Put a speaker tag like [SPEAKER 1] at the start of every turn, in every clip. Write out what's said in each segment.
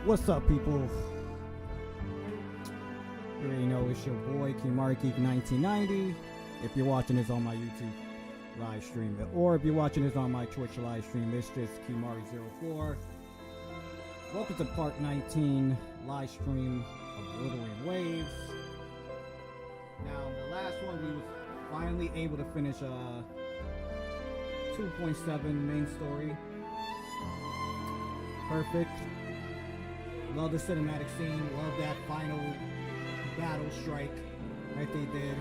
[SPEAKER 1] What's up, people? You already know it's your boy KimarGeek1990. If you're watching this on my YouTube live stream, or if you're watching this on my Twitch live stream, it's just Kimari04. Welcome to part 19 live stream of Wuthering Waves. Now, the last one we was finally able to finish 2.7 main story. Perfect. Love the cinematic scene. Love that final battle strike that they did.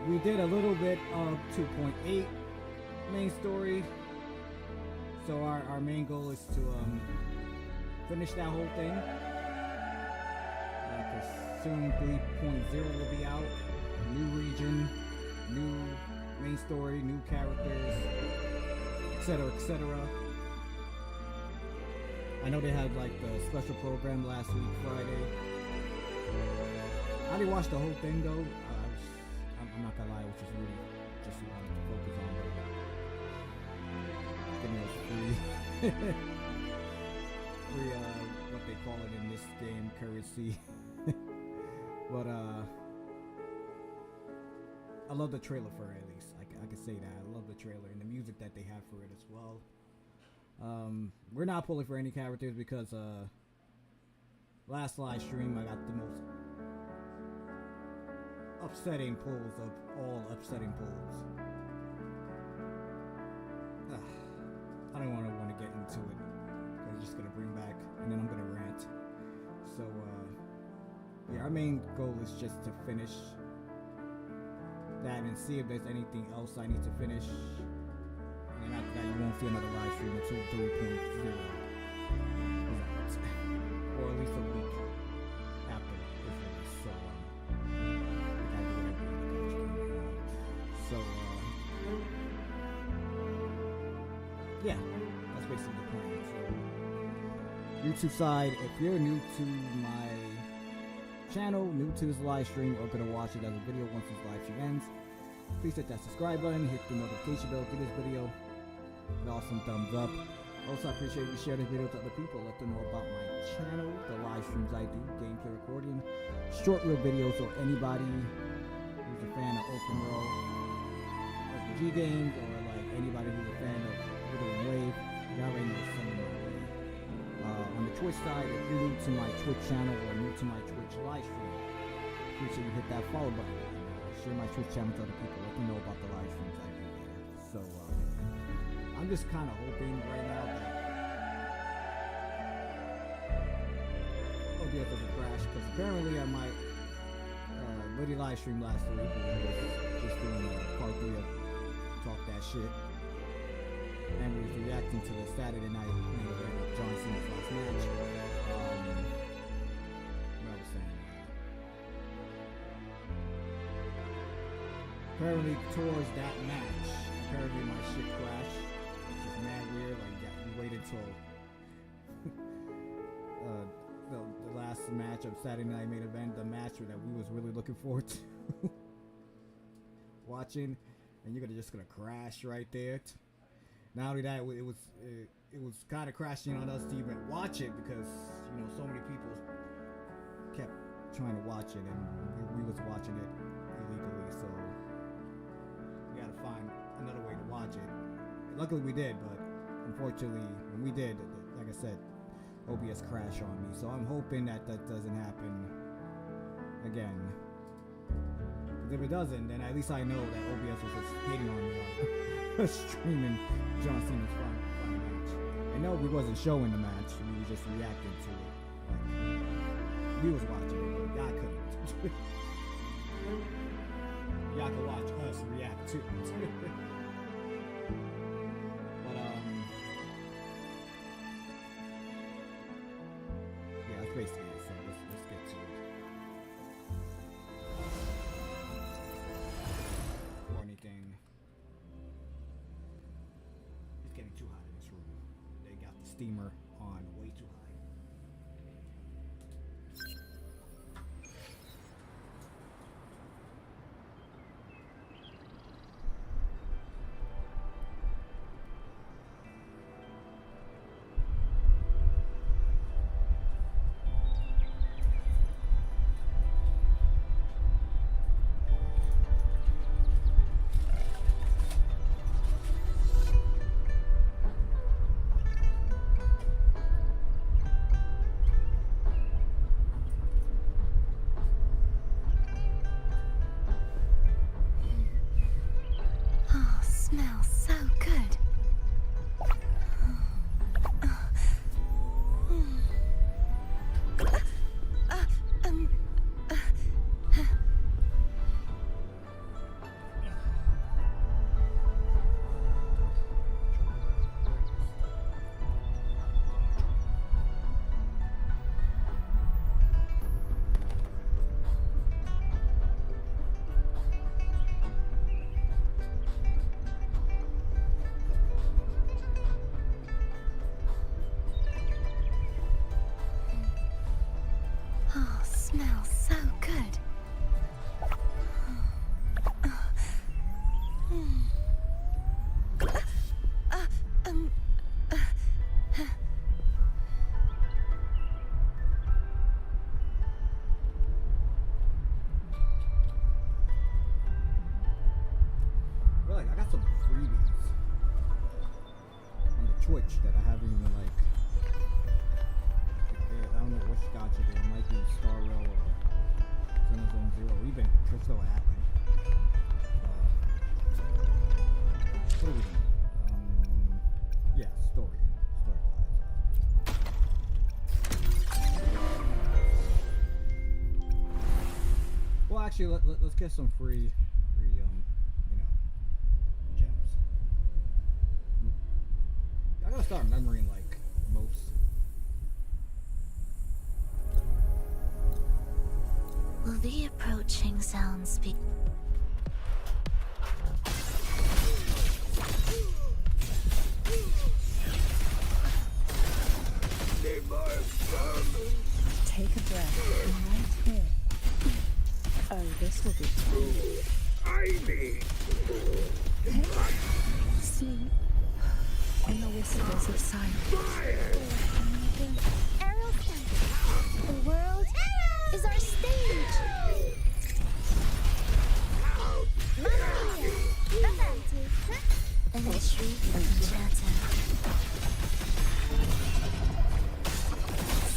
[SPEAKER 1] We did a little bit of 2.8 main story. So our main goal is to finish that whole thing. Soon 3.0 will be out. New region, new main story, new characters, etc., etc. I know they had like the special program last week, Friday. I didn't watch the whole thing though. I'm not gonna lie, I was just really just wanted to focus on the free, free what they call it in this game, currency. But I love the trailer for it, at least. I can say that. I love the trailer and the music that they have for it as well. We're not pulling for any characters because last live stream I got the most upsetting pulls of all upsetting pulls. I don't want to get into it. I'm just gonna bring back and then I'm gonna rant. So yeah, our main goal is just to finish that and see if there's anything else I need to finish. And then after that, you won't see another live stream until 3.0 is out. Or at least a week after this release. So, yeah, that's basically the plan. So, YouTube side, if you're new to my channel, new to this live stream, or gonna watch it as a video once this live stream ends, please hit that subscribe button, hit the notification bell for this video, an awesome thumbs up. Also, I appreciate you share this video to other people, let them know about my channel, the live streams I do, gameplay recording, short reel videos, or anybody who's a fan of open world RPG games, or like anybody who's a fan of Wuthering Wave, you already know something my way. On the Twitch side, if you're new to my Twitch channel or new to my Twitch live stream, make sure you hit that follow button. Share my Twitch channel to other people. Let them know about the live streams I do there. So I'm just kind of hoping right now that OBS doesn't crash, because apparently on my Liddy live stream last week, we was just doing part 3 of Talk That Shit. And we was reacting to the Saturday night main event of John Cena's last match. What I was saying. Apparently, towards that match, apparently my shit crashed, which is mad weird. Like, yeah, we waited till the last match of Saturday night main event, the match that we was really looking forward to watching, and you're just gonna crash right there. Not only that, it was kind of crashing on us to even watch it, because you know so many people kept trying to watch it, and we was watching it illegally, so we gotta find another way to watch it. Luckily we did, but unfortunately when we did, like I said, OBS crashed on me. So I'm hoping that doesn't happen again. Because if it doesn't, then at least I know that OBS was just hating on me on streaming John Cena's final match. And no, we wasn't showing the match, we were just reacting to it. Like, we was watching it, but y'all couldn't. Y'all could watch us react too. But yeah, that's basically it. So let's get to it. Or anything. It's getting too hot in this room. They got the steamer on way too high. Twitch that I haven't even like. I don't know which gotcha there. It might be Star Rail or Zone Zero, or even Crystal Atlan. What are we doing? Yeah, story. Well, actually, let's get some free, you know, gems. I gotta start remembering like most.
[SPEAKER 2] Will the approaching sounds be?
[SPEAKER 3] Take a breath right here. Oh, this will be fun.
[SPEAKER 4] I need
[SPEAKER 3] Sleep in the whispers of silence.
[SPEAKER 4] fire!
[SPEAKER 2] Ariel Center. The world is our stage. Mamma mia! Avanti! Imagery enchanted.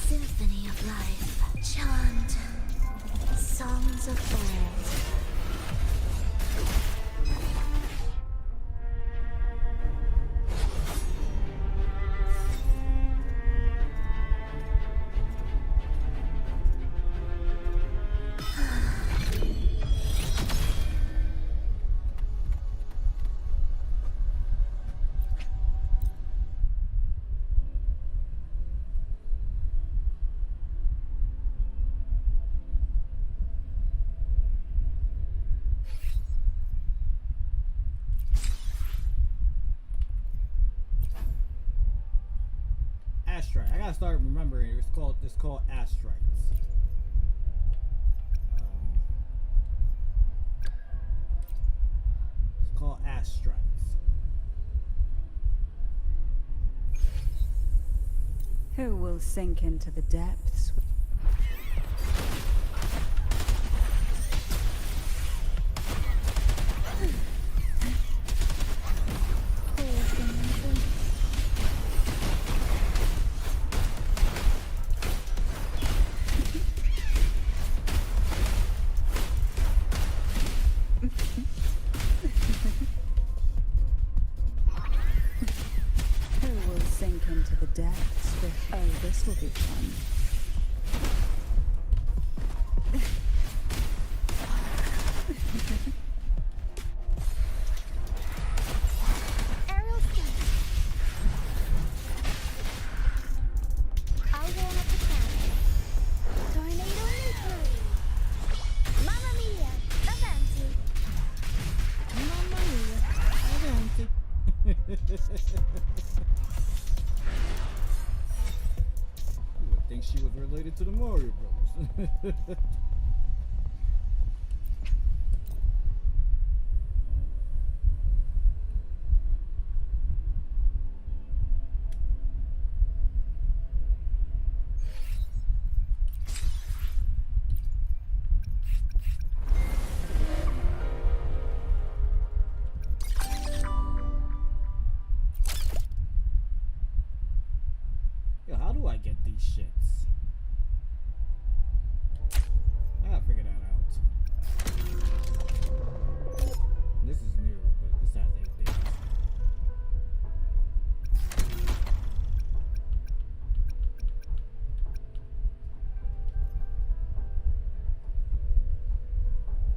[SPEAKER 2] Symphony of life. Chant. Songs of old.
[SPEAKER 1] Astrite. I gotta start remembering. It's called Astrites. It's called Astrites.
[SPEAKER 3] Who will sink into the depths? Who will sink into the depths with? Oh, this will be fun.
[SPEAKER 2] Ariel Center. I'll warm up the camp. Tornado nuclear. Mamma mia! Avanti!
[SPEAKER 1] Mamma mia. Avanti. You would think she was related to the Mario Brothers. Yo, how do I get these shits? I gotta figure that out. This is new, but this has 8 days.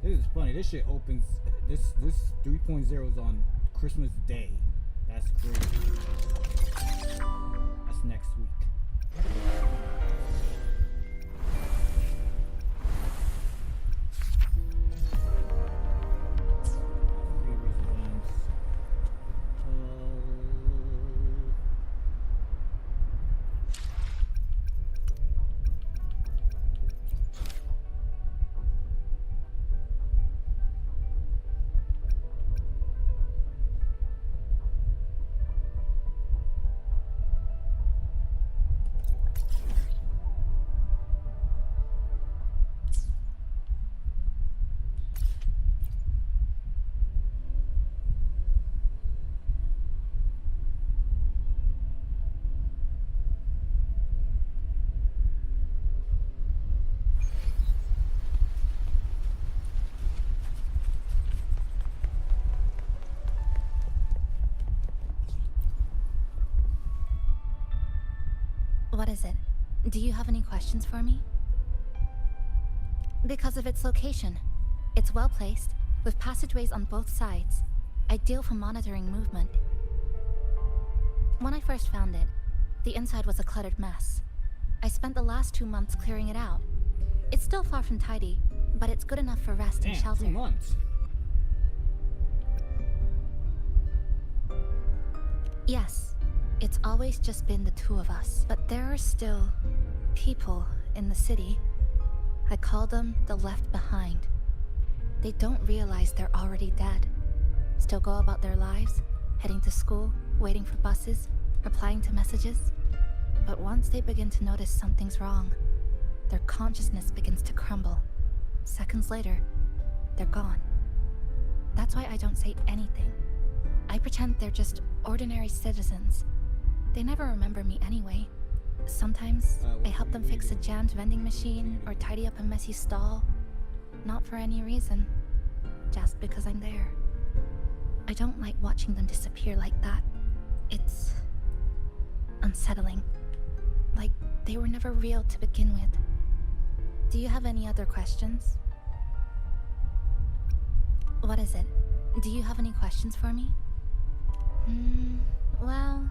[SPEAKER 1] This is funny. This shit opens. This 3.0 is on Christmas Day. That's crazy. That's next week.
[SPEAKER 5] What is it? Do you have any questions for me? Because of its location. It's well placed, with passageways on both sides, ideal for monitoring movement. When I first found it, the inside was a cluttered mess. I spent the last 2 months clearing it out. It's still far from tidy, but it's good enough for rest and shelter.
[SPEAKER 1] 2 months.
[SPEAKER 5] Yes, it's always just been the two of us, but there are still people in the city. I call them the left behind. They don't realize they're already dead. Still go about their lives, heading to school, waiting for buses, replying to messages. But once they begin to notice something's wrong, their consciousness begins to crumble. Seconds later, they're gone. That's why I don't say anything. I pretend they're just ordinary citizens. They never remember me anyway. Sometimes I help them fix a jammed vending machine or tidy up a messy stall. Not for any reason, just because I'm there. I don't like watching them disappear like that. It's unsettling. Like they were never real to begin with. Do you have any other questions? What is it? Do you have any questions for me? Well...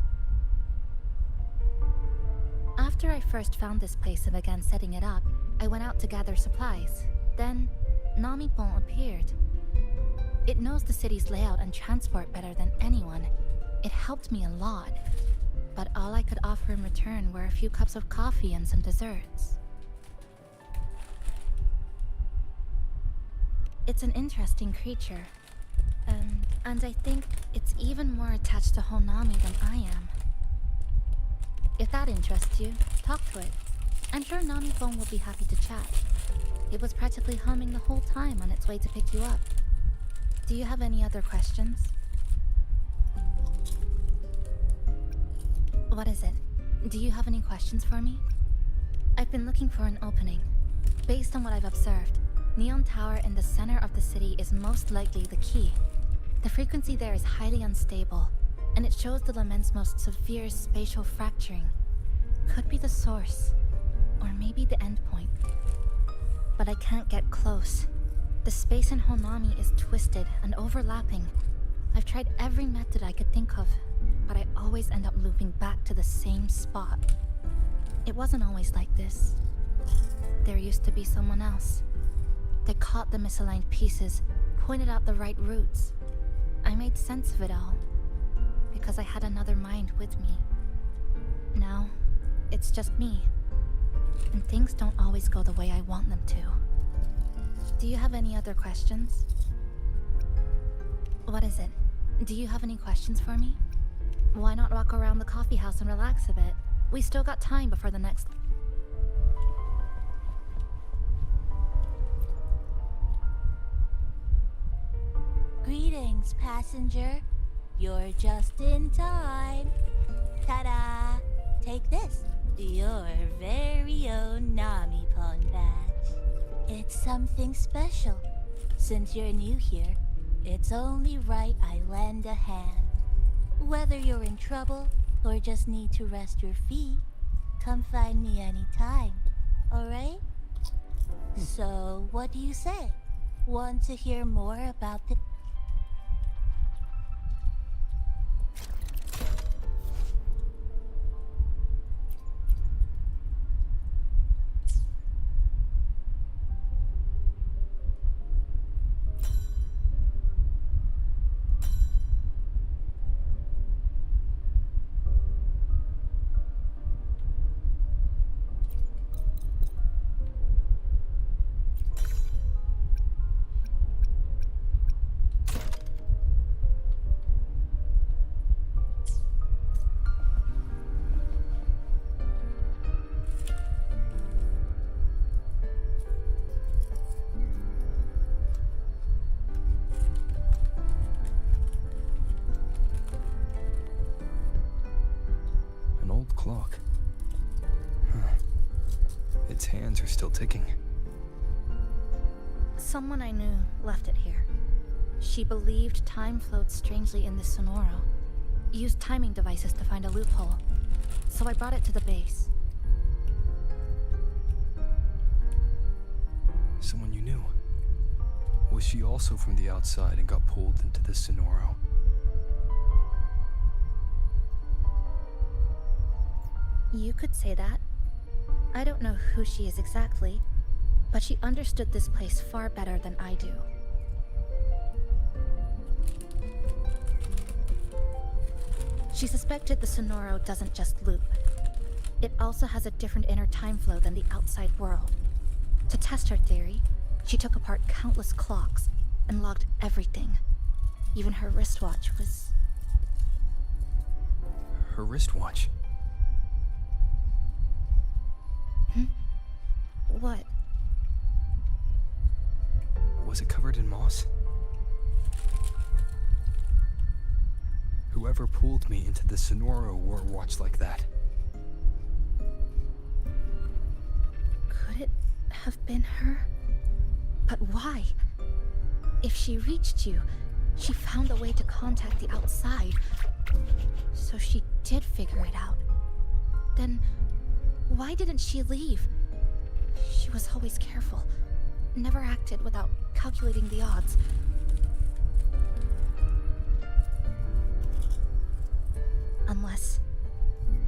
[SPEAKER 5] After I first found this place and began setting it up, I went out to gather supplies. Then, Namipon appeared. It knows the city's layout and transport better than anyone. It helped me a lot. But all I could offer in return were a few cups of coffee and some desserts. It's an interesting creature. And I think it's even more attached to Honami than I am. If that interests you, talk to it. I'm sure Namipon will be happy to chat. It was practically humming the whole time on its way to pick you up. Do you have any other questions? What is it? Do you have any questions for me? I've been looking for an opening. Based on what I've observed, Neon Tower in the center of the city is most likely the key. The frequency there is highly unstable, and it shows the lament's most severe spatial fracturing. Could be the source, or maybe the endpoint. But I can't get close. The space in Honami is twisted and overlapping. I've tried every method I could think of, but I always end up looping back to the same spot. It wasn't always like this. There used to be someone else. They caught the misaligned pieces, pointed out the right routes. I made sense of it all, because I had another mind with me. Now, it's just me. And things don't always go the way I want them to. Do you have any other questions? What is it? Do you have any questions for me? Why not walk around the coffee house and relax a bit? We still got time before the next...
[SPEAKER 6] Greetings, passenger. You're just in time. Ta-da! Take this, your very own Namipon badge. It's something special. Since you're new here, it's only right I lend a hand. Whether you're in trouble or just need to rest your feet, come find me anytime, alright? So, what do you say? Want to hear more about the...
[SPEAKER 7] Clock. Huh. Its hands are still ticking.
[SPEAKER 5] Someone I knew left it here. She believed time flowed strangely in this Sonoro. Used timing devices to find a loophole. So I brought it to the base.
[SPEAKER 7] Someone you knew. Was she also from the outside and got pulled into the Sonoro?
[SPEAKER 5] You could say that. I don't know who she is exactly, but she understood this place far better than I do. She suspected the Sonoro doesn't just loop. It also has a different inner time flow than the outside world. To test her theory, she took apart countless clocks and logged everything. Even her wristwatch was...
[SPEAKER 7] Her wristwatch?
[SPEAKER 5] What?
[SPEAKER 7] Was it covered in moss? Whoever pulled me into the Sonoro wore a watch like that.
[SPEAKER 5] Could it have been her? But why? If she reached you, she found a way to contact the outside. So she did figure it out. Then why didn't she leave? She was always careful, never acted without calculating the odds. Unless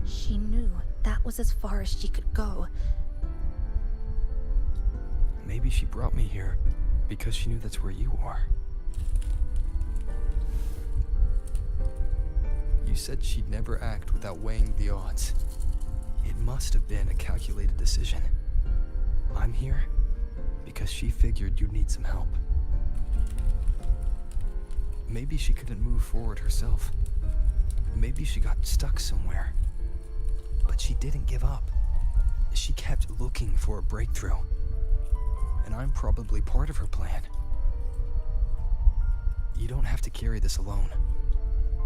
[SPEAKER 5] she knew that was as far as she could go.
[SPEAKER 7] Maybe she brought me here because she knew that's where you are. You said she'd never act without weighing the odds. It must have been a calculated decision. I'm here because she figured you'd need some help. Maybe she couldn't move forward herself. Maybe she got stuck somewhere. But she didn't give up. She kept looking for a breakthrough. And I'm probably part of her plan. You don't have to carry this alone.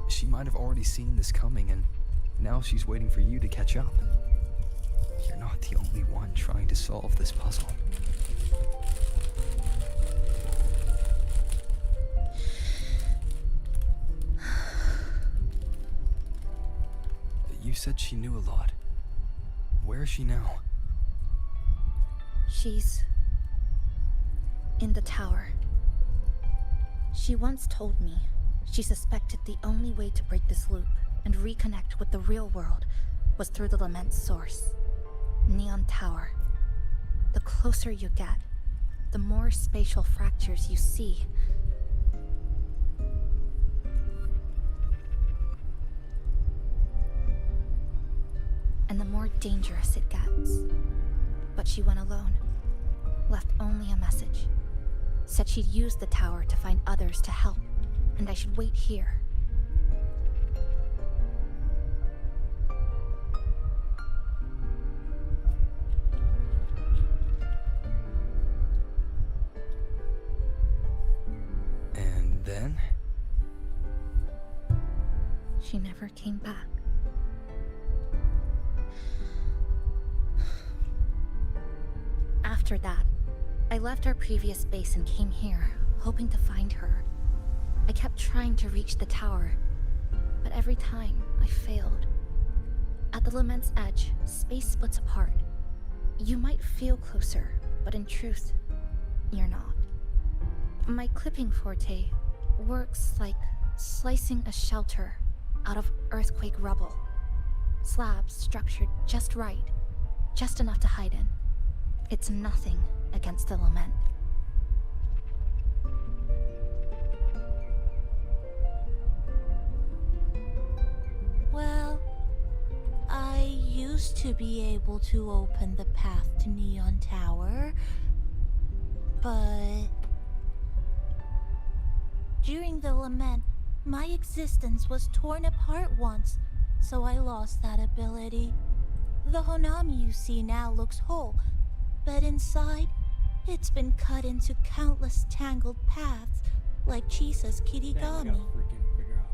[SPEAKER 7] She might have already seen this coming, and now she's waiting for you to catch up. You're not the only one trying to solve this puzzle. You said she knew a lot. Where is she now?
[SPEAKER 5] She's in the tower. She once told me she suspected the only way to break this loop and reconnect with the real world was through the Lament's source, Neon Tower. The closer you get, the more spatial fractures you see. And the more dangerous it gets. But she went alone, left only a message. Said she'd use the tower to find others to help, and I should wait here.
[SPEAKER 7] And then?
[SPEAKER 5] She never came back. After that, I left our previous base and came here, hoping to find her. I kept trying to reach the tower, but every time I failed. At the Lament's edge, space splits apart. You might feel closer, but in truth, you're not. My clipping forte works like slicing a shelter out of earthquake rubble. Slabs structured just right, just enough to hide in. It's nothing against the Lament.
[SPEAKER 6] Well, I used to be able to open the path to Neon Tower, but during the Lament, my existence was torn apart once, so I lost that ability. The Honami you see now looks whole, but inside, it's been cut into countless tangled paths, like Chisa's Kirigami.
[SPEAKER 1] Damn, I gotta freaking figure out.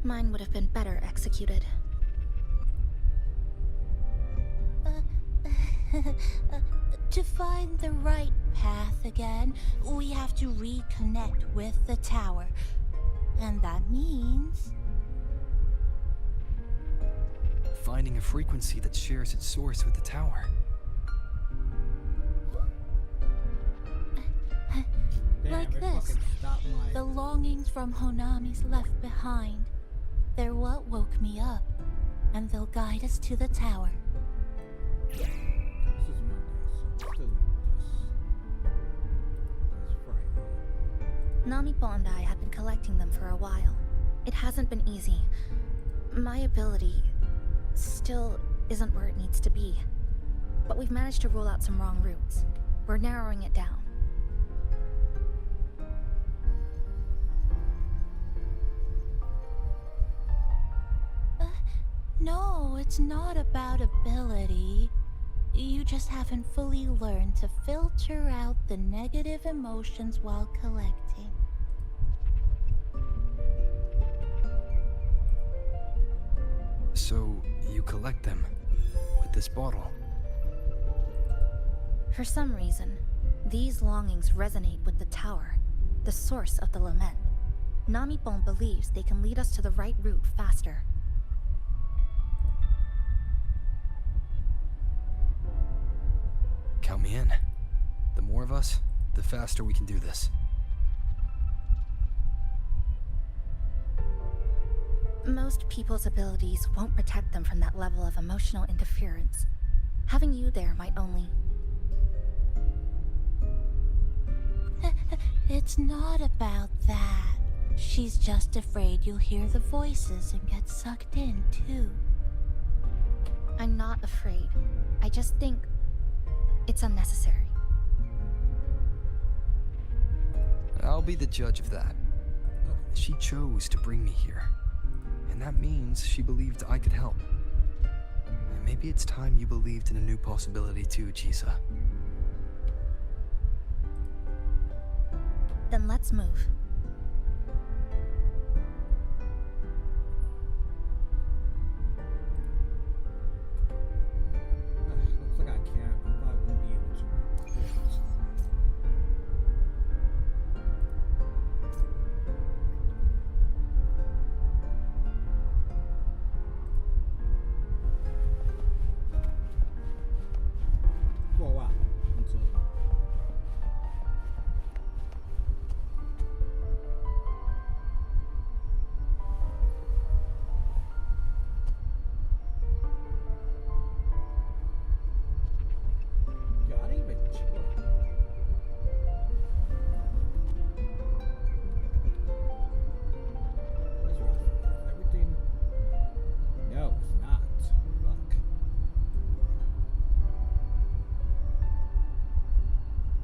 [SPEAKER 5] Mine would have been better executed.
[SPEAKER 6] To find the right path again, we have to reconnect with the tower. And that means...
[SPEAKER 7] finding a frequency that shares its source with the tower.
[SPEAKER 1] Damn,
[SPEAKER 6] Like
[SPEAKER 1] it
[SPEAKER 6] this.
[SPEAKER 1] fucking stopped my...
[SPEAKER 6] The longings from Honami's left behind. They're what woke me up, and they'll guide us to the tower.
[SPEAKER 1] This is Monday, so let's do this. It's Friday.
[SPEAKER 5] Namipo and I have been collecting them for a while. It hasn't been easy. My ability still isn't where it needs to be. But we've managed to rule out some wrong routes. We're narrowing it down.
[SPEAKER 6] No, it's not about ability. You just haven't fully learned to filter out the negative emotions while collecting.
[SPEAKER 7] So, you collect them with this bottle.
[SPEAKER 5] For some reason, these longings resonate with the tower, the source of the lament. Namipon believes they can lead us to the right route faster.
[SPEAKER 7] Count me in. The more of us, the faster we can do this.
[SPEAKER 5] Most people's abilities won't protect them from that level of emotional interference. Having you there might only...
[SPEAKER 6] It's not about that. She's just afraid you'll hear the voices and get sucked in, too.
[SPEAKER 5] I'm not afraid. I just think it's unnecessary.
[SPEAKER 7] I'll be the judge of that. She chose to bring me here. And that means she believed I could help. And maybe it's time you believed in a new possibility too, Chisa.
[SPEAKER 5] Then let's move.
[SPEAKER 1] Looks like I can't. I probably won't be able to. For a while. Until... Yo, I didn't even check. Where's the rest of it? Everything? No, it's not. Fuck.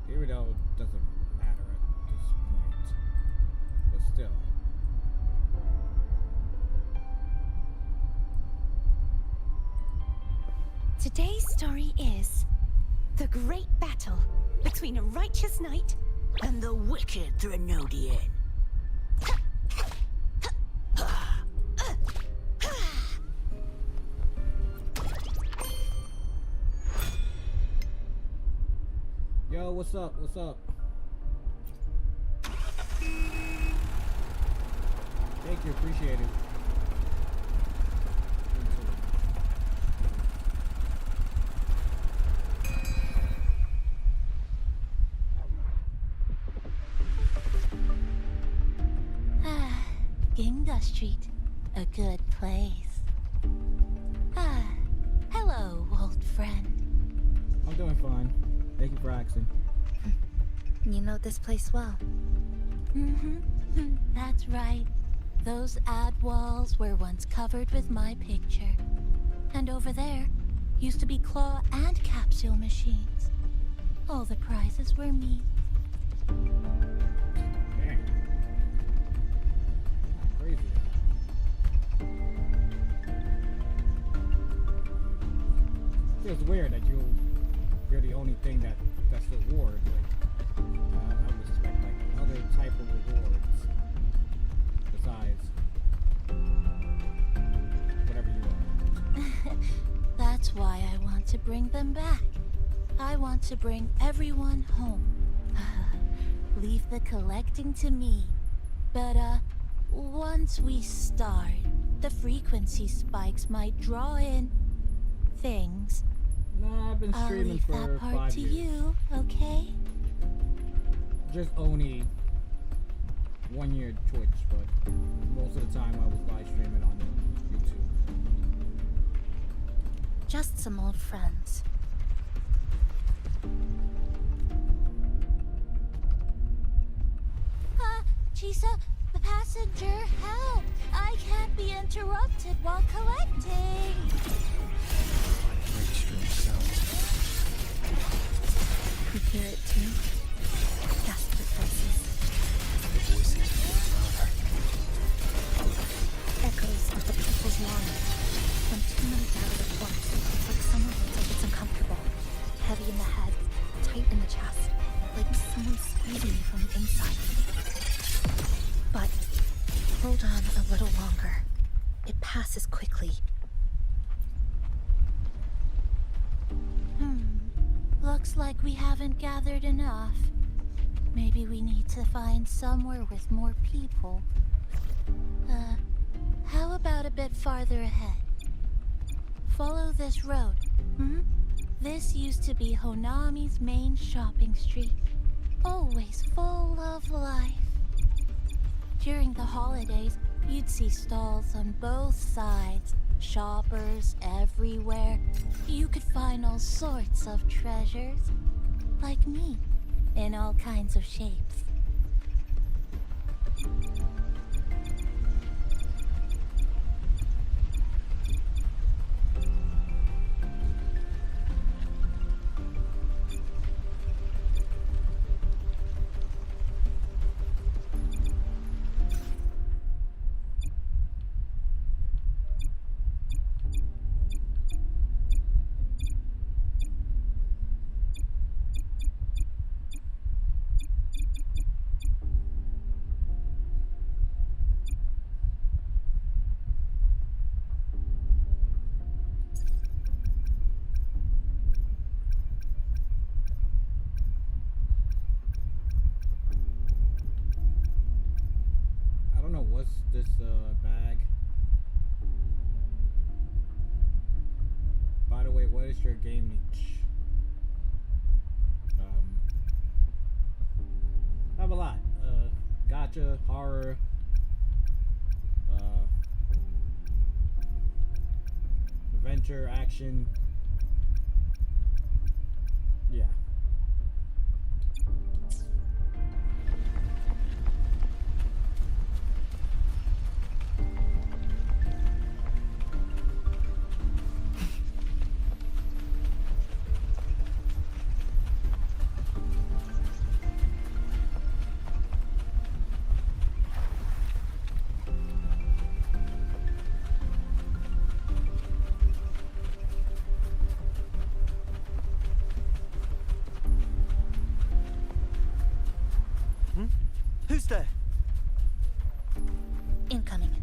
[SPEAKER 1] Even though it doesn't matter at this point. But still.
[SPEAKER 8] Today's story is the great battle between a righteous knight and the wicked Threnodian.
[SPEAKER 1] Yo, what's up? What's up? Thank you, appreciate it.
[SPEAKER 6] Ginga Street, a good place. Hello, old friend.
[SPEAKER 1] I'm doing fine. Thank you for asking.
[SPEAKER 5] You know this place well.
[SPEAKER 6] That's right. Those ad walls were once covered with my picture. And over there used to be claw and capsule machines. All the prizes were me.
[SPEAKER 1] Dang. Crazy. Feels weird that you're the only thing that's the reward. Like, I would expect like other type of rewards besides whatever you are.
[SPEAKER 6] That's why I want to bring them back. I want to bring everyone home. Leave the collecting to me. But once we start, The frequency spikes might draw in things.
[SPEAKER 1] Nah, I've been
[SPEAKER 6] I'll
[SPEAKER 1] streaming
[SPEAKER 6] leave
[SPEAKER 1] for
[SPEAKER 6] that part
[SPEAKER 1] 5
[SPEAKER 6] to
[SPEAKER 1] years.
[SPEAKER 6] you, okay?
[SPEAKER 1] Just only 1 year Twitch, but most of the time I was live streaming on YouTube.
[SPEAKER 5] Just some old friends.
[SPEAKER 6] Chisa, the passenger, help! I can't be interrupted while collecting.
[SPEAKER 7] Very strange sounds.
[SPEAKER 5] You hear it too? Desperate voices.
[SPEAKER 7] The voices get louder.
[SPEAKER 5] Echoes of the people's longing. When too many gather at once, it's like someone feels like it's uncomfortable. Heavy in the head, tight in the chest. Like someone's squeezing you from the inside. But hold on a little longer. It passes quickly.
[SPEAKER 6] Looks like we haven't gathered enough. Maybe we need to find somewhere with more people. How about a bit farther ahead? Follow this road. This used to be Honami's main shopping street. Always full of life. During the holidays, you'd see stalls on both sides. Shoppers everywhere. You could find all sorts of treasures. Like me, in all kinds of shapes.
[SPEAKER 1] Bag. By the way, what is your game niche? I have a lot. Gotcha, horror, adventure, action. Yeah.
[SPEAKER 9] Who's there?
[SPEAKER 5] Incoming.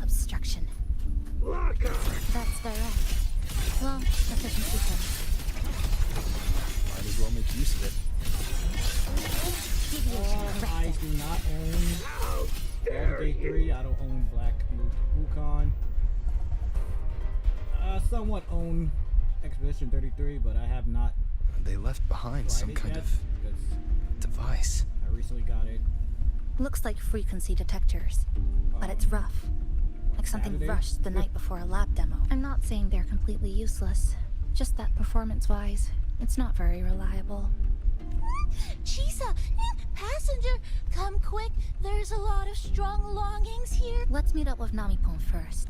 [SPEAKER 5] Obstruction.
[SPEAKER 4] Locker!
[SPEAKER 5] That's direct. Well, efficiency thing.
[SPEAKER 7] Might as well make use of it.
[SPEAKER 1] I do not own Baldur's Gate 3. I don't own Black Wukong. Somewhat own Expedition 33, but I have not.
[SPEAKER 7] They left behind some
[SPEAKER 1] it
[SPEAKER 7] kind
[SPEAKER 1] yet,
[SPEAKER 7] of
[SPEAKER 1] because
[SPEAKER 7] device.
[SPEAKER 1] I recently got it.
[SPEAKER 5] Looks like frequency detectors, but it's rough. Like something
[SPEAKER 1] Saturday?
[SPEAKER 5] rushed the night before a lab demo. I'm not saying they're completely useless. Just that performance-wise, it's not very reliable.
[SPEAKER 6] Chisa! Passenger! Come quick! There's a lot of strong longings here!
[SPEAKER 5] Let's meet up with Namipon first.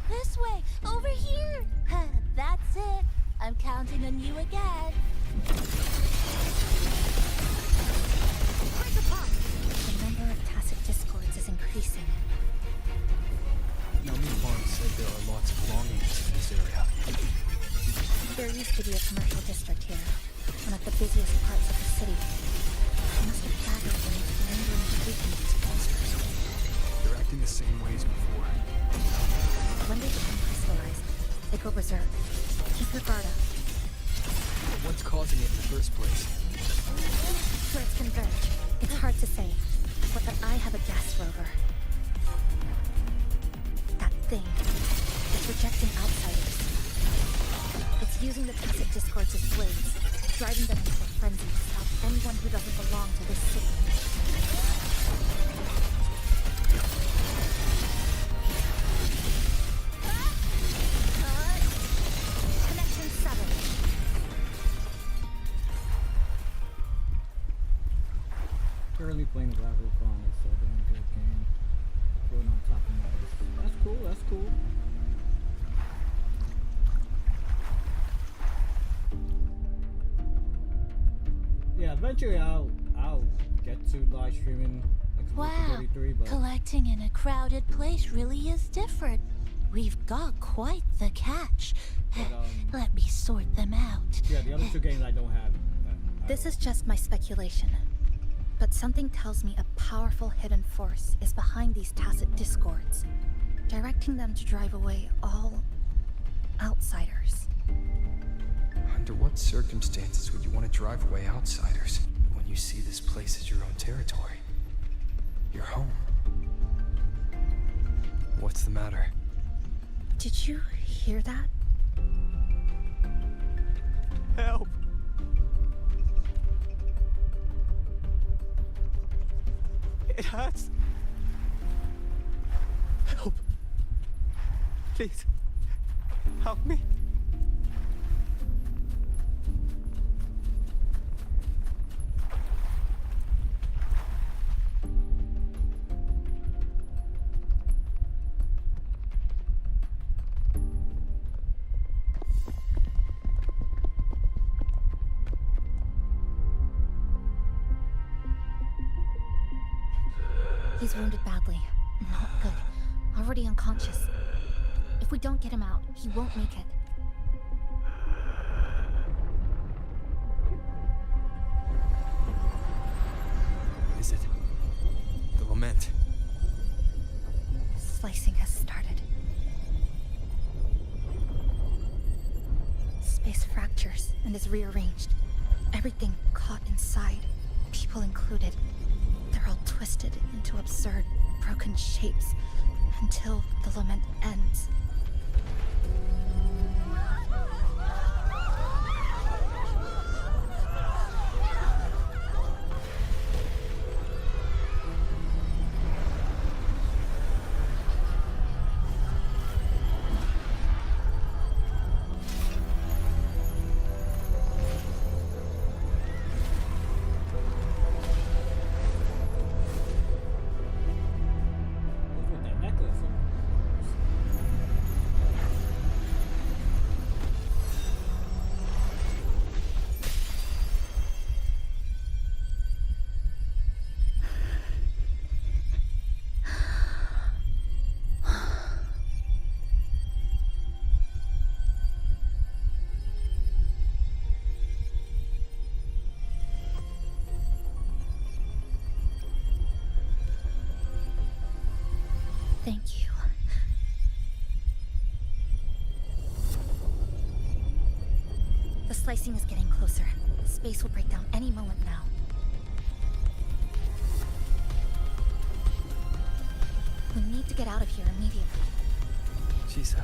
[SPEAKER 6] This way! Over here! That's it! I'm counting on you again!
[SPEAKER 5] The number of tacit discords is increasing.
[SPEAKER 7] Namipon said there are lots of longings in this area.
[SPEAKER 5] There used to be a commercial district here, one of the busiest parts of the city. They must have gathered the most lingering frequencies monsters.
[SPEAKER 7] They're acting the same way as before.
[SPEAKER 5] When they become crystallized, they go berserk. Keep your guard up.
[SPEAKER 7] What's causing it in the first place?
[SPEAKER 5] Where it's converged. It's hard to say. But I have a gas rover. That thing. It's rejecting outsiders. It's using the tacit discords as blades, driving them into a frenzy to stop anyone who doesn't belong to this city. Connection 7.
[SPEAKER 1] Currently playing the Rival Comics, so doing a good game. Going on top of my list. That's cool, that's cool. Yeah, eventually I'll get to live streaming Xbox
[SPEAKER 6] Wow,
[SPEAKER 1] 33, but
[SPEAKER 6] collecting in a crowded place really is different. We've got quite the catch.
[SPEAKER 1] But,
[SPEAKER 6] Let me sort them out.
[SPEAKER 1] yeah, the other two games I don't have.
[SPEAKER 5] This is just my speculation. But something tells me a powerful hidden force is behind these tacit discords, directing them to drive away all outsiders.
[SPEAKER 7] Under what circumstances would you want to drive away outsiders when you see this place as your own territory? Your home? What's the matter?
[SPEAKER 5] Did you hear that?
[SPEAKER 7] Help! It hurts! Help! Please, help me!
[SPEAKER 5] He's wounded badly. Not good. Already unconscious. If we don't get him out, he won't make it.
[SPEAKER 7] Is it the lament?
[SPEAKER 5] Slicing has started. Space fractures and is rearranged. Everything caught inside, people included. They're all twisted into absurd, broken shapes until the lament ends.
[SPEAKER 1] with that necklace on.
[SPEAKER 5] Thank you. The slicing is getting closer. Space will break down any moment now. We need to get out of here immediately.
[SPEAKER 7] Chisa.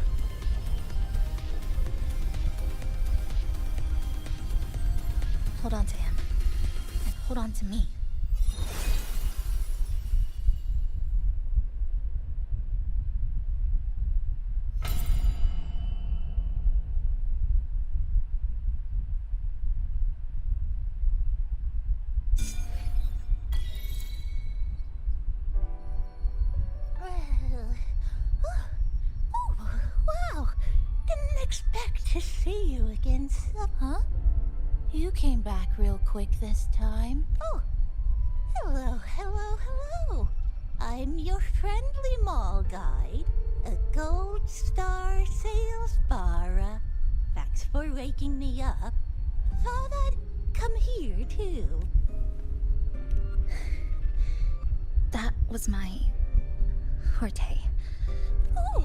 [SPEAKER 5] Hold on to him. And hold on to me.
[SPEAKER 6] Wow! Didn't expect to see you again, huh? You came back real quick this time. Oh, hello, hello, hello. I'm your friendly mall guide, a gold star sales barra. Thanks for waking me up. Thought I'd come here too.
[SPEAKER 5] That was my forte.
[SPEAKER 6] Oh,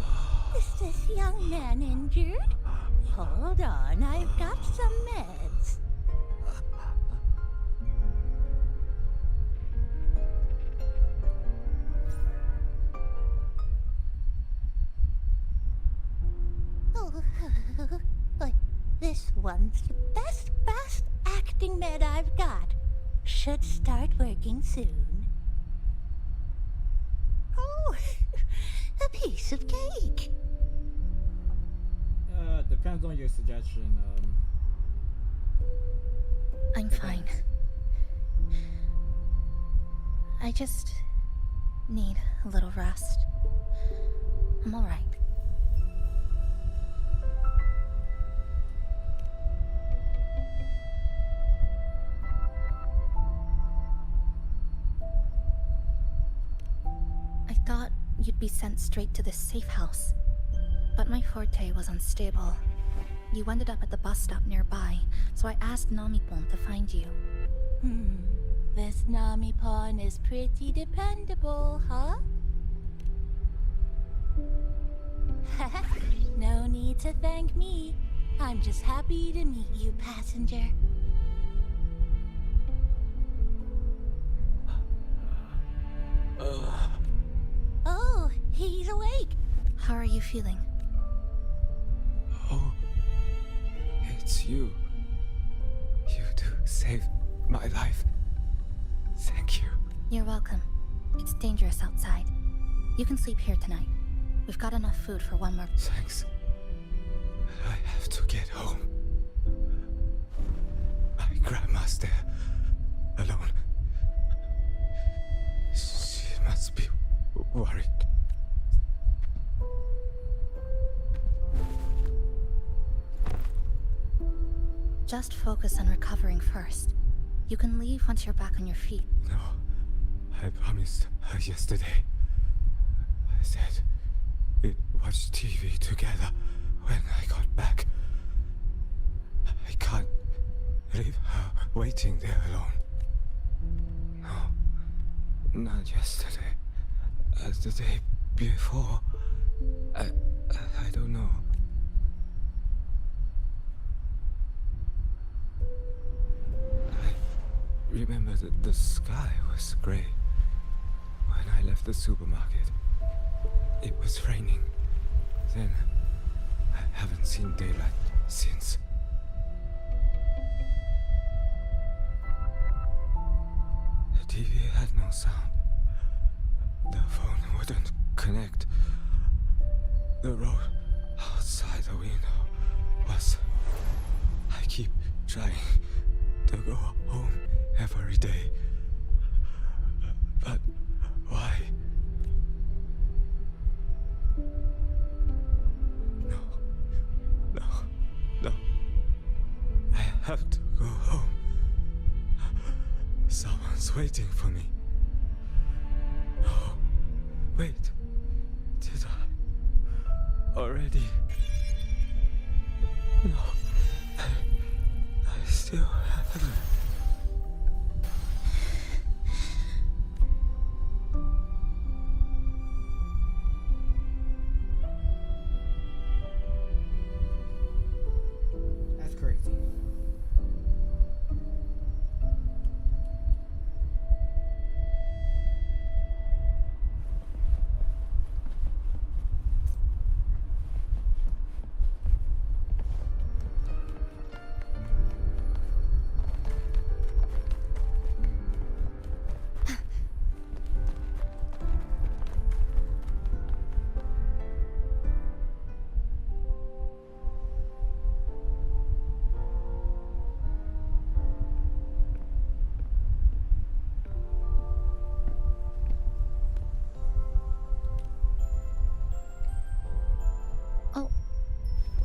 [SPEAKER 6] is this young man injured? Hold on, I've got some meds. But this one's the best acting med I've got. Should start working soon. Oh, a piece of cake.
[SPEAKER 1] Depends on your suggestion.
[SPEAKER 5] I'm fine. I just need a little rest. I'm alright. I thought you'd be sent straight to this safe house, but my forte was unstable. You ended up at the bus stop nearby, so I asked Namipon to find you.
[SPEAKER 6] This Namipon is pretty dependable, huh? No need to thank me. I'm just happy to meet you, passenger. Oh, he's awake.
[SPEAKER 5] How are you feeling?
[SPEAKER 7] Oh, it's you. You two saved my life. Thank you.
[SPEAKER 5] You're welcome. It's dangerous outside. You can sleep here tonight. We've got enough food for one more.
[SPEAKER 7] Thanks. I have to get home. My grandma's there, alone. She must be worried.
[SPEAKER 5] Just focus on recovering first. You can leave once you're back on your feet.
[SPEAKER 7] No, I promised her yesterday. I said we'd watch TV together when I got back. I can't leave her waiting there alone. No, not yesterday. The day before. I don't know. I remember that the sky was gray. When I left the supermarket, it was raining. Then, I haven't seen daylight since. The TV had no sound. The phone wouldn't connect. The road outside the window was... I keep trying to go home every day. But why? No. I have to go home. Someone's waiting for me. Oh, wait. Did I already? No. I still haven't.
[SPEAKER 1] That's crazy.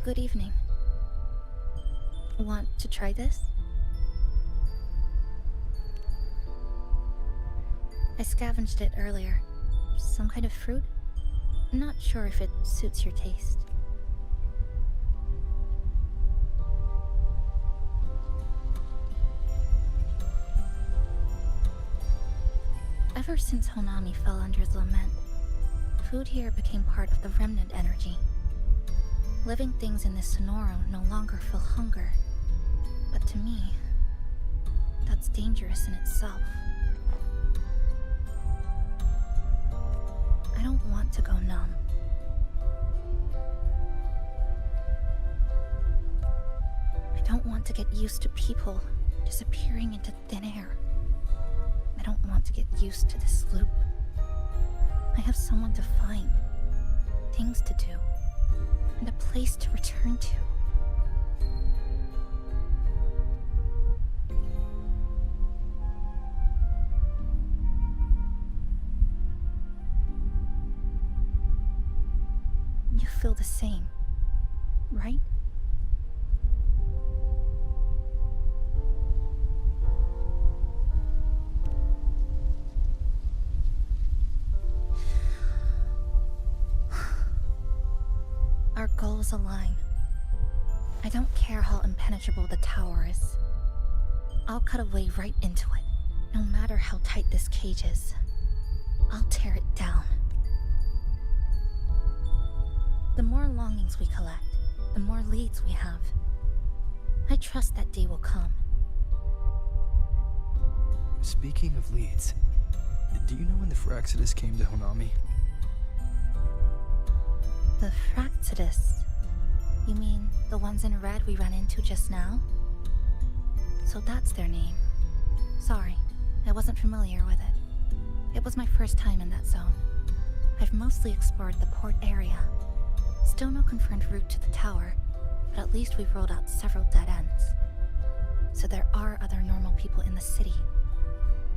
[SPEAKER 5] Good evening. Want to try this? I scavenged it earlier. Some kind of fruit? Not sure if it suits your taste. Ever since Honami fell under his lament, food here became part of the remnant energy. Living things in this Sonoro no longer feel hunger. But to me, that's dangerous in itself. I don't want to go numb. want to get used to people disappearing into thin air. I don't want to get used to this loop. I have someone to find, things to do, and a place to return to. You feel the same, right? Our goals align. I don't care how impenetrable the tower is. I'll cut a way right into it. No matter how tight this cage is, I'll tear it down. The more longings we collect, the more leads we have. I trust that day will come.
[SPEAKER 7] Speaking of leads, do you know when the Fraxidus came to Honami?
[SPEAKER 5] The Fraxidus? You mean the ones in red we ran into just now? So that's their name. Sorry, I wasn't familiar with it. It was my first time in that zone. I've mostly explored the port area. Still no confirmed route to the tower, but at least we've ruled out several dead ends. So there are other normal people in the city.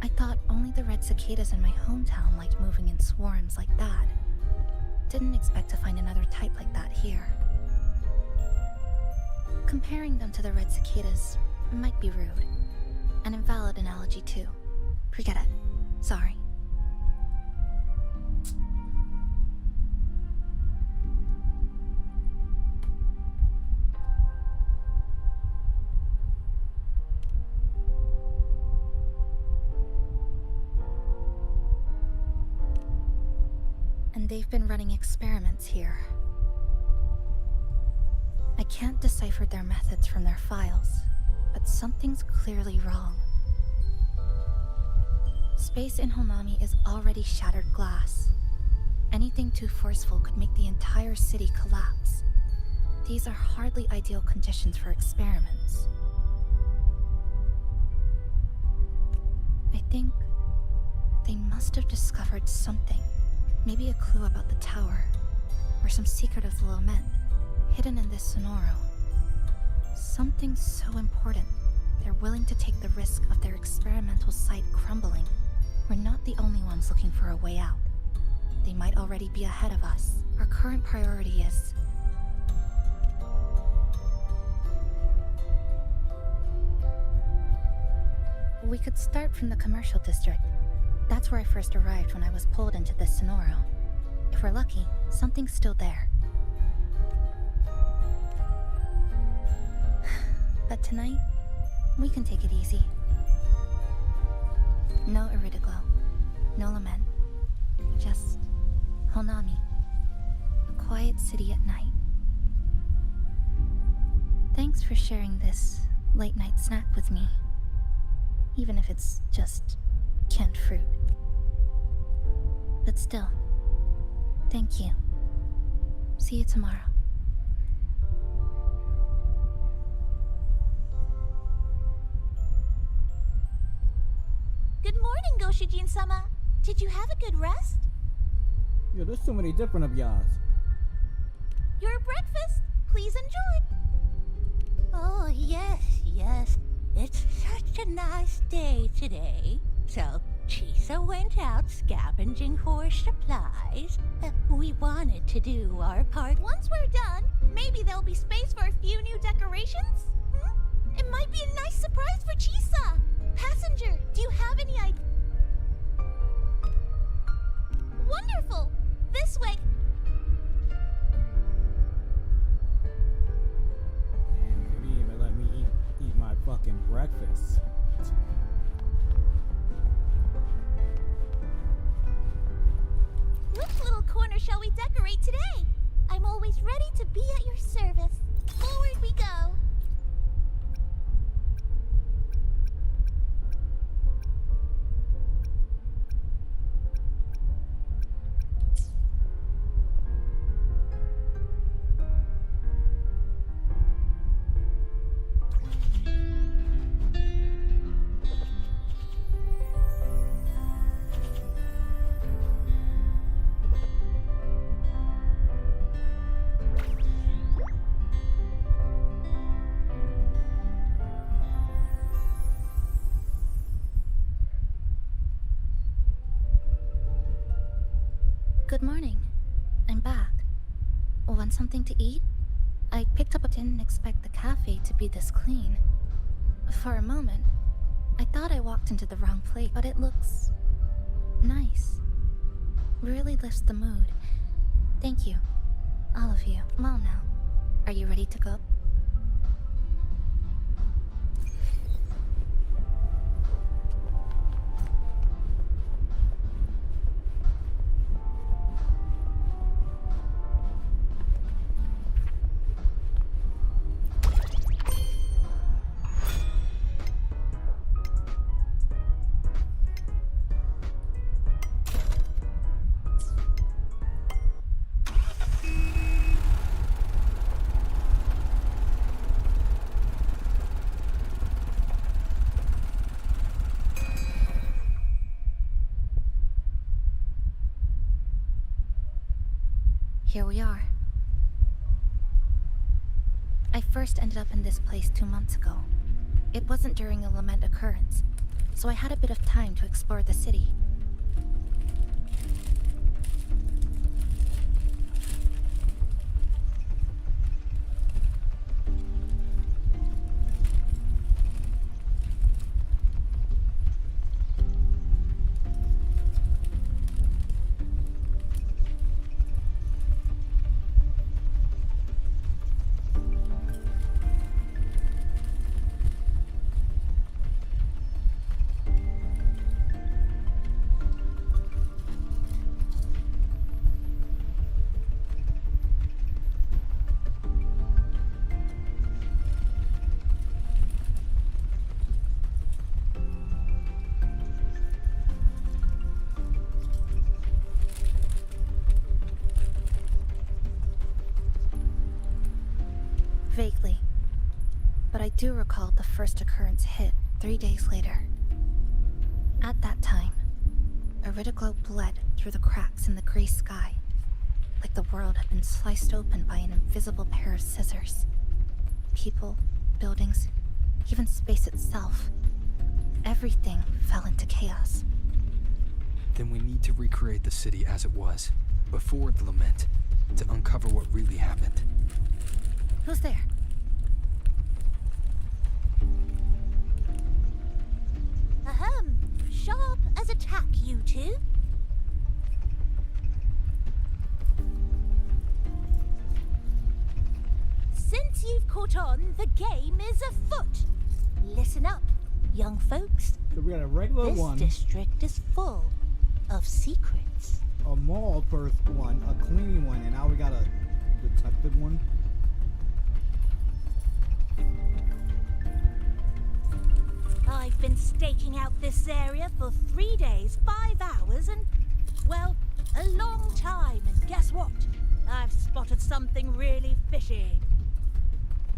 [SPEAKER 5] I thought only the red cicadas in my hometown liked moving in swarms like that. Didn't expect to find another type like that here. Comparing them to the red cicadas might be rude. An invalid analogy too. Forget it. Sorry. And they've been running experiments here. I can't decipher their methods from their files, but something's clearly wrong. Space in Honami is already shattered glass. Anything too forceful could make the entire city collapse. These are hardly ideal conditions for experiments. I think they must have discovered something. Maybe a clue about the tower, or some secret of the lament, hidden in this Sonoro. Something so important, they're willing to take the risk of their experimental site crumbling. We're not the only ones looking for a way out. They might already be ahead of us. Our current priority is... We could start from the commercial district. That's where I first arrived when I was pulled into this Sonoro. If we're lucky, something's still there. But tonight, we can take it easy. No Iridaglow, no lament, just Honami, a quiet city at night. Thanks for sharing this late-night snack with me, even if it's just canned fruit. But still, thank you. See you tomorrow.
[SPEAKER 6] Good morning, Goshujin-sama. Did you have a good rest?
[SPEAKER 1] Yo, there's so many different of y'all.
[SPEAKER 6] Your breakfast. Please enjoy. Oh, yes, yes. It's such a nice day today. So, Chisa went out scavenging for supplies. We wanted to do our part. Once we're done, maybe there'll be space for a few new decorations? It might be a nice surprise for Chisa. Passenger, do you have any idea? Wonderful! This way.
[SPEAKER 1] Damn, they didn't even let me eat my fucking breakfast.
[SPEAKER 6] Which little corner shall we decorate today? I'm always ready to be at your service. Forward we go.
[SPEAKER 5] Good morning. I'm back. Want something to eat? I picked up. Didn't expect the cafe to be this clean. For a moment, I thought I walked into the wrong place, but it looks nice. Really lifts the mood. Thank you, all of you. Well now, are you ready to go? Here we are. I first ended up in this place 2 months ago. It wasn't during a lament occurrence, so I had a bit of time to explore the city. Vaguely, but I do recall the first occurrence hit 3 days later. At that time, a red glow bled through the cracks in the gray sky, like the world had been sliced open by an invisible pair of scissors. People, buildings, even space itself. Everything fell into chaos.
[SPEAKER 7] Then we need to recreate the city as it was, before the lament, to uncover what really happened.
[SPEAKER 5] Who's there?
[SPEAKER 6] Ahem. Sharp as a tack, you two. Since you've caught on, the game is afoot. Listen up, young folks.
[SPEAKER 1] So we got a regular
[SPEAKER 6] This
[SPEAKER 1] one,
[SPEAKER 6] district is full of secrets.
[SPEAKER 1] a mall one, a cleaning one, and now we got a detective one.
[SPEAKER 6] I've been staking out this area for 3 days, 5 hours, and, well, a long time. And guess what? I've spotted something really fishy.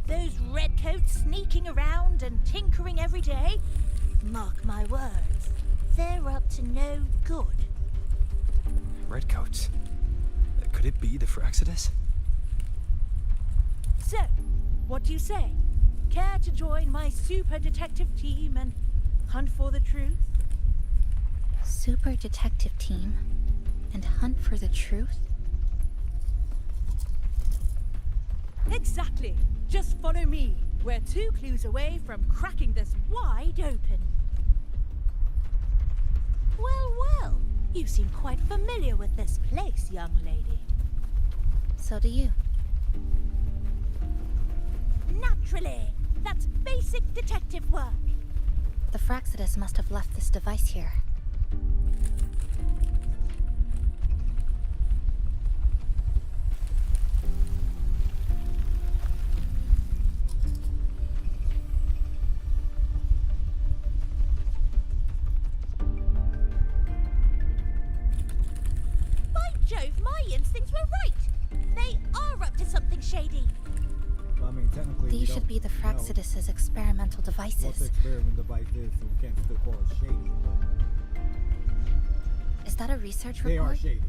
[SPEAKER 6] Those redcoats sneaking around and tinkering every day, mark my words, they're up to no good.
[SPEAKER 7] Redcoats. Could it be the Fraxidus?
[SPEAKER 6] So, what do you say? Care to join my super detective team and hunt for the truth?
[SPEAKER 5] Super detective team and hunt for the truth?
[SPEAKER 6] Exactly. Just follow me. We're 2 clues away from cracking this wide open. Well, well. You seem quite familiar with this place, young lady.
[SPEAKER 5] So do you.
[SPEAKER 6] Naturally. That's basic detective work.
[SPEAKER 5] The Fraxidus must have left this device here.
[SPEAKER 6] By Jove, my instincts were right. They are up to something shady.
[SPEAKER 1] Well, I mean, technically,
[SPEAKER 5] These
[SPEAKER 1] we
[SPEAKER 5] should
[SPEAKER 1] don't
[SPEAKER 5] be the
[SPEAKER 1] know
[SPEAKER 5] Fraxidus's experimental
[SPEAKER 1] what the
[SPEAKER 5] devices.
[SPEAKER 1] experiment device is, so we can't still call it shady.
[SPEAKER 5] Is that a research
[SPEAKER 1] They are
[SPEAKER 5] report?
[SPEAKER 1] shady.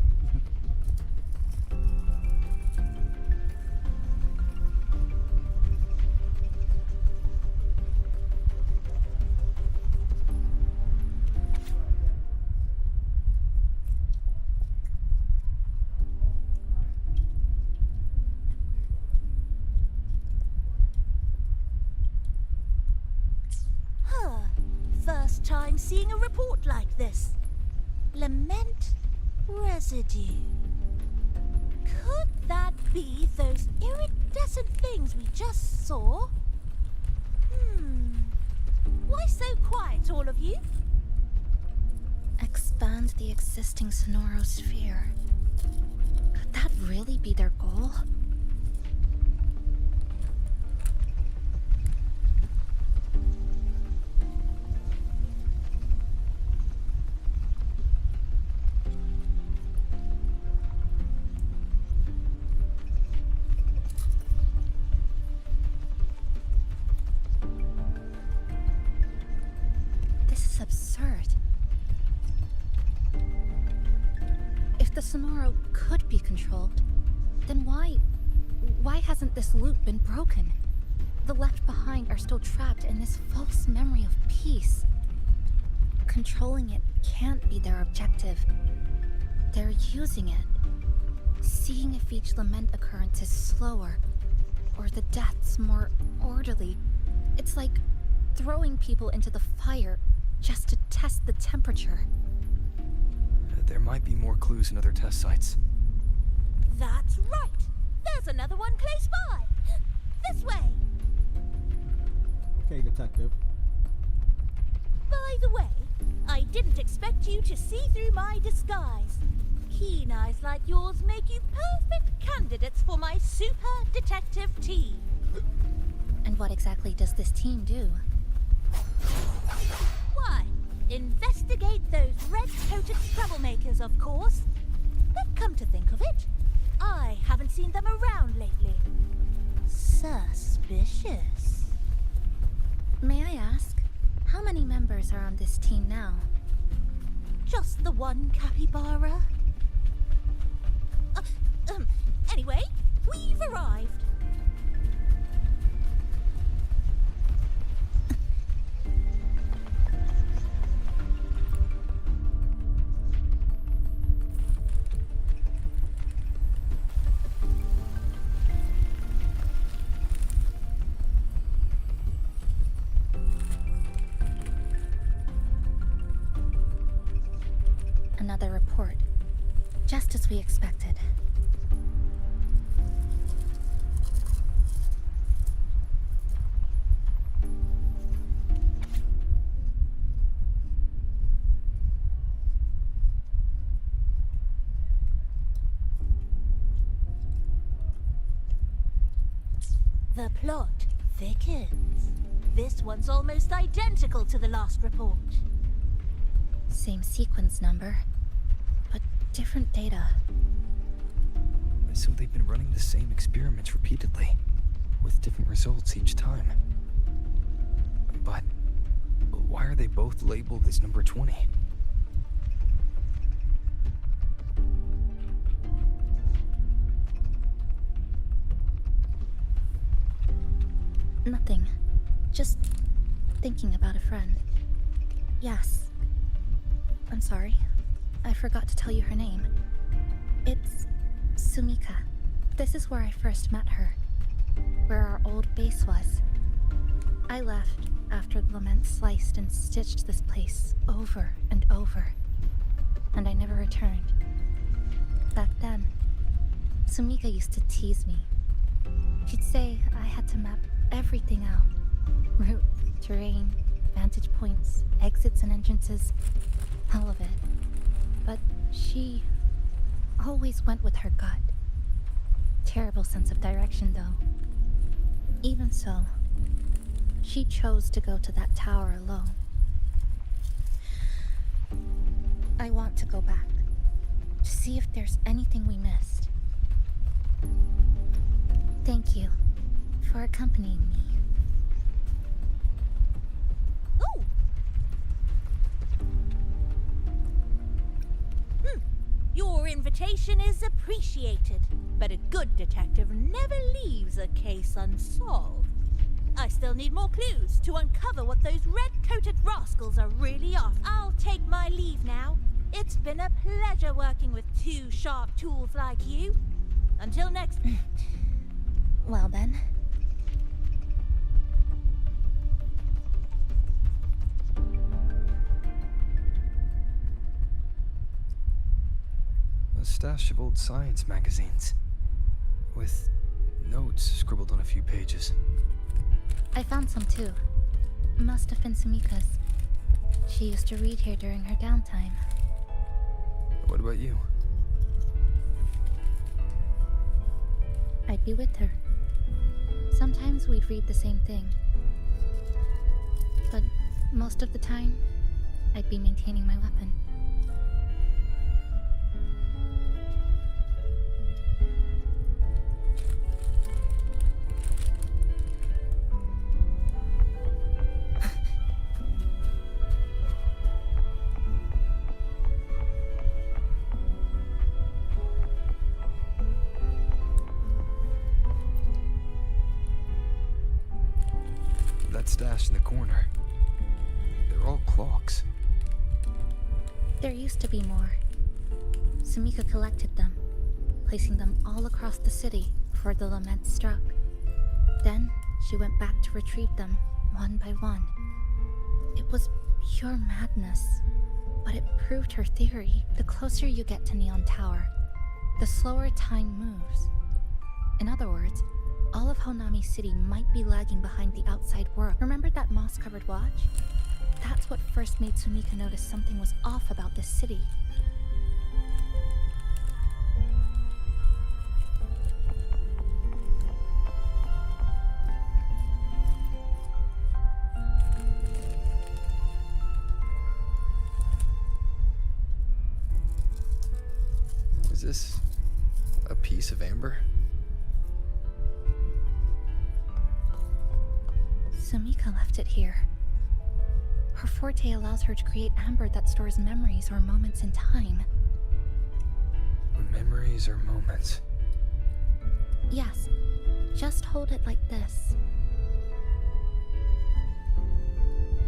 [SPEAKER 6] time seeing a report like this. Lament residue. Could that be those iridescent things we just saw? Why so quiet, all of you?
[SPEAKER 5] Expand the existing sonorosphere. Could that really be their goal? Absurd. If the Sonoro could be controlled, then why hasn't this loop been broken? The left behind are still trapped in this false memory of peace. Controlling it can't be their objective. They're using it. Seeing if each lament occurrence is slower, or the deaths more orderly. It's like throwing people into the fire just to test the temperature.
[SPEAKER 7] There might be more clues in other test sites.
[SPEAKER 6] That's right! There's another one close by! This way!
[SPEAKER 1] Okay, detective.
[SPEAKER 6] By the way, I didn't expect you to see through my disguise. Keen eyes like yours make you perfect candidates for my super detective team.
[SPEAKER 5] And what exactly does this team do?
[SPEAKER 6] Why, investigate those red-coated troublemakers, of course. But come to think of it, I haven't seen them around lately. Suspicious.
[SPEAKER 5] May I ask, how many members are on this team now?
[SPEAKER 6] Just the one capybara. Anyway, we've arrived.
[SPEAKER 5] Another report. Just as we expected.
[SPEAKER 6] The plot thickens. This one's almost identical to the last report.
[SPEAKER 5] Same sequence number, but different data.
[SPEAKER 7] So they've been running the same experiments repeatedly, with different results each time. But why are they both labeled as number 20?
[SPEAKER 5] Nothing. Just thinking about a friend. Yes. I'm sorry. I forgot to tell you her name. It's Sumika. This is where I first met her. Where our old base was. I left after the lament sliced and stitched this place over and over. And I never returned. Back then, Sumika used to tease me. She'd say I had to map everything out. Route, terrain, vantage points, exits and entrances. All of it. But she always went with her gut. Terrible sense of direction, though. Even so, she chose to go to that tower alone. I want to go back, to see if there's anything we missed. Thank you for accompanying me.
[SPEAKER 6] Oh! Your invitation is appreciated, but a good detective never leaves a case unsolved. I still need more clues to uncover what those red-coated rascals are really after. I'll take my leave now. It's been a pleasure working with two sharp tools like you. Until next...
[SPEAKER 5] Well then.
[SPEAKER 7] stash of old science magazines. With notes scribbled on a few pages.
[SPEAKER 5] I found some too. Must have been Sumika's. She used to read here during her downtime.
[SPEAKER 7] What about you?
[SPEAKER 5] I'd be with her. Sometimes we'd read the same thing. But most of the time, I'd be maintaining my weapon.
[SPEAKER 7] That stash in the corner. They're all clocks.
[SPEAKER 5] There used to be more. Sumika collected them, placing them all across the city before the lament struck. Then she went back to retrieve them one by one. It was pure madness, but it proved her theory. The closer you get to Neon Tower, the slower time moves. In other words, all of Honami City might be lagging behind the outside world. Remember that moss-covered watch? That's what first made Sumika notice something was off about this city.
[SPEAKER 7] Is this a piece of amber?
[SPEAKER 5] Sumika left it here. Her forte allows her to create amber that stores memories or moments in time.
[SPEAKER 7] Memories or moments?
[SPEAKER 5] Yes, just hold it like this.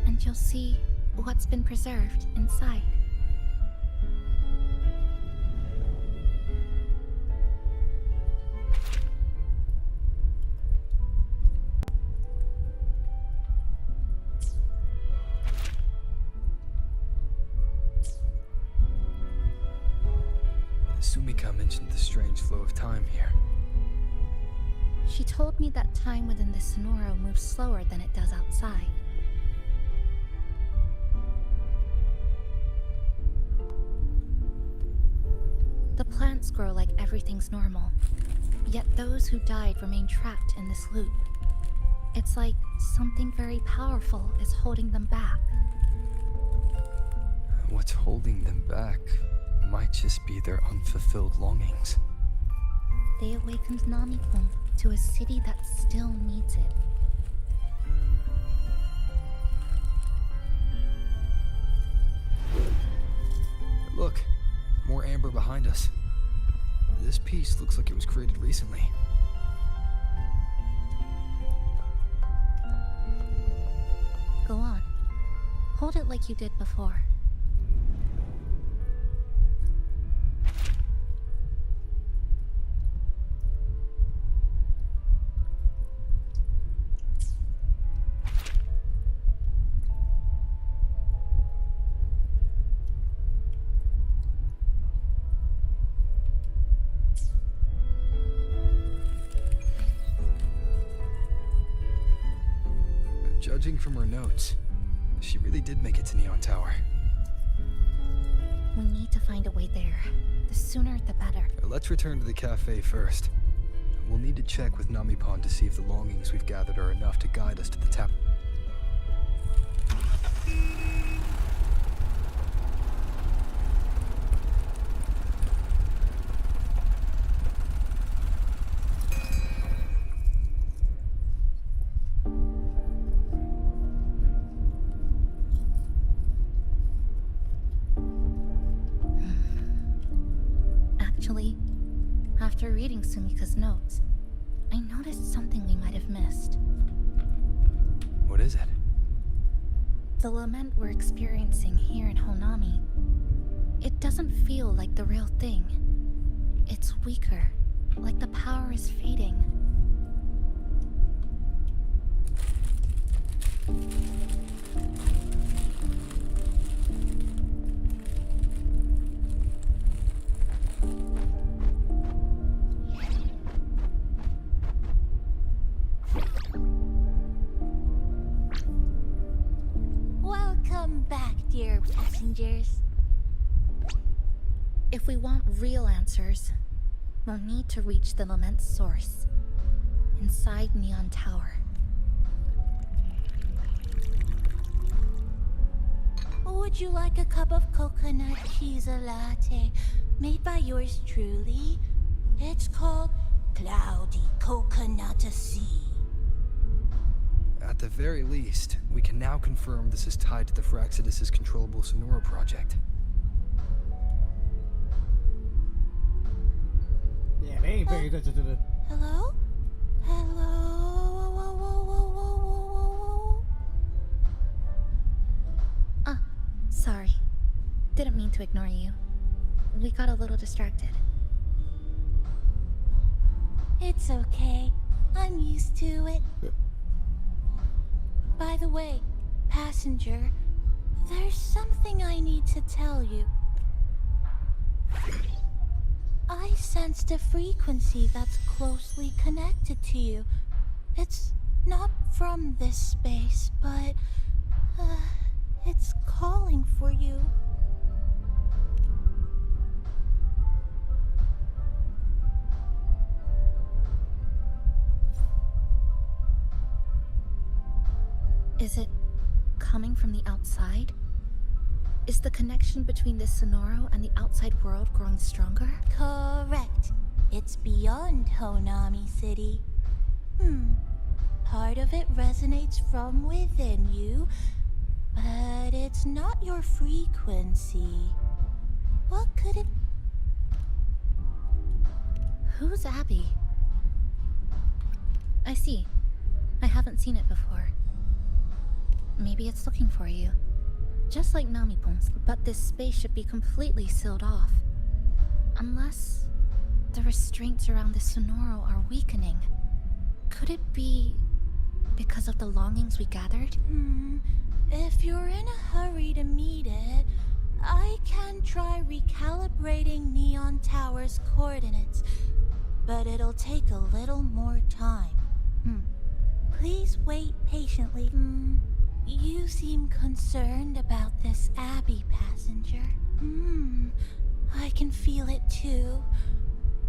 [SPEAKER 5] And you'll see what's been preserved inside.
[SPEAKER 7] Sumika mentioned the strange flow of time here.
[SPEAKER 5] She told me that time within the Sonoro moves slower than it does outside. The plants grow like everything's normal, yet those who died remain trapped in this loop. It's like something very powerful is holding them back.
[SPEAKER 7] What's holding them back might just be their unfulfilled longings.
[SPEAKER 5] They awakened Namikun to a city that still needs it.
[SPEAKER 7] Look, more amber behind us. This piece looks like it was created recently.
[SPEAKER 5] Go on. Hold it like you did before.
[SPEAKER 7] Judging from her notes, she really did make it to Neon Tower.
[SPEAKER 5] We need to find a way there. The sooner the better.
[SPEAKER 7] Let's return to the cafe first. We'll need to check with Namipon to see if the longings we've gathered are enough to guide us to the tap.
[SPEAKER 5] Actually, after reading Sumika's notes, I noticed something we might have missed.
[SPEAKER 7] What is it?
[SPEAKER 5] The lament we're experiencing here in Honami, it doesn't feel like the real thing. It's weaker, like the power is fading.
[SPEAKER 6] dear passengers.
[SPEAKER 5] If we want real answers, we'll need to reach the lament source inside Neon Tower.
[SPEAKER 6] Would you like a cup of coconut cheese latte made by yours truly? It's called Cloudy Coconut Sea.
[SPEAKER 7] At the very least, we can now confirm this is tied to the Phraxidus' controllable Sonora project.
[SPEAKER 1] Yeah, they ain't paying attention to the.
[SPEAKER 6] Hello? Hello? Whoa, whoa, whoa, whoa, whoa, whoa, whoa.
[SPEAKER 5] Sorry. Didn't mean to ignore you. We got a little distracted.
[SPEAKER 6] It's okay. I'm used to it. By the way, passenger, there's something I need to tell you. I sensed a frequency that's closely connected to you. It's not from this space, but it's calling for you.
[SPEAKER 5] Is it coming from the outside? Is the connection between this Sonoro and the outside world growing stronger?
[SPEAKER 6] Correct. It's beyond Honami City. Part of it resonates from within you, but it's not your frequency. What could it...
[SPEAKER 5] Who's Abby? I see. I haven't seen it before. Maybe it's looking for you. Just like Namipon's, but this space should be completely sealed off. Unless the restraints around the Sonoro are weakening. Could it be because of the longings we gathered?
[SPEAKER 6] If you're in a hurry to meet it, I can try recalibrating Neon Tower's coordinates, but it'll take a little more time. Please wait patiently. You seem concerned about this Abby, passenger. I can feel it too.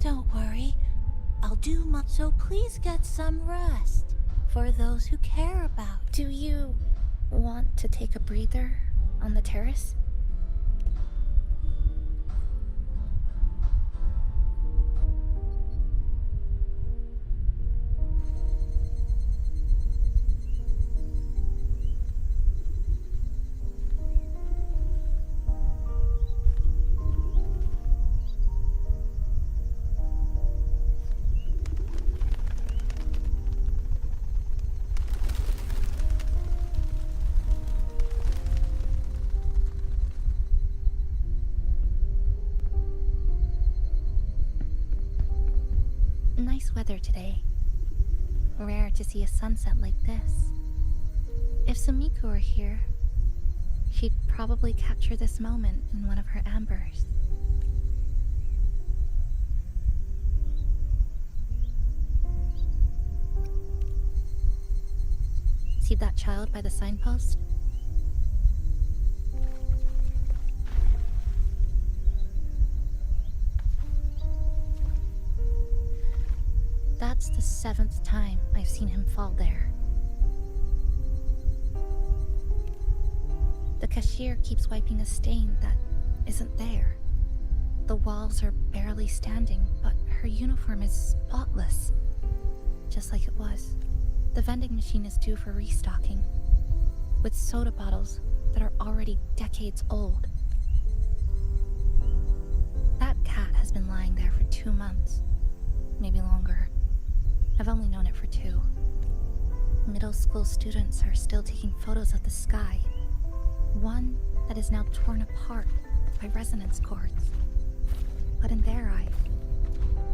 [SPEAKER 6] Don't worry. I'll do much, so please get some rest. For those who care about.
[SPEAKER 5] Do you want to take a breather on the terrace? Nice weather today. Rare to see a sunset like this. If Sumiko were here, she'd probably capture this moment in one of her ambers. See that child by the signpost? That's the 7th time I've seen him fall there. The cashier keeps wiping a stain that isn't there. The walls are barely standing, but her uniform is spotless, just like it was. The vending machine is due for restocking, with soda bottles that are already decades old. That cat has been lying there for 2 months, maybe longer. I've only known it for 2. Middle school students are still taking photos of the sky. One that is now torn apart by resonance cords. But in their eye,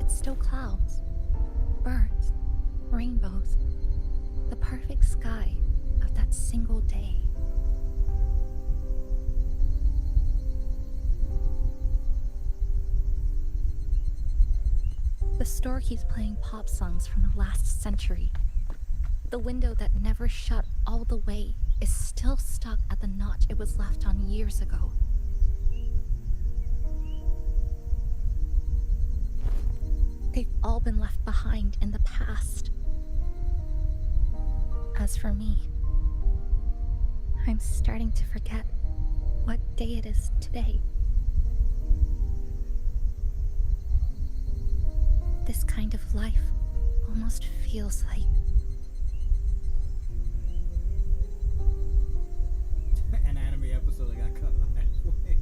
[SPEAKER 5] it's still clouds, birds, rainbows, the perfect sky of that single day. The store keeps playing pop songs from the last century. The window that never shut all the way is still stuck at the notch it was left on years ago. They've all been left behind in the past. As for me, I'm starting to forget what day it is today. This kind of life almost feels like
[SPEAKER 1] an anime episode that got cut off halfway.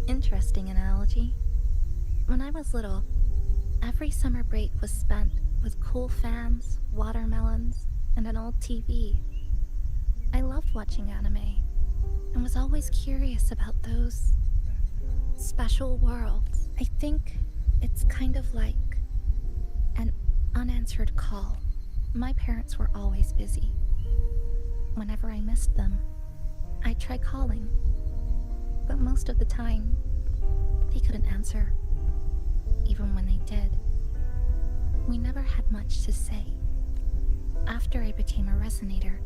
[SPEAKER 5] interesting analogy. When I was little, every summer break was spent with cool fans, watermelons, and an old TV. I loved watching anime and was always curious about those special worlds. I think it's kind of like an unanswered call. My parents were always busy. Whenever I missed them, I'd try calling, but most of the time, they couldn't answer, even when they did. We never had much to say. After I became a resonator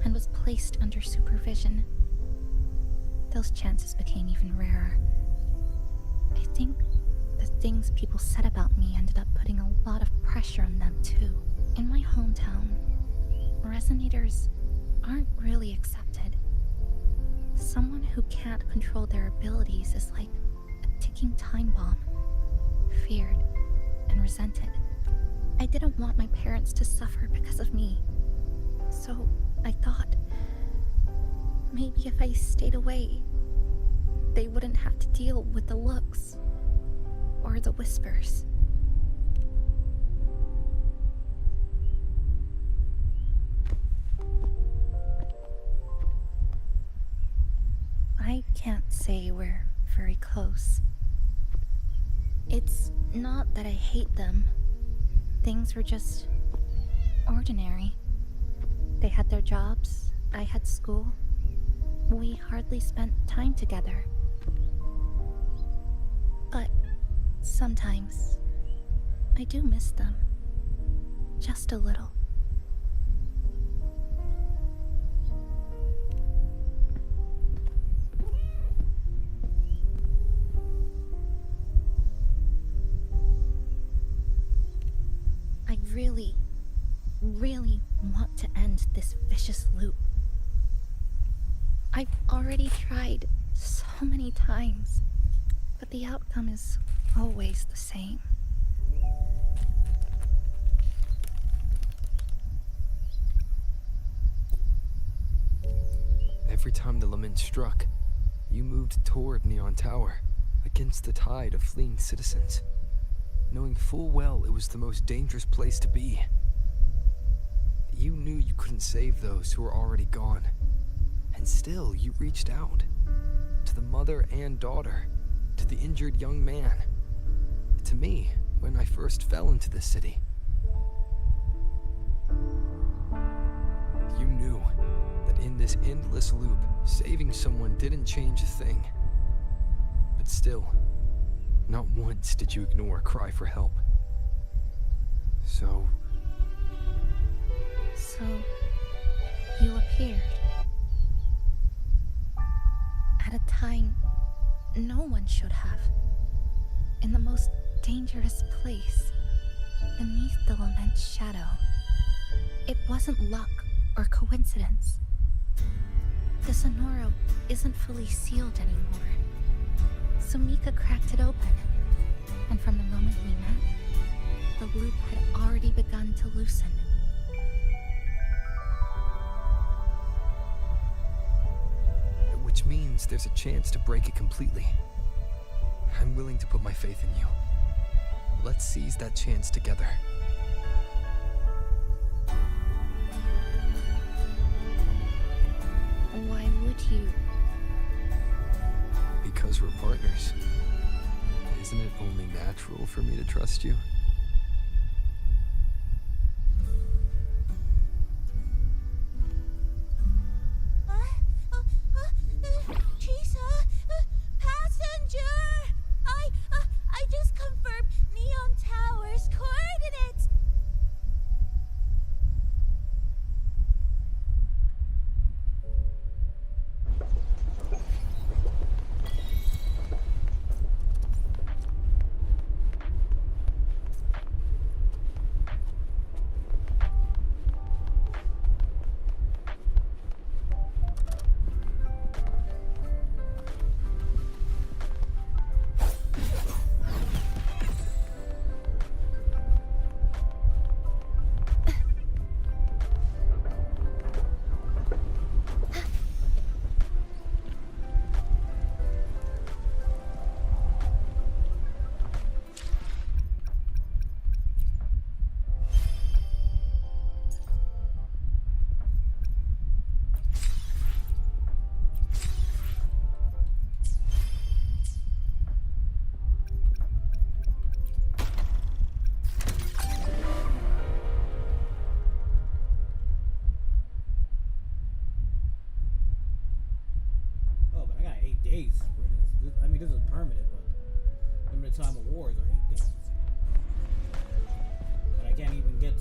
[SPEAKER 5] and was placed under supervision, those chances became even rarer. I think the things people said about me ended up putting a lot of pressure on them too. In my hometown, resonators aren't really accepted. Someone who can't control their abilities is like a ticking time bomb, feared and resented. I didn't want my parents to suffer because of me, so I thought maybe if I stayed away, they wouldn't have to deal with the looks or the whispers. I can't say we're very close. It's not that I hate them. Things were just ordinary. They had their jobs, I had school. We hardly spent time together. But sometimes I do miss them. Just a little. I really want to end this vicious loop. I've already tried so many times, but the outcome is always the same.
[SPEAKER 7] Every time the lament struck, you moved toward Neon Tower, against the tide of fleeing citizens, knowing full well it was the most dangerous place to be. You knew you couldn't save those who were already gone, and still you reached out, to the mother and daughter, to the injured young man, to me when I first fell into this city. You knew that in this endless loop, saving someone didn't change a thing. But still, not once did you ignore a cry for help. So
[SPEAKER 5] you appeared. At a time no one should have. In the most dangerous place, beneath the lament's shadow. It wasn't luck or coincidence. The Sonoro isn't fully sealed anymore. So Mika cracked it open, and from the moment we met, the loop had already begun to loosen.
[SPEAKER 7] which means there's a chance to break it completely. I'm willing to put my faith in you. Let's seize that chance together.
[SPEAKER 5] Why would you?
[SPEAKER 7] Because we're partners. Isn't it only natural for me to trust you?
[SPEAKER 6] Passenger! I just confirmed Neon Towers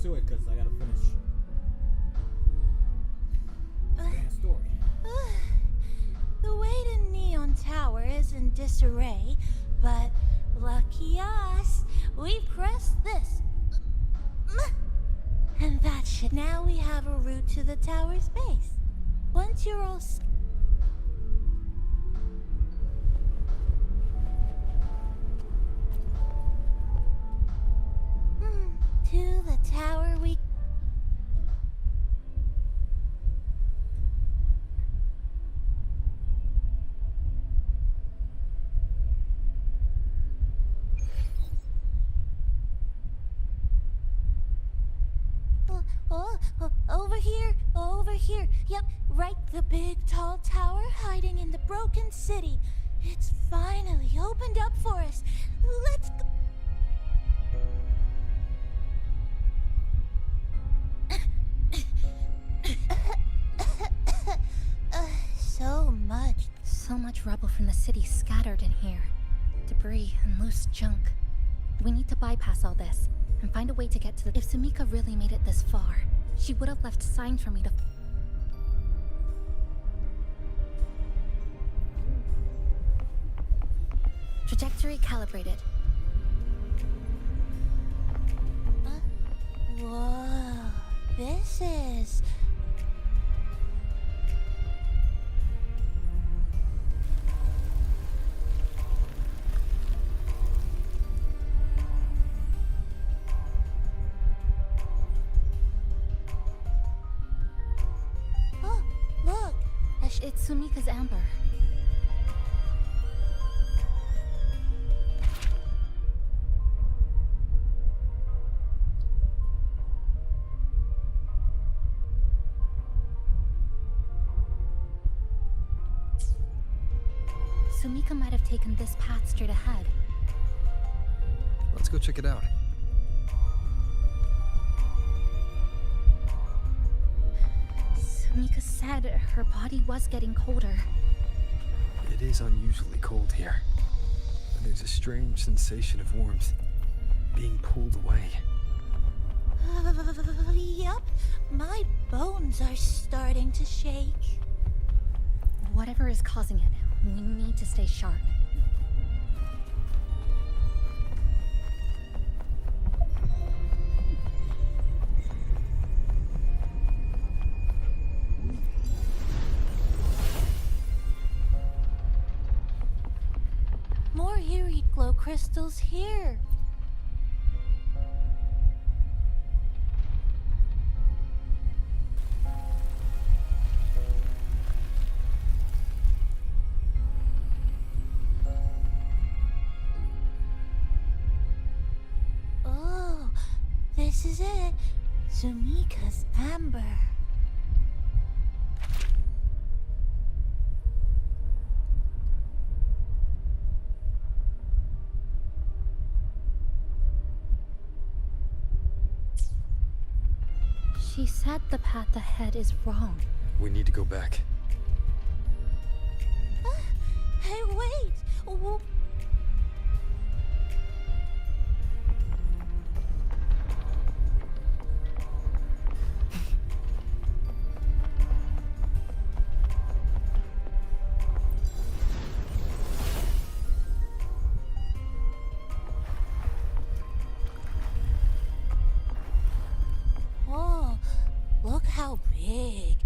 [SPEAKER 1] to it because I gotta finish the story.
[SPEAKER 6] The way to Neon Tower is in disarray, but lucky us, we pressed this. And that should. Now we have a route to the tower's base. Once you're all to the tower we... over here. Yep, right, the big tall tower hiding in the broken city. It's finally opened up for us. Let's go.
[SPEAKER 5] So much rubble from the city scattered in here. Debris and loose junk. We need to bypass all this and find a way to get to the... If Sumika really made it this far, she would have left signs for me to... Trajectory calibrated.
[SPEAKER 6] Whoa, this is...
[SPEAKER 5] It's Sumika's amber. Sumika might have taken this path straight ahead.
[SPEAKER 7] Let's go check it out.
[SPEAKER 5] Sumika said her body was getting colder.
[SPEAKER 7] It is unusually cold here. But there's a strange sensation of warmth. Being pulled away.
[SPEAKER 6] Yep, my bones are starting to shake.
[SPEAKER 5] Whatever is causing it, we need to stay sharp.
[SPEAKER 6] More eerie glow crystals here. Oh, this is it. Sumika's amber.
[SPEAKER 5] She said the path ahead is wrong.
[SPEAKER 7] We need to go back.
[SPEAKER 6] Hey, wait! Oh, look how big.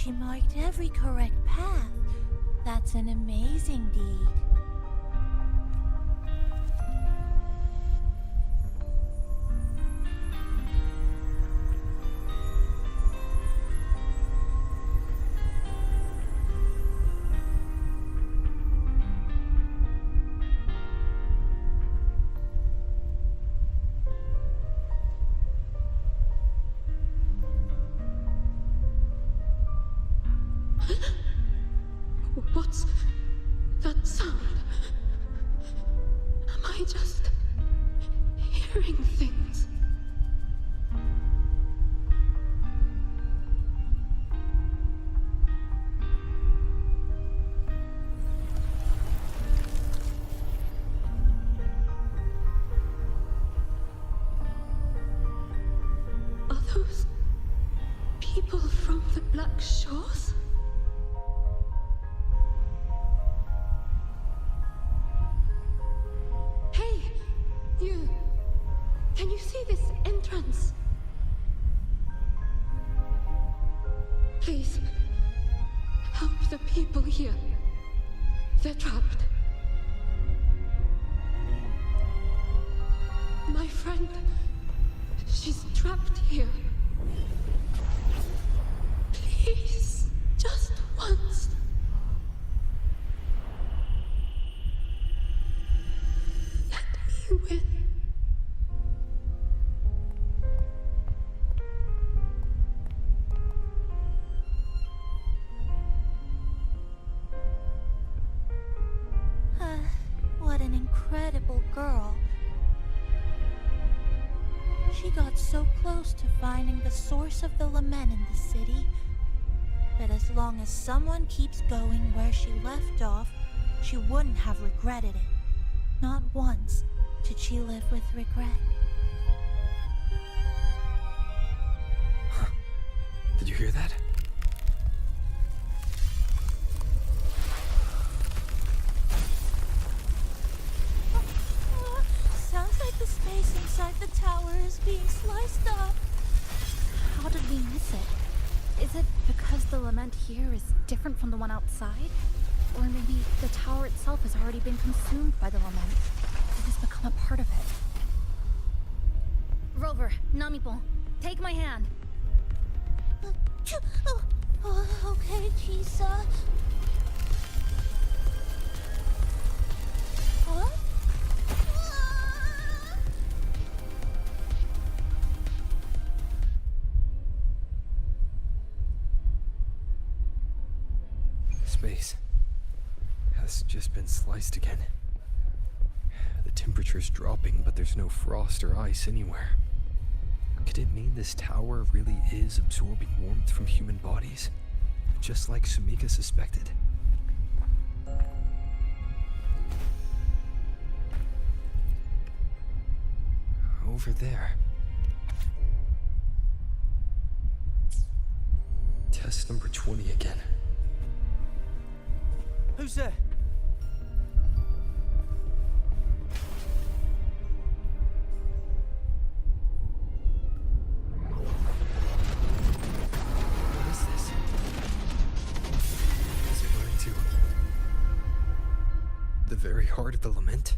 [SPEAKER 6] She marked every correct path. That's an amazing deed.
[SPEAKER 9] What's that sound? Am I just hearing things? Are those people from the Black Shores? Hey, you! Can you see this entrance? Please, help the people here. They're trapped. My friend, she's trapped here. Please, just once. Let me win.
[SPEAKER 6] What an incredible girl. She got so close to finding the source of the lament in the city. But as long as someone keeps going where she left off, she wouldn't have regretted it. Not once did she live with regret.
[SPEAKER 7] Did you hear that?
[SPEAKER 6] Sounds like the space inside the tower is being sliced up.
[SPEAKER 5] How did we miss it? Is it because the lament here is different from the one outside? Or maybe the tower itself has already been consumed by the lament. It has become a part of it. Rover, Namipon, take my hand.
[SPEAKER 6] Okay, Chisa. Huh?
[SPEAKER 7] Space has just been sliced again. The temperature's dropping, but there's no frost or ice anywhere. Could it mean this tower really is absorbing warmth from human bodies? Just like Sumika suspected? Over there. Test number 20 again.
[SPEAKER 10] Who's there?
[SPEAKER 7] What is this? Is it going to the very heart of the lament?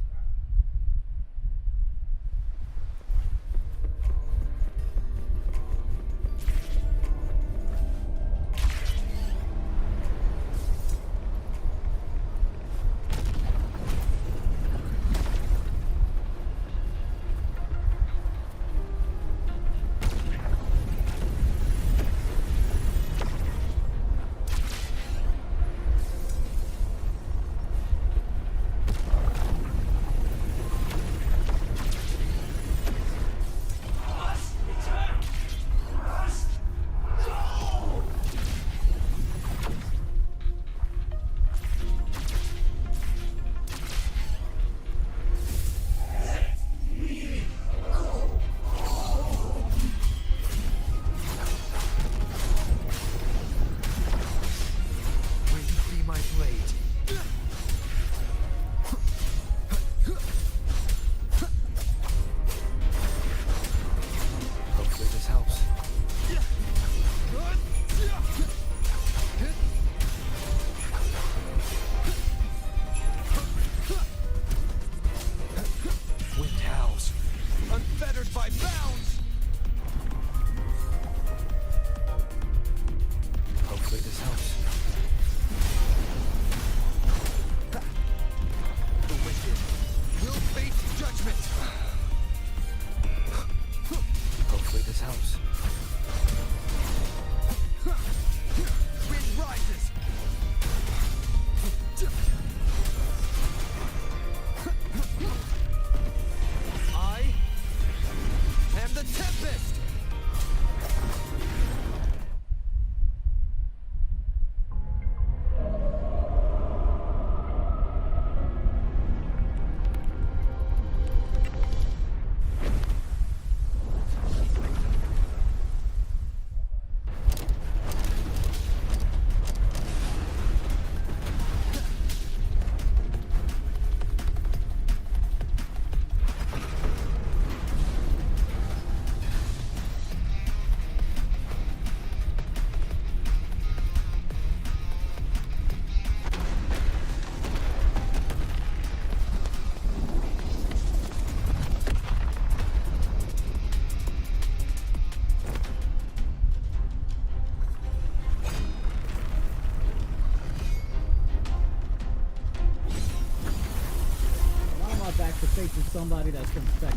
[SPEAKER 1] to facing somebody that's gonna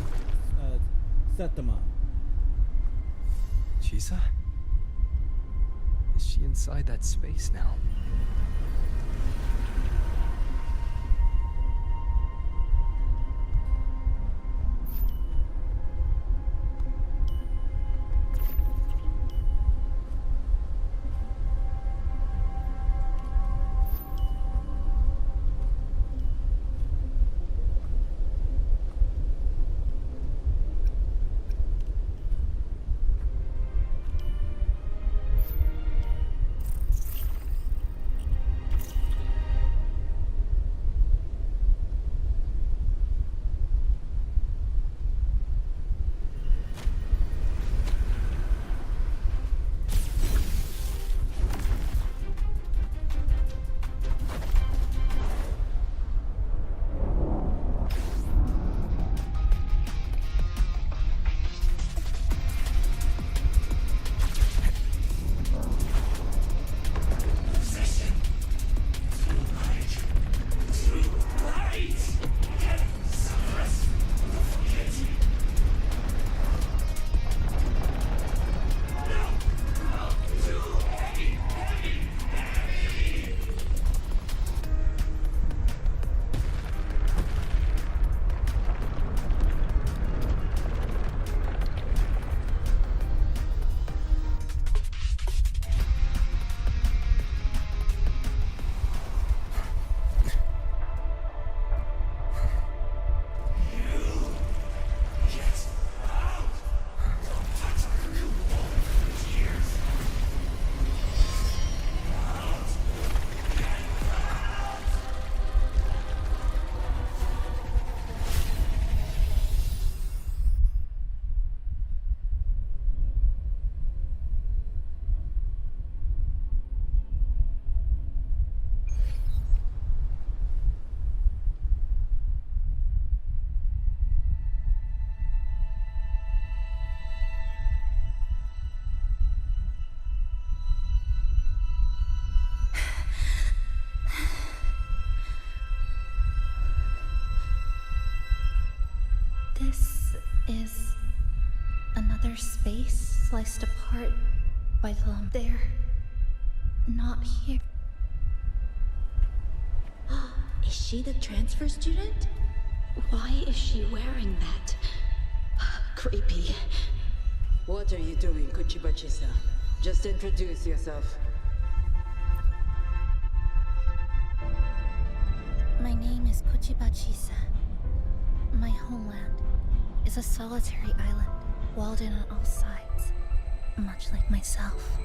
[SPEAKER 1] set them up.
[SPEAKER 7] Chisa? Is she inside that space now?
[SPEAKER 5] This is another space sliced apart by the lump. They're not here.
[SPEAKER 8] Is she the transfer student? Why is she wearing that? Creepy.
[SPEAKER 10] What are you doing, Kuchiba-chisa? Just introduce yourself.
[SPEAKER 5] My name is Kuchiba-chisa. My homeland is a solitary island, walled in on all sides, much like myself.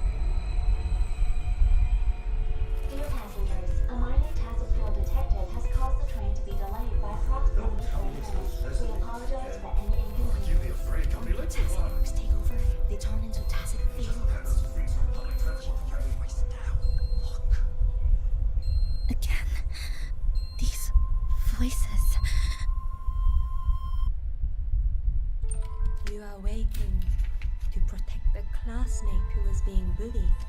[SPEAKER 11] Dear passengers, a minor task force detective has caused the train to be delayed by approximately 20 minutes. We apologize for any inconvenience.
[SPEAKER 4] Give me a break, I'll be late for work.
[SPEAKER 11] Fireworks take over. They turn into tacit feelings.
[SPEAKER 5] Again, these voices.
[SPEAKER 8] You are waking to protect the classmate who was being bullied.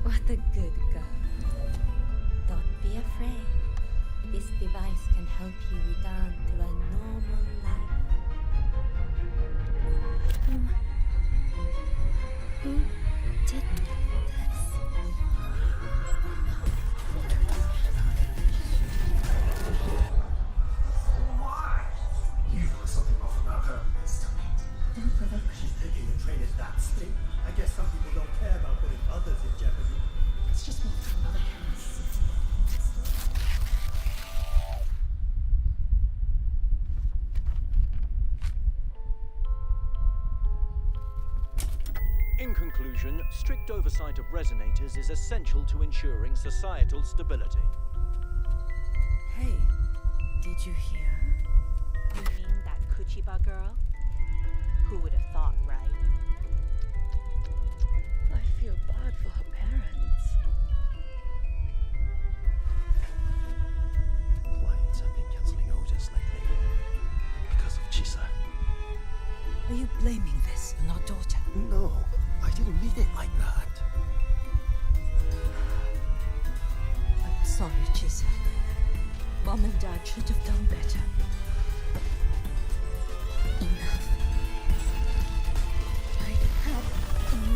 [SPEAKER 8] What a good girl. Don't be afraid. This device can help you return to a normal life.
[SPEAKER 5] Who did this?
[SPEAKER 4] Why? You know something off about her. She's taking the train at that speed. I guess some people don't care about putting others in jeopardy.
[SPEAKER 11] Let's just move to another premise.
[SPEAKER 12] In conclusion, strict oversight of resonators is essential to ensuring societal stability.
[SPEAKER 8] Hey, did you hear?
[SPEAKER 6] You mean that Kuchiba girl? Who would have thought, right?
[SPEAKER 9] I feel bad for her parents.
[SPEAKER 4] Clients have been cancelling orders lately because of Chisa.
[SPEAKER 10] Are you blaming this on our daughter?
[SPEAKER 4] No, I didn't mean it like that.
[SPEAKER 10] I'm sorry, Chisa.
[SPEAKER 8] Mom and Dad should have done better.
[SPEAKER 5] Enough. I've had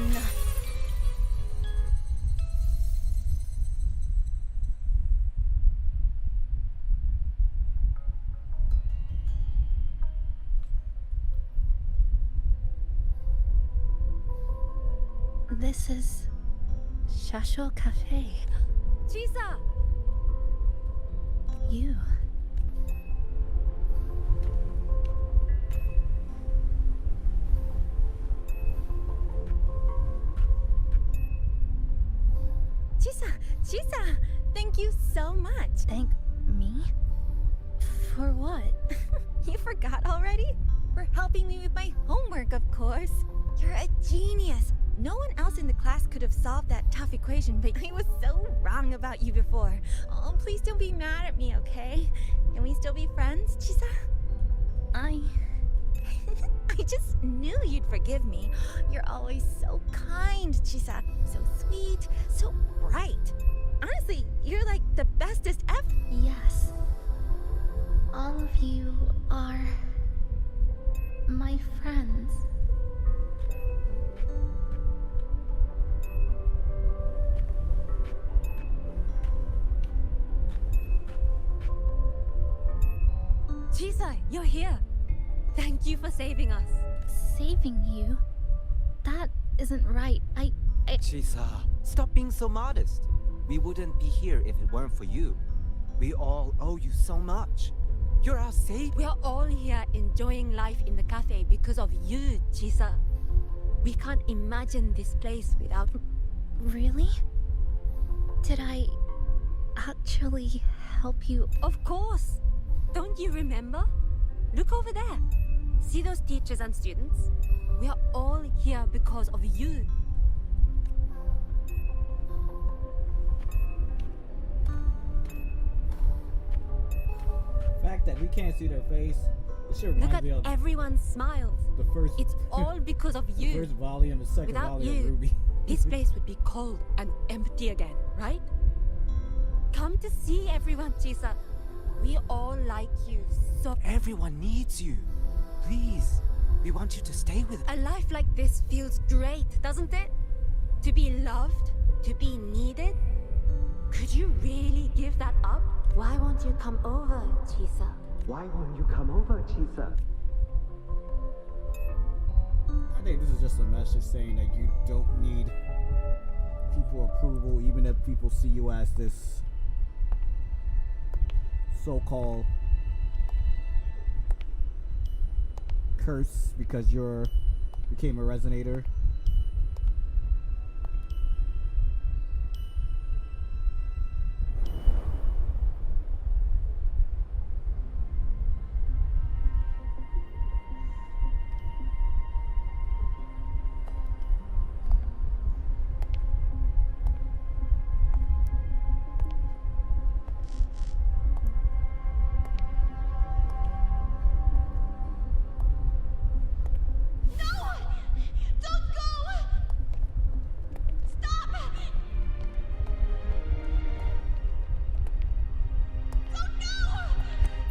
[SPEAKER 5] enough. This is Shasho Cafe.
[SPEAKER 8] Chisa!
[SPEAKER 5] You.
[SPEAKER 8] Chisa! Thank you so much.
[SPEAKER 5] Thank me? For what?
[SPEAKER 8] You forgot already? For helping me with my homework, of course. You're a genius. No one else in the class could have solved that tough equation, but I was so wrong about you before. Oh, please don't be mad at me, okay? Can we still be friends, Chisa? I just knew you'd forgive me. You're always so kind, Chisa. So sweet, so bright. Honestly, you're like the bestest ever.
[SPEAKER 5] Yes. All of you are my friends.
[SPEAKER 8] Chisa, you're here. Thank you for saving us.
[SPEAKER 5] Saving you? That isn't right.
[SPEAKER 13] Chisa, stop being so modest. We wouldn't be here if it weren't for you. We all owe you so much. You're our savior.
[SPEAKER 8] We're all here enjoying life in the cafe because of you, Chisa. We can't imagine this place without...
[SPEAKER 5] Really? Did I actually help you?
[SPEAKER 8] Of course! Don't you remember? Look over there. See those teachers and students? We are all here because of you.
[SPEAKER 1] The fact that we can't see their face, it should
[SPEAKER 8] Look
[SPEAKER 1] remind
[SPEAKER 8] at
[SPEAKER 1] me of
[SPEAKER 8] everyone's smiles.
[SPEAKER 1] the first.
[SPEAKER 8] It's all because of you.
[SPEAKER 1] The first volume, the second
[SPEAKER 8] Without
[SPEAKER 1] volume of
[SPEAKER 8] you,
[SPEAKER 1] Ruby.
[SPEAKER 8] this place would be cold and empty again, right? Come to see everyone, Chisa. We all like you so...
[SPEAKER 13] Everyone needs you. Please, we want you to stay with us.
[SPEAKER 8] A life like this feels great, doesn't it? To be loved, to be needed. Could you really give that up?
[SPEAKER 11] Why won't you come over, Chisa?
[SPEAKER 13] Why won't you come over, Chisa?
[SPEAKER 1] I think this is just a message saying that you don't need people approval, even if people see you as this so-called curse because you became a resonator.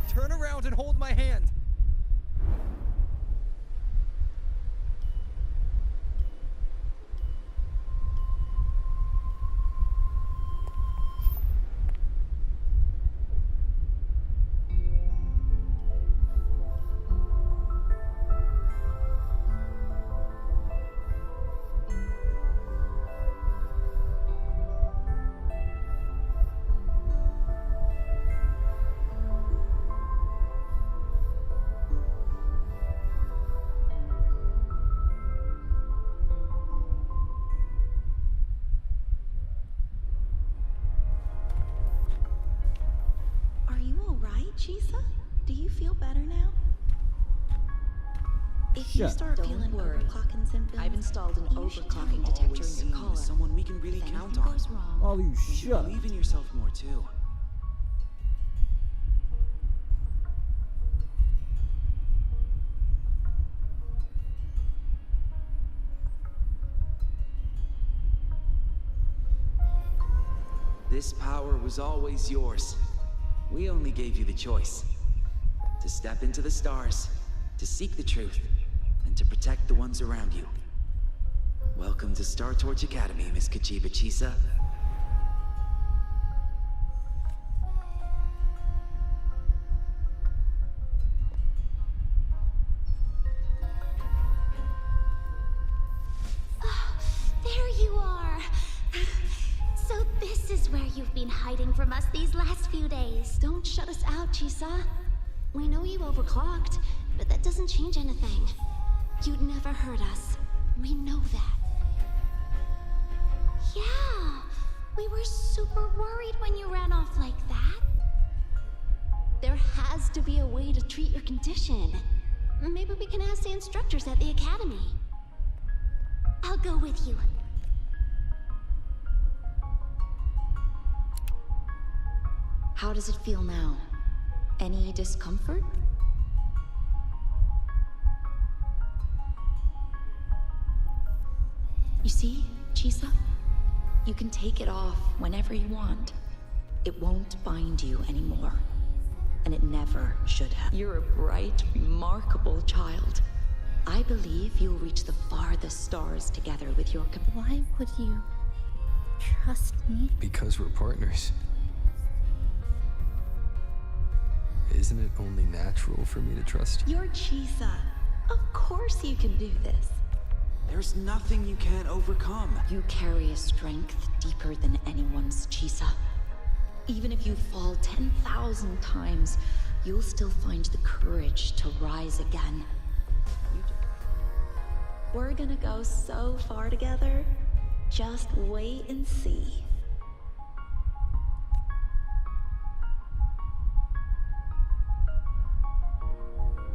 [SPEAKER 7] Turn around and hold my hand.
[SPEAKER 14] Chisa, do you feel better now? If you start feeling overclocking symptoms,
[SPEAKER 10] I've installed an overclocking detector in your collar.
[SPEAKER 15] Someone we can really count on.
[SPEAKER 1] All you shut.
[SPEAKER 15] Believe in yourself more too. This power was always yours. We only gave you the choice. To step into the stars, to seek the truth, and to protect the ones around you. Welcome to Star Torch Academy, Miss Kachiba Chisa.
[SPEAKER 2] There you are! So this is where you've been hiding from us these last few days.
[SPEAKER 9] Don't shut us out, Chisa. We know you overclocked, but that doesn't change anything. You'd never hurt us. We know that.
[SPEAKER 2] Yeah, we were super worried when you ran off like that.
[SPEAKER 9] There has to be a way to treat your condition. Maybe we can ask the instructors at the academy.
[SPEAKER 2] I'll go with you.
[SPEAKER 16] How does it feel now? Any discomfort? You see, Chisa? You can take it off whenever you want. It won't bind you anymore. And it never should have. You're a bright, remarkable child. I believe you'll reach the farthest stars together with your
[SPEAKER 5] Why would you trust me?
[SPEAKER 7] Because we're partners. Isn't it only natural for me to trust you?
[SPEAKER 14] You're Chisa. Of course you can do this.
[SPEAKER 15] There's nothing you can't overcome.
[SPEAKER 16] You carry a strength deeper than anyone's, Chisa. Even if you fall 10,000 times, you'll still find the courage to rise again.
[SPEAKER 14] We're gonna go so far together. Just wait and see.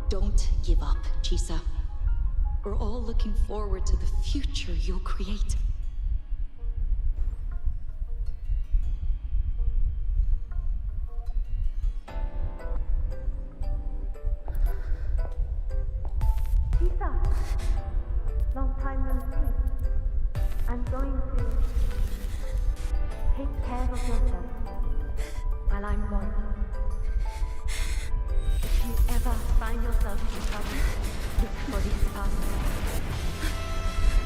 [SPEAKER 16] Don't give up, Chisa. We're all looking forward to the future you'll create.
[SPEAKER 17] Chisa, long time no see. I'm going to take care of yourself while I'm gone. If you ever find yourself in trouble, look for this path.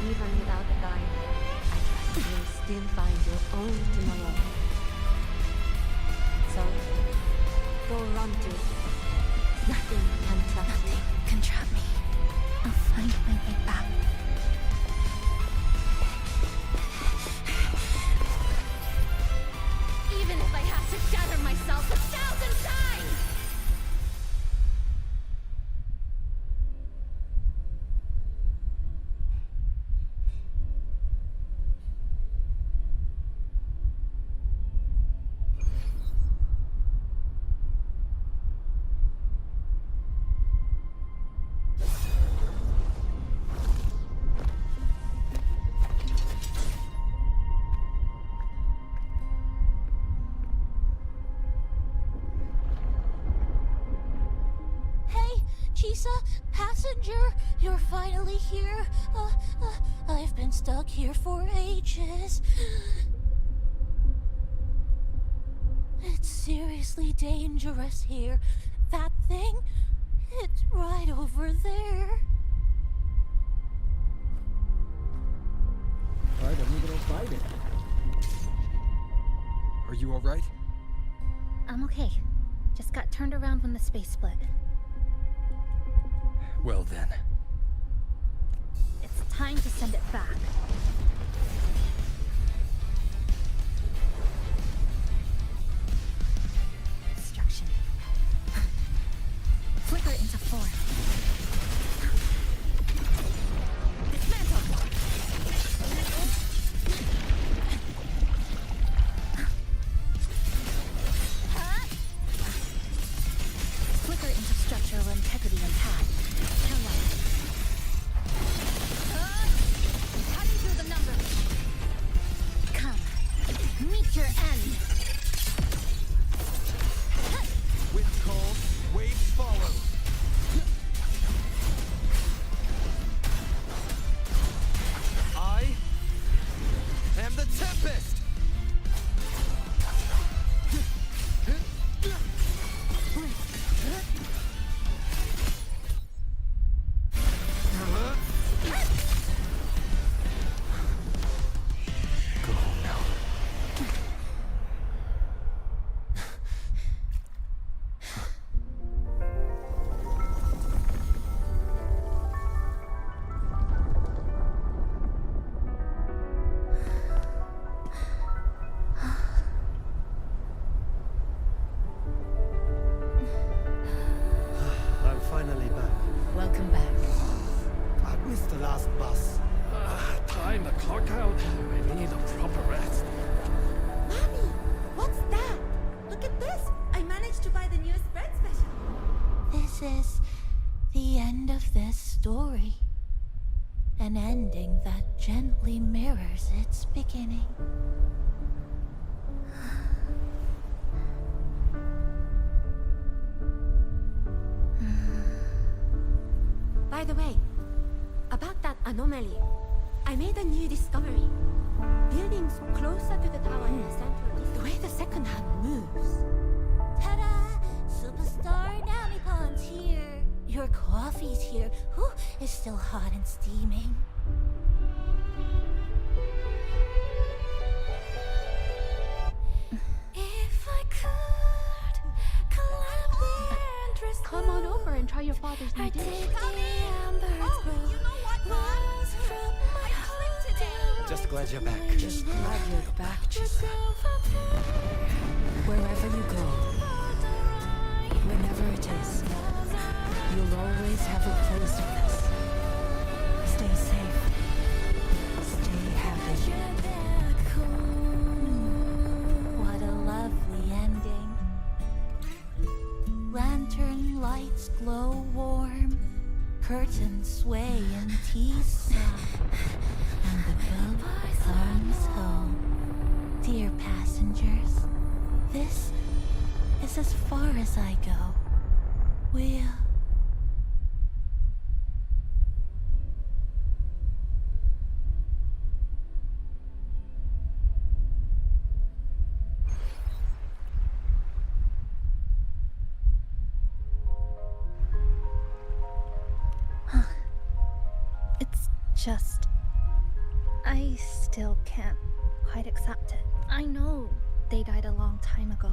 [SPEAKER 17] Even without a guide, I trust you'll still find your own tomorrow. So, go run to it. Nothing can trap you.
[SPEAKER 5] Nothing can trap me. I'll find my way back. Even if I have to shatter myself 1,000 times!
[SPEAKER 6] Chisa, passenger, you're finally here. I've been stuck here for ages. It's seriously dangerous here. That thing, it's right over there.
[SPEAKER 1] Alright, then we're gonna fight it.
[SPEAKER 7] Are you alright?
[SPEAKER 5] I'm okay. Just got turned around when the space split.
[SPEAKER 7] Well then.
[SPEAKER 5] It's time to send it back. Destruction. Flicker into form. Dismantle! Flicker into structural integrity intact. Cutting through the numbers.
[SPEAKER 6] beginning.
[SPEAKER 17] By the way, about that anomaly, I made a new discovery. Buildings closer to the tower in the center, the way the second hand moves.
[SPEAKER 6] Ta-da! Superstar Namipon's here. Your coffee's here. Whew, it's still hot and steaming.
[SPEAKER 17] If I could climb the entrance. Come on over and try your father's new dish.
[SPEAKER 7] Just glad you're back.
[SPEAKER 3] Just glad you're back, Chisa. Wherever you go, whenever it is, you'll always have a place with us. Stay safe. Stay happy.
[SPEAKER 6] What a lovely ending. Lantern lights glow warm, curtains sway in tea sigh, and the boat comes home. Dear passengers, this is as far as I go. We'll...
[SPEAKER 5] Just... I still can't quite accept it. I know they died a long time ago,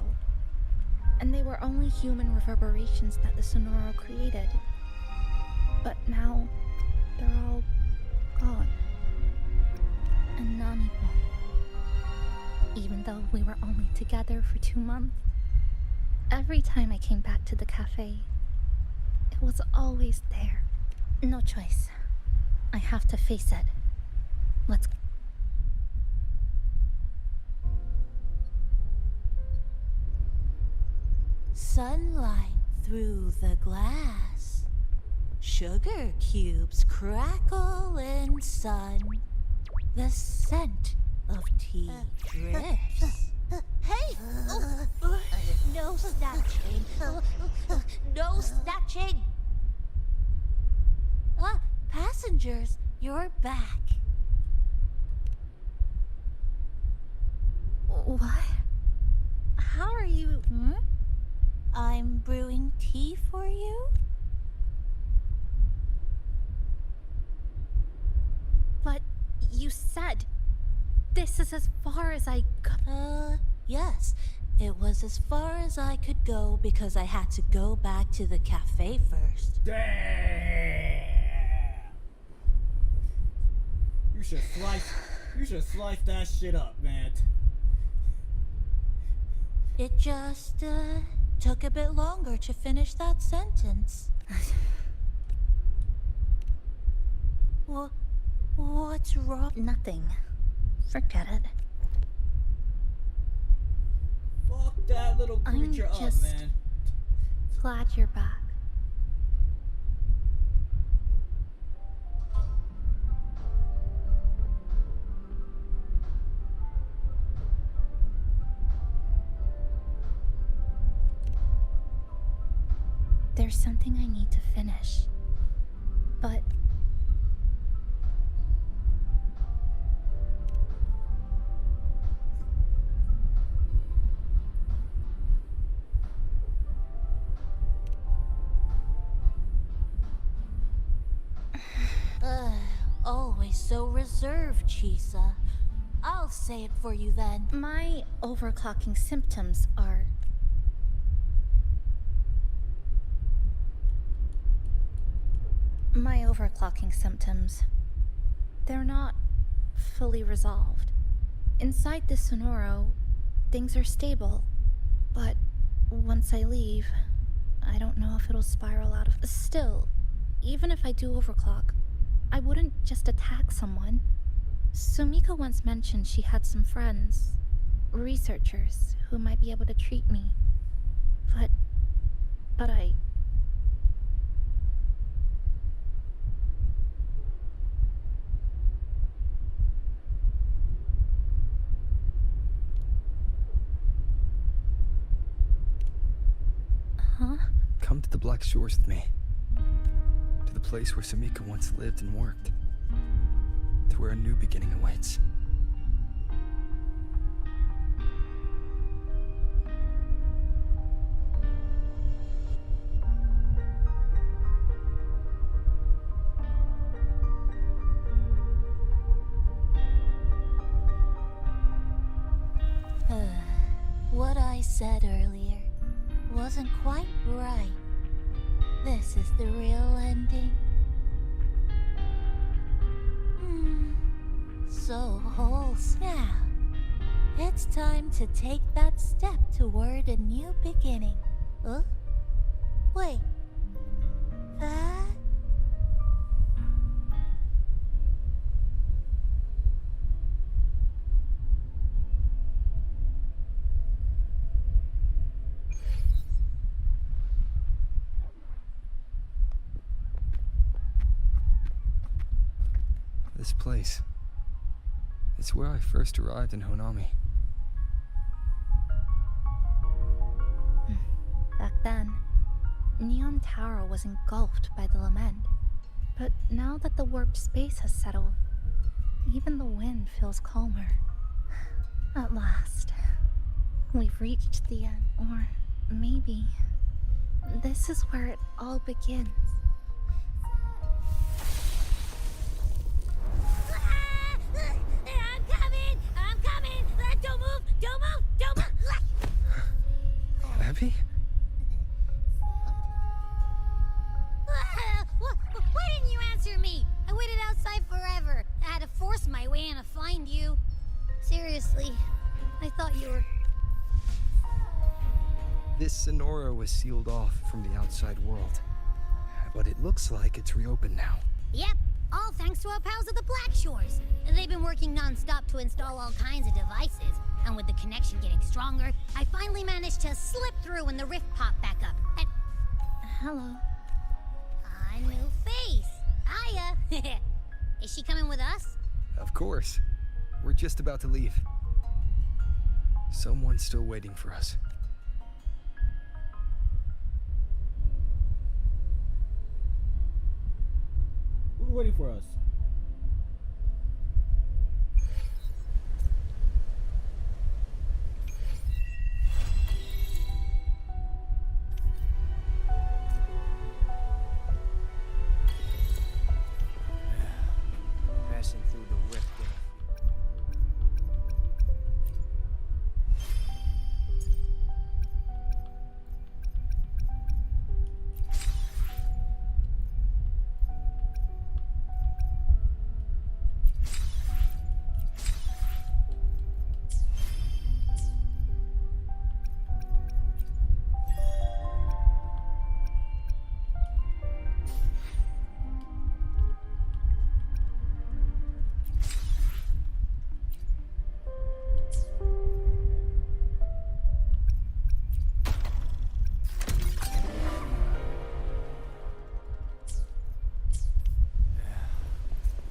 [SPEAKER 5] and they were only human reverberations that the Sonoro created. But now, they're all gone. And Namipon. Even though we were only together for 2 months, every time I came back to the cafe, it was always there. No choice. I have to face it. Let's go.
[SPEAKER 6] Sunlight through the glass. Sugar cubes crackle in sun. The scent of tea drifts. Hey! No snatching. No snatching! Ah, passengers, you're back.
[SPEAKER 5] What? How are you?
[SPEAKER 6] I'm brewing tea for you?
[SPEAKER 5] But you said this is as far as I go.
[SPEAKER 6] Yes. It was as far as I could go because I had to go back to the cafe first.
[SPEAKER 1] Damn! You should slice that shit up, man.
[SPEAKER 6] It just, took a bit longer to finish that sentence. What's wrong?
[SPEAKER 5] Nothing. Forget it.
[SPEAKER 1] Fuck that little creature up, man.
[SPEAKER 5] Glad you're back. There's something I need to finish, but
[SPEAKER 6] always so reserved, Chisa. I'll say it for you then.
[SPEAKER 5] My overclocking symptoms are... My overclocking symptoms, they're not fully resolved. Inside the Sonoro, things are stable, but once I leave, I don't know if it'll spiral out of... Still, even if I do overclock, I wouldn't just attack someone. Sumika once mentioned she had some friends, researchers, who might be able to treat me. But I... Huh?
[SPEAKER 7] Come to the Black Shores with me. To the place where Samika once lived and worked. To where a new beginning awaits.
[SPEAKER 6] What I said earlier wasn't quite right. This is the real ending. So wholesome. Now, it's time to take that step toward a new beginning. Huh? Wait. That?
[SPEAKER 7] This place. It's where I first arrived in Honami.
[SPEAKER 5] Back then, Neon Tower was engulfed by the lament. But now that the warped space has settled, even the wind feels calmer. At last, we've reached the end. Or maybe this is where it all begins.
[SPEAKER 6] I'm coming! Don't move! Don't move! Don't move!
[SPEAKER 7] Abby?
[SPEAKER 6] Why didn't you answer me? I waited outside forever. I had to force my way in to find you. Seriously, I thought you were...
[SPEAKER 7] This Sonora was sealed off from the outside world. But it looks like it's reopened now.
[SPEAKER 6] Yep, all thanks to our pals at the Black Shores. They've been working non-stop to install all kinds of devices. And with the connection getting stronger, I finally managed to slip through when the rift popped back up. And...
[SPEAKER 5] Hello.
[SPEAKER 6] A new face. Hiya. Is she coming with us?
[SPEAKER 7] Of course. We're just about to leave. Someone's still waiting for us.
[SPEAKER 1] Who's waiting for us?
[SPEAKER 13] Passing through the rift.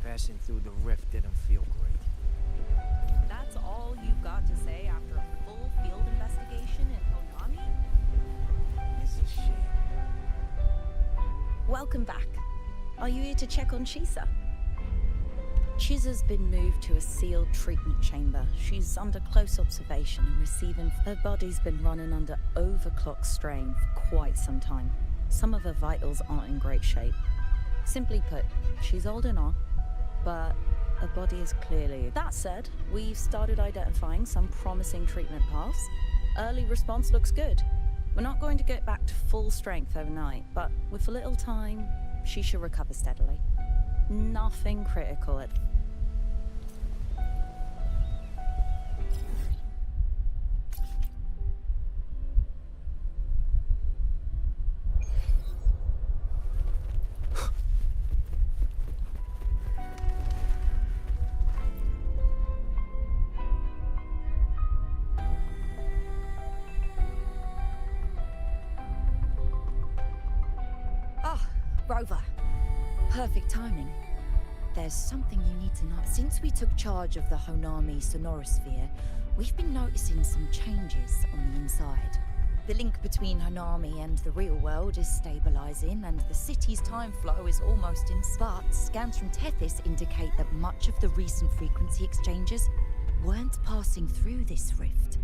[SPEAKER 13] Passing through the rift didn't feel great.
[SPEAKER 18] That's all you've got to say after a full field investigation in Honami?
[SPEAKER 13] It's a shame.
[SPEAKER 19] Welcome back. Are you here to check on Chisa? Chisa's been moved to a sealed treatment chamber. She's under close observation and receiving... Her body's been running under overclock strain for quite some time. Some of her vitals aren't in great shape. Simply put, she's holding on, but her body is clearly... That said, we've started identifying some promising treatment paths. Early response looks good. We're not going to get back to full strength overnight, but with a little time, she should recover steadily. Nothing critical at... Rover. Perfect timing. There's something you need to know. Since we took charge of the Honami Sonorosphere, we've been noticing some changes on the inside. The link between Hanami and the real world is stabilizing, and the city's time flow is almost in. But scans from Tethys indicate that much of the recent frequency exchanges weren't passing through this rift.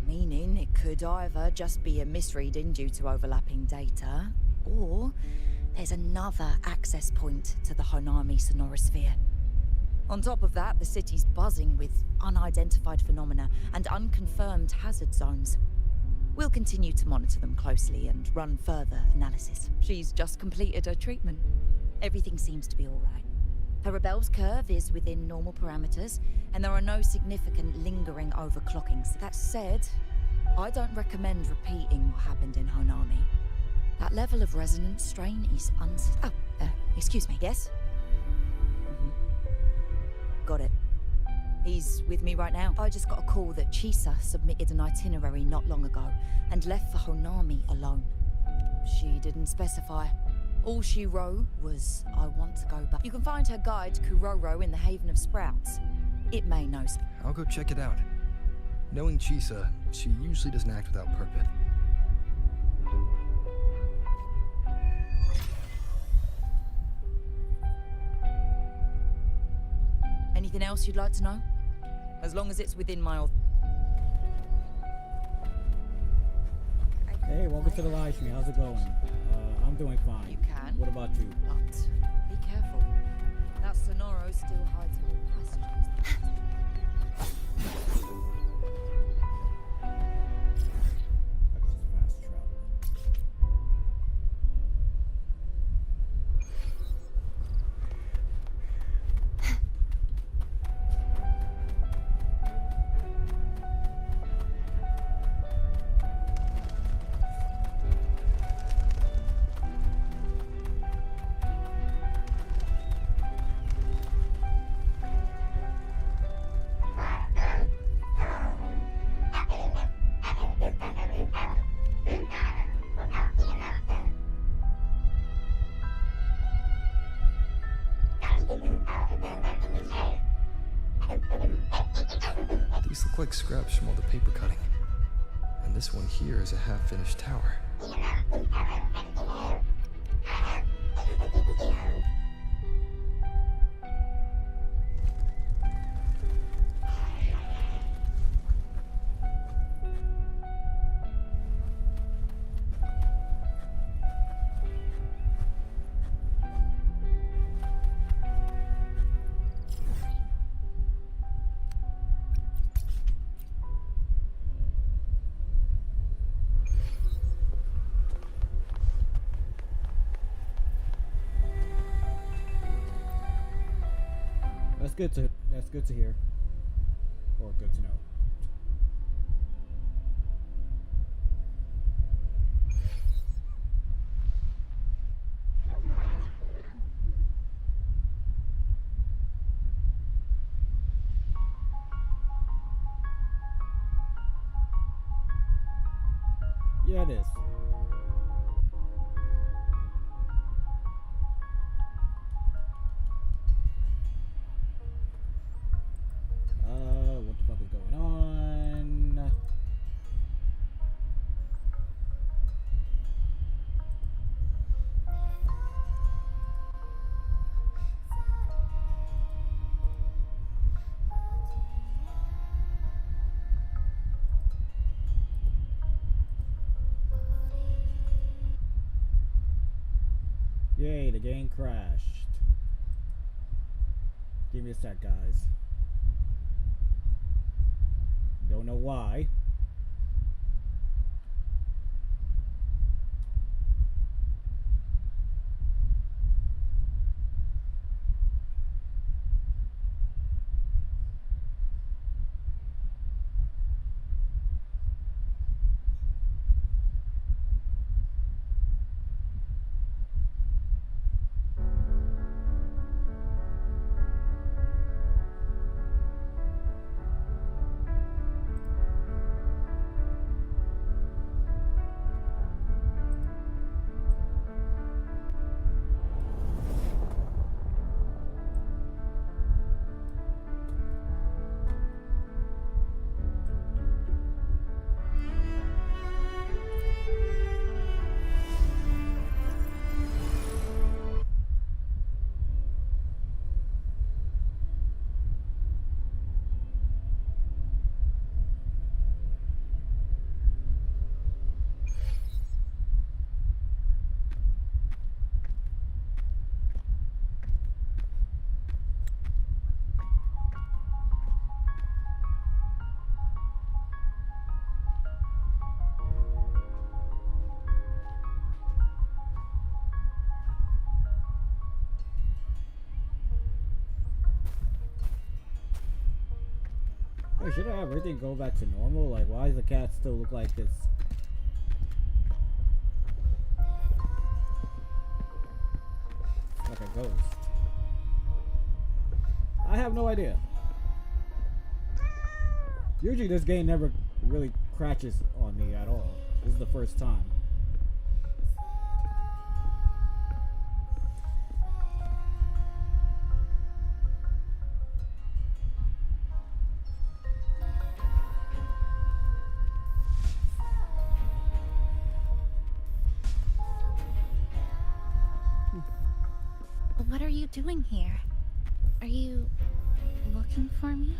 [SPEAKER 19] Meaning it could either just be a misreading due to overlapping data, or there's another access point to the Hanami sonorosphere. On top of that, the city's buzzing with unidentified phenomena and unconfirmed hazard zones. We'll continue to monitor them closely and run further analysis. She's just completed her treatment. Everything seems to be all right. Her Rebel's curve is within normal parameters, and there are no significant lingering overclockings. That said, I don't recommend repeating what happened in Hanami. That level of resonance strain is excuse me, yes? Got it. He's with me right now. I just got a call that Chisa submitted an itinerary not long ago and left for Hanami alone. She didn't specify. All she wrote was, I want to go back. You can find her guide, Kuroro, in the Haven of Sprouts. It may know.
[SPEAKER 7] I'll go check it out. Knowing Chisa, she usually doesn't act without purpose.
[SPEAKER 19] Anything else you'd like to know? As long as it's within my...
[SPEAKER 1] Hey, welcome to the live stream. How's it going? I'm doing fine.
[SPEAKER 19] You can.
[SPEAKER 1] What about you?
[SPEAKER 19] But be careful. That Sonoro still hides more questions.
[SPEAKER 7] These look like scraps from all the paper cutting. And this one here is a half-finished tower.
[SPEAKER 1] That's good to hear. Or good to know. Yeah, it is. What the fuck is going on? Yay, the game crashed. Give me a sec, guys. Don't know why. Should I have everything go back to normal? Like, why does the cat still look like this? Like a ghost. I have no idea. Usually this game never really crashes on me at all. This is the first time.
[SPEAKER 5] What are you doing here? Are you looking for me?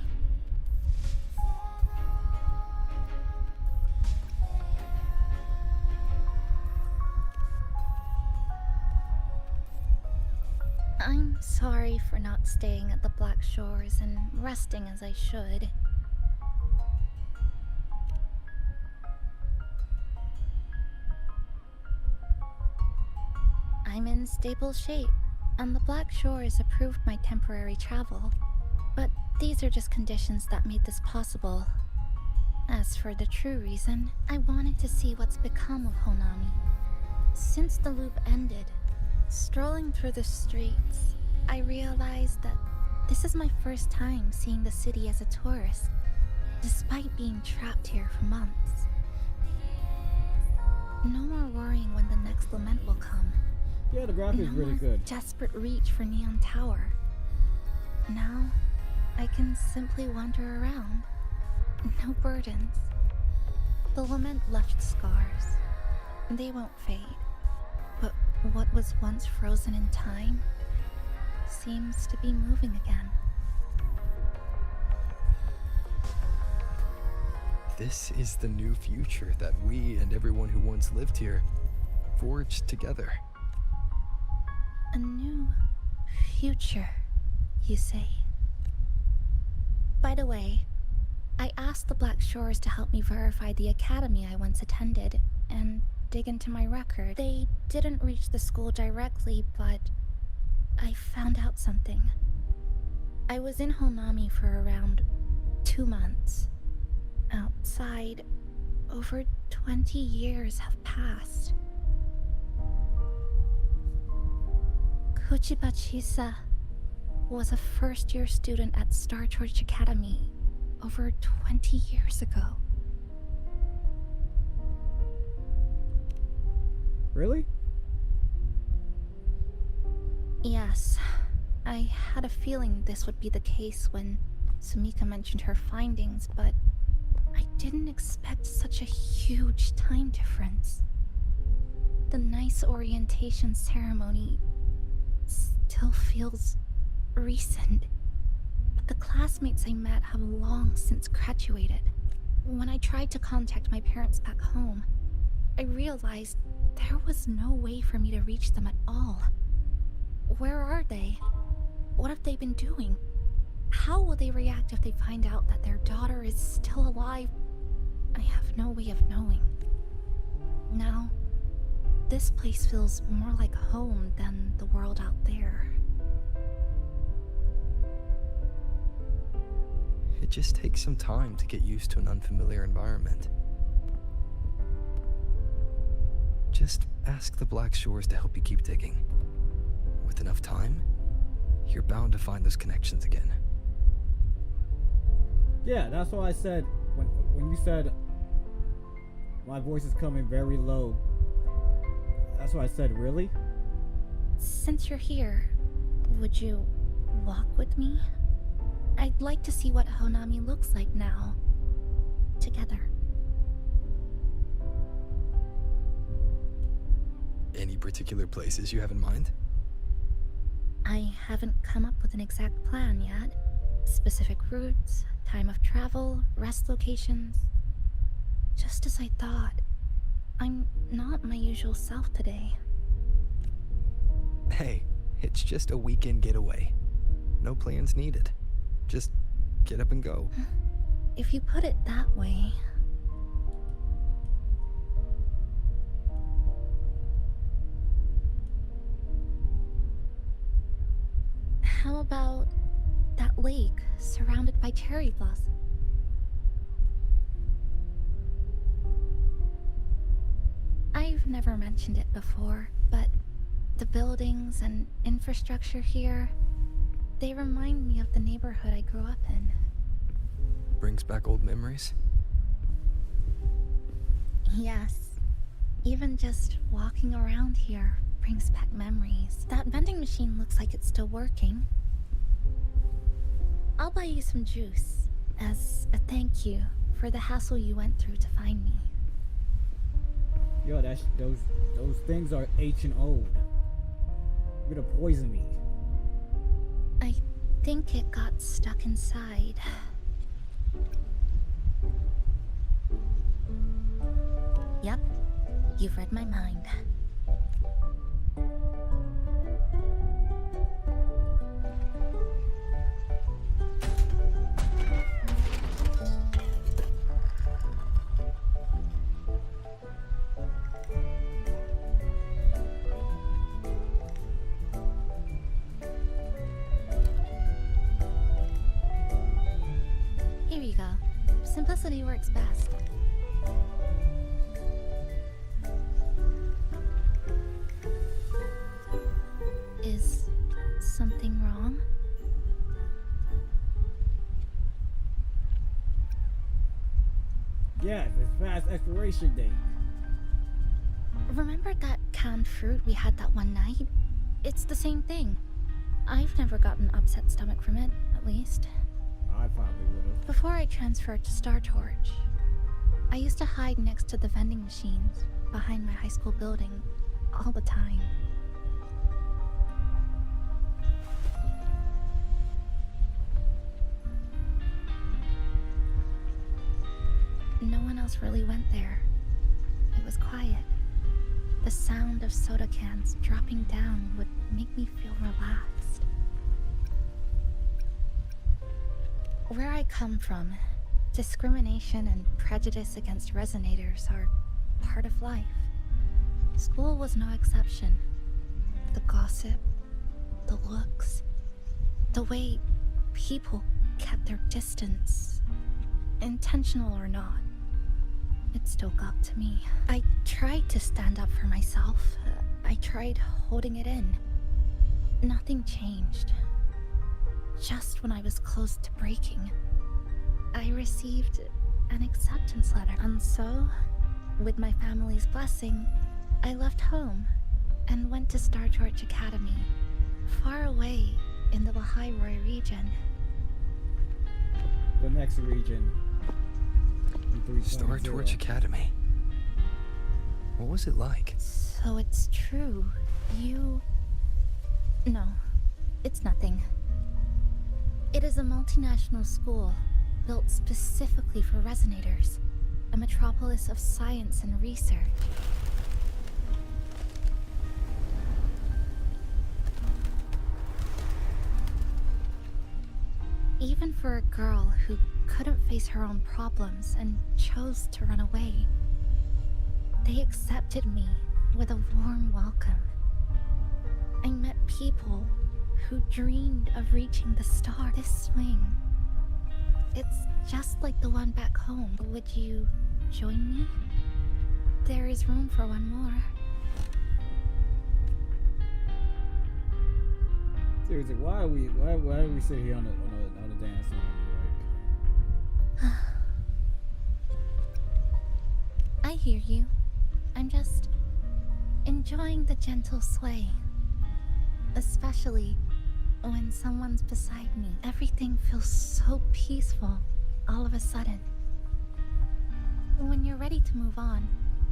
[SPEAKER 5] I'm sorry for not staying at the Black Shores and resting as I should. I'm in stable shape, and the Black Shores approved my temporary travel. But these are just conditions that made this possible. As for the true reason, I wanted to see what's become of Honami. Since the loop ended, strolling through the streets, I realized that this is my first time seeing the city as a tourist, despite being trapped here for months. No more worrying when the next lament will come.
[SPEAKER 1] Yeah, the graphic is really good.
[SPEAKER 5] Desperate reach for Neon Tower. Now, I can simply wander around. No burdens. The lament left scars. They won't fade. But what was once frozen in time seems to be moving again.
[SPEAKER 7] This is the new future that we and everyone who once lived here forged together.
[SPEAKER 5] A new future, you say? By the way, I asked the Black Shores to help me verify the academy I once attended and dig into my record. They didn't reach the school directly, but I found out something. I was in Honami for around 2 months. Outside, over 20 years have passed. Kuchiba Chisa was a first-year student at Star Torch Academy over 20 years ago.
[SPEAKER 1] Really?
[SPEAKER 5] Yes. I had a feeling this would be the case when Sumika mentioned her findings, but I didn't expect such a huge time difference. The nice orientation ceremony still feels recent, but the classmates I met have long since graduated. When I tried to contact my parents back home, I realized there was no way for me to reach them at all. Where are they? What have they been doing? How will they react if they find out that their daughter is still alive? I have no way of knowing. Now, this place feels more like home than the world out there.
[SPEAKER 7] It just takes some time to get used to an unfamiliar environment. Just ask the Black Shores to help you keep digging. With enough time, you're bound to find those connections again.
[SPEAKER 1] Yeah, that's why I said, when you said my voice is coming very low, that's why I said, really?
[SPEAKER 5] Since you're here, would you walk with me? I'd like to see what Honami looks like now. Together.
[SPEAKER 7] Any particular places you have in mind?
[SPEAKER 5] I haven't come up with an exact plan yet. Specific routes, time of travel, rest locations. Just as I thought, I'm not my usual self today.
[SPEAKER 7] Hey, it's just a weekend getaway. No plans needed. Just get up and go.
[SPEAKER 5] If you put it that way... How about that lake surrounded by cherry blossom? I've never mentioned it before, but the buildings and infrastructure here, they remind me of the neighborhood I grew up in.
[SPEAKER 7] Brings back old memories?
[SPEAKER 5] Yes. Even just walking around here brings back memories. That vending machine looks like it's still working. I'll buy you some juice as a thank you for the hassle you went through to find me.
[SPEAKER 1] Yo, those things are ancient old. You're gonna poison me.
[SPEAKER 5] I think it got stuck inside. Yep, you've read my mind. Here you go. Simplicity works best. Is something wrong?
[SPEAKER 1] Yes, it's past expiration date.
[SPEAKER 5] Remember that canned fruit we had that one night? It's the same thing. I've never gotten upset stomach from it, at least.
[SPEAKER 1] I probably would've.
[SPEAKER 5] Before I transferred to Star Torch, I used to hide next to the vending machines behind my high school building all the time. No one else really went there. It was quiet. The sound of soda cans dropping down would make me feel relaxed. Where I come from, discrimination and prejudice against resonators are part of life. School was no exception. The gossip, the looks, the way people kept their distance, intentional or not, it still got to me. I tried to stand up for myself. I tried holding it in. Nothing changed. Just when I was close to breaking, I received an acceptance letter. And so, with my family's blessing, I left home and went to Star Torch Academy, far away in the Lahai region.
[SPEAKER 1] The next region.
[SPEAKER 7] Star Torch Academy. What was it like?
[SPEAKER 5] So it's true. No, it's nothing. It is a multinational school built specifically for resonators, a metropolis of science and research. Even for a girl who couldn't face her own problems and chose to run away, they accepted me with a warm welcome. I met people who dreamed of reaching the star. This swing, it's just like the one back home. Would you join me? There is room for one more.
[SPEAKER 1] Seriously, why do we sit here on a dance song?
[SPEAKER 5] I hear you. I'm just enjoying the gentle sway. Especially when someone's beside me. Everything feels so peaceful all of a sudden. When you're ready to move on,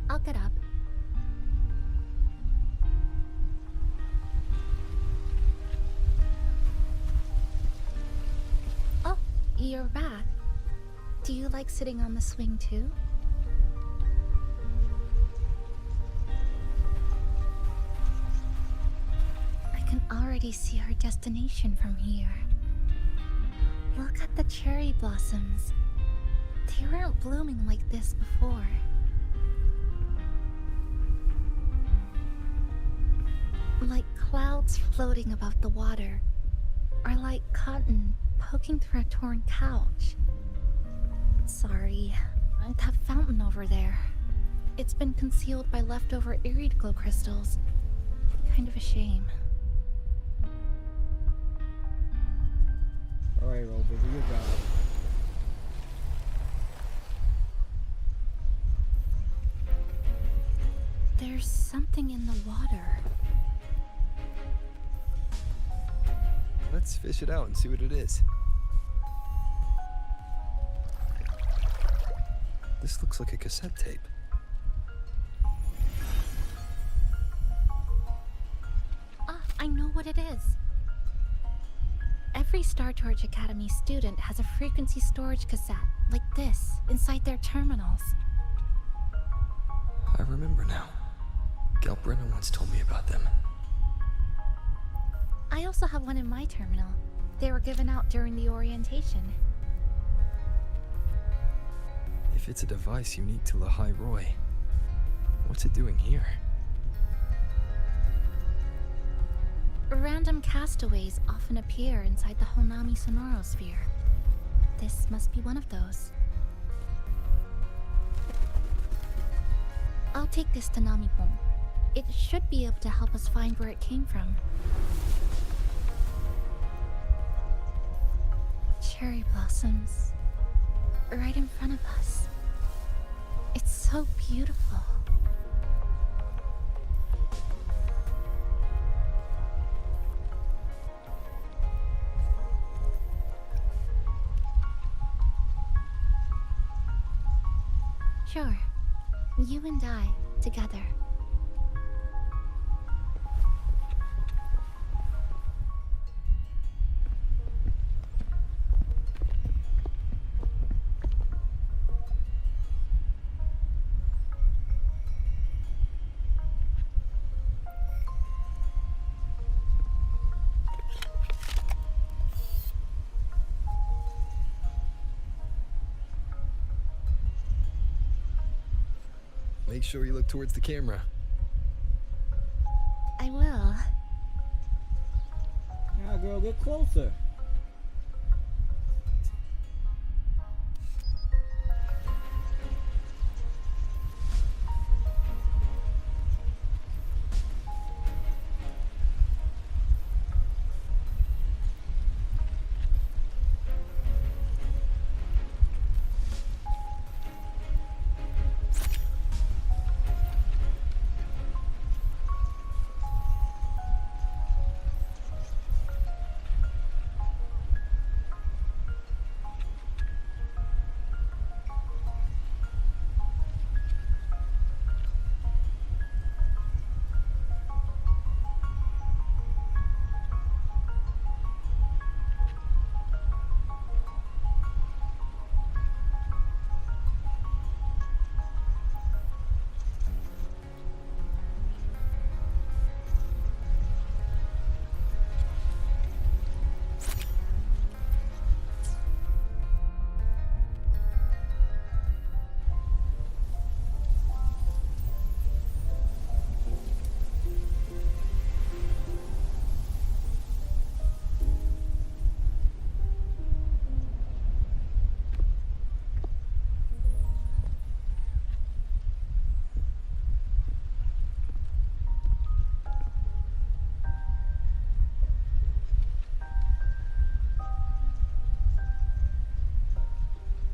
[SPEAKER 5] I'll get up. Oh, you're back. Do you like sitting on the swing too? I can already see our destination from here. Look at the cherry blossoms. They weren't blooming like this before. Like clouds floating above the water, or like cotton poking through a torn couch. Sorry, that fountain over there. It's been concealed by leftover irid glow crystals. Kind of a shame.
[SPEAKER 1] Alright, Rover, do your job.
[SPEAKER 5] There's something in the water.
[SPEAKER 7] Let's fish it out and see what it is. This looks like a cassette tape.
[SPEAKER 5] I know what it is. Every Star Torch Academy student has a frequency storage cassette, like this, inside their terminals.
[SPEAKER 7] I remember now. Galbrenna once told me about them.
[SPEAKER 5] I also have one in my terminal. They were given out during the orientation.
[SPEAKER 7] If it's a device unique to Lahai Roy, what's it doing here?
[SPEAKER 5] Random castaways often appear inside the Honami sonorosphere. This must be one of those. I'll take this to Namipon. It should be able to help us find where it came from. Cherry blossoms. Right in front of us. It's so beautiful. Sure. You and I, together.
[SPEAKER 7] Make sure you look towards the camera.
[SPEAKER 5] I will.
[SPEAKER 1] Yeah, girl, get closer.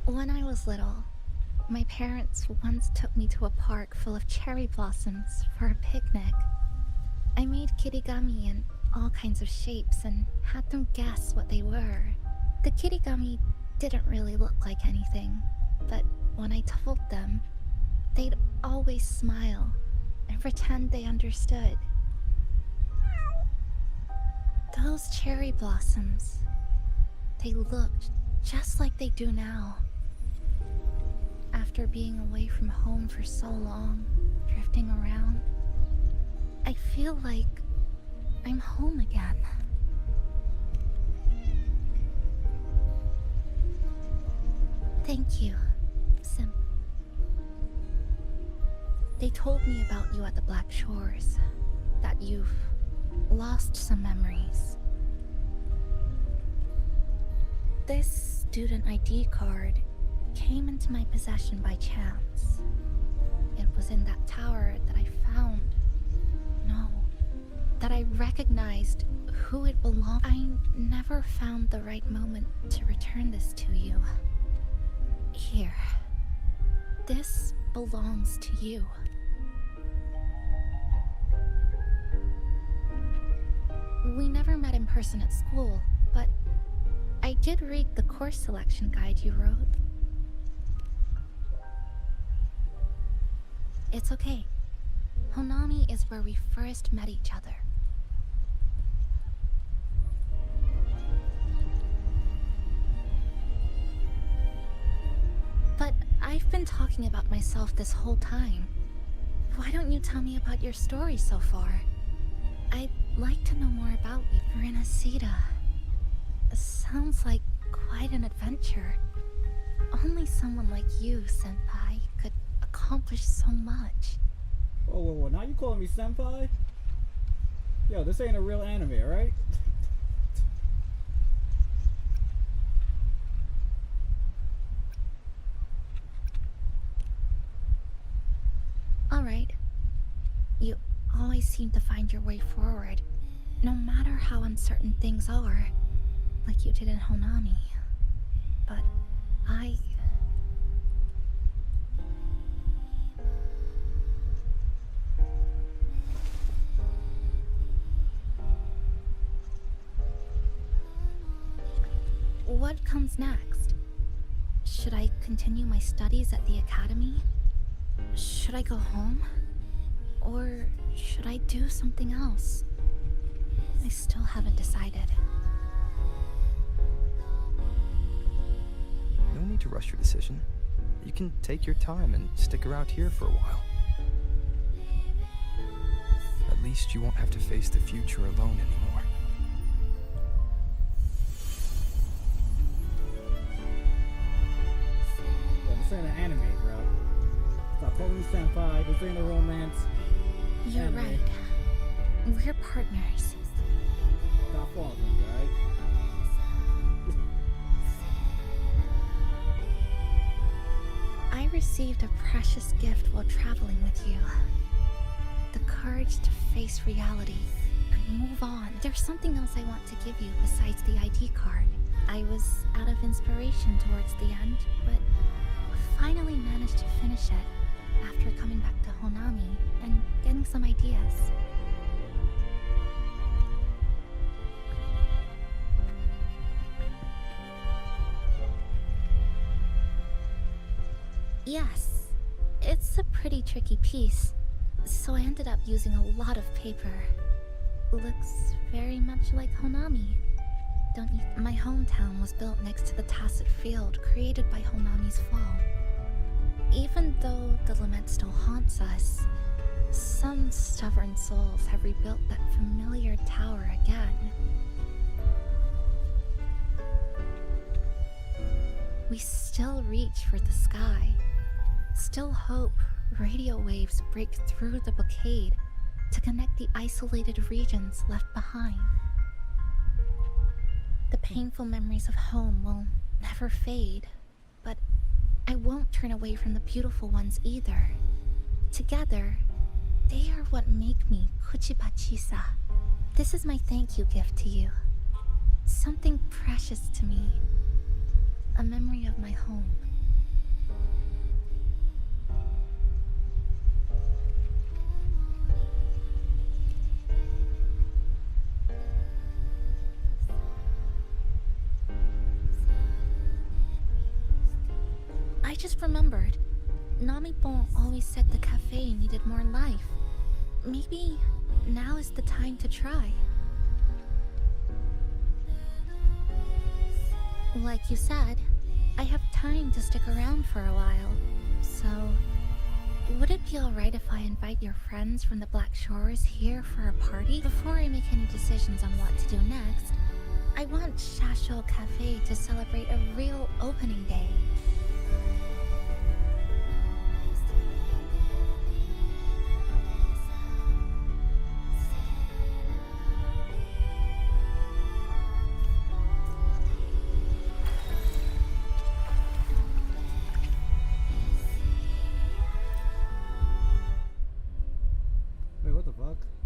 [SPEAKER 5] When I was little, my parents once took me to a park full of cherry blossoms for a picnic. I made kirigami in all kinds of shapes and had them guess what they were. The kirigami didn't really look like anything, but when I told them, they'd always smile and pretend they understood. Those cherry blossoms, they looked just like they do now. After being away from home for so long, drifting around, I feel like I'm home again. Thank you, Sim. They told me about you at the Black Shores, that you've lost some memories. This student ID card came into my possession by chance. It was in that tower that I found. No, that I recognized who it belonged. I never found the right moment to return this to you. Here. This belongs to you. We never met in person at school, but I did read the course selection guide you wrote. It's okay. Honami is where we first met each other. But I've been talking about myself this whole time. Why don't you tell me about your story so far? I'd like to know more about you. Renacida. Sounds like quite an adventure. Only someone like you, Senpai, could accomplish so much.
[SPEAKER 1] Whoa, now you calling me Senpai? Yo, this ain't a real anime, right?
[SPEAKER 5] Alright. You always seem to find your way forward, no matter how uncertain things are, like you did in Honami. But I... What comes next? Should I continue my studies at the academy? Should I go home? Or should I do something else? I still haven't decided.
[SPEAKER 7] No need to rush your decision. You can take your time and stick around here for a while. At least you won't have to face the future alone anymore.
[SPEAKER 1] Yeah, this ain't an anime, bro. Stop calling me Senpai. This ain't a romance.
[SPEAKER 5] You're
[SPEAKER 1] anime.
[SPEAKER 5] right. We're partners.
[SPEAKER 1] Stop following me, alright?
[SPEAKER 5] I received a precious gift while traveling with you. The courage to face reality and move on. There's something else I want to give you besides the ID card. I was out of inspiration towards the end, but finally managed to finish it after coming back to Honami and getting some ideas. Yes, it's a pretty tricky piece, so I ended up using a lot of paper. Looks very much like Honami, don't you? My hometown was built next to the tacit field created by Honami's fall. Even though the lament still haunts us, some stubborn souls have rebuilt that familiar tower again. We still reach for the sky. Still hope radio waves break through the blockade to connect the isolated regions left behind. The painful memories of home will never fade, but I won't turn away from the beautiful ones either. Together, they are what make me Kuchibachisa. This is my thank you gift to you. Something precious to me. A memory of my home. I just remembered. Namipon always said the cafe needed more life. Maybe now is the time to try. Like you said, I have time to stick around for a while, so would it be alright if I invite your friends from the Black Shores here for a party? Before I make any decisions on what to do next, I want Shasho Cafe to celebrate a real opening day.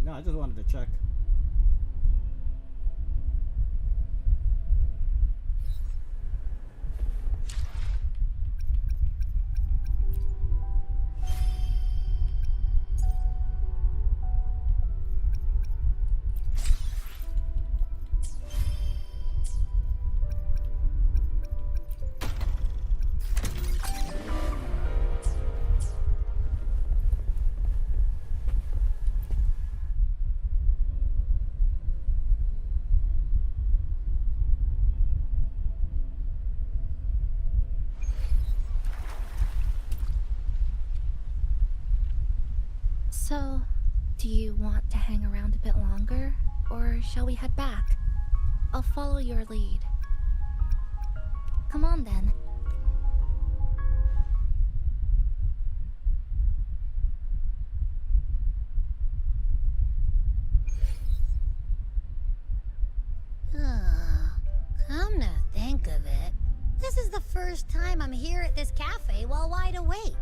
[SPEAKER 1] No, I just wanted to check.
[SPEAKER 5] So, do you want to hang around a bit longer, or shall we head back? I'll follow your lead. Come on then.
[SPEAKER 20] Come to think of it, this is the first time I'm here at this cafe while wide awake.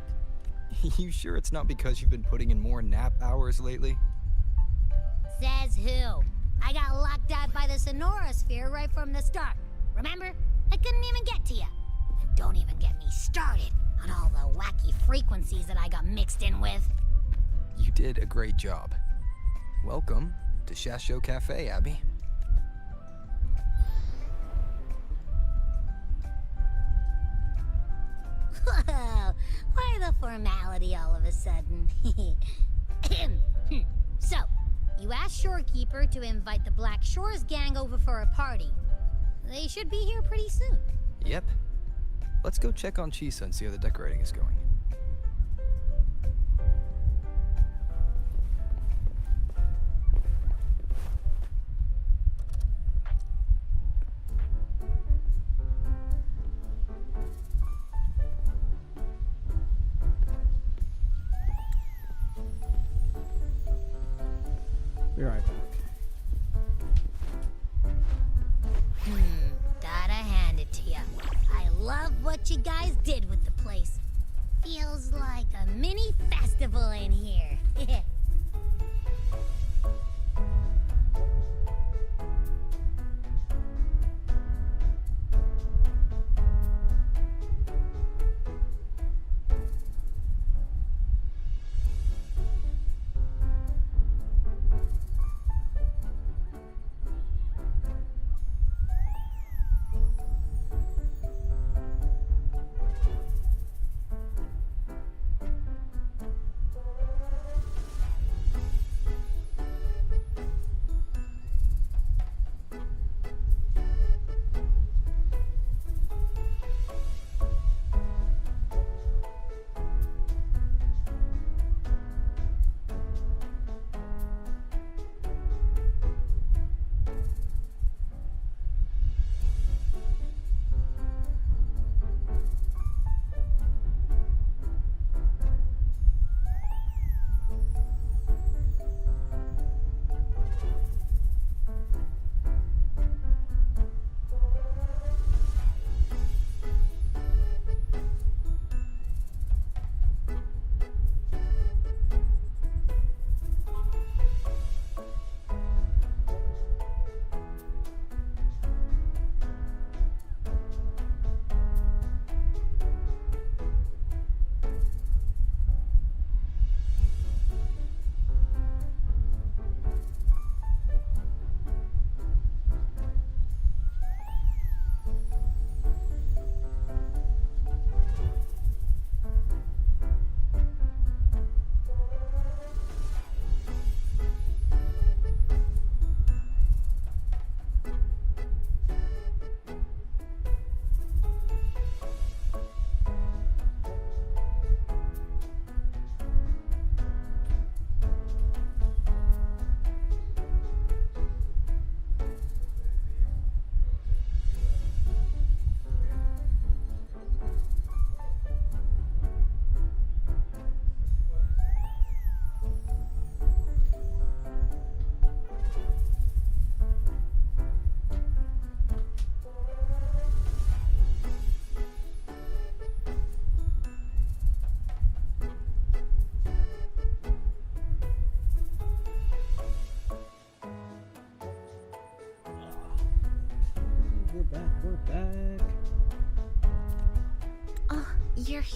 [SPEAKER 7] You sure it's not because you've been putting in more nap hours lately?
[SPEAKER 20] Says who? I got locked out by the Sonora Sphere right from the start. Remember? I couldn't even get to you. Don't even get me started on all the wacky frequencies that I got mixed in with.
[SPEAKER 7] You did a great job. Welcome to Shasho Cafe, Abby.
[SPEAKER 20] Whoa, why the formality all of a sudden? So, you asked Shorekeeper to invite the Black Shores gang over for a party. They should be here pretty soon.
[SPEAKER 7] Yep. Let's go check on Chisa and see how the decorating is going.
[SPEAKER 1] Be right back.
[SPEAKER 20] Gotta hand it to you. I love what you guys did with the place. Feels like a mini festival in here.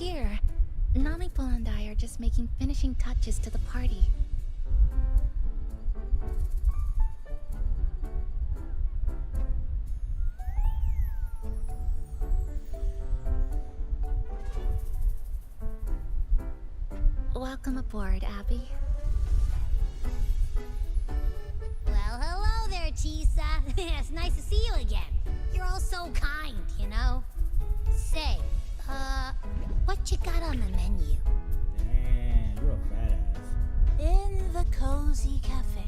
[SPEAKER 5] here. Namipo and I are just making finishing touches to the party. Welcome aboard, Abby.
[SPEAKER 20] Well, hello there, Chisa. It's nice to see you again. You're all so kind, you know? Say, what you got on the menu?
[SPEAKER 1] Damn, you're a fat ass.
[SPEAKER 6] In the cozy cafe,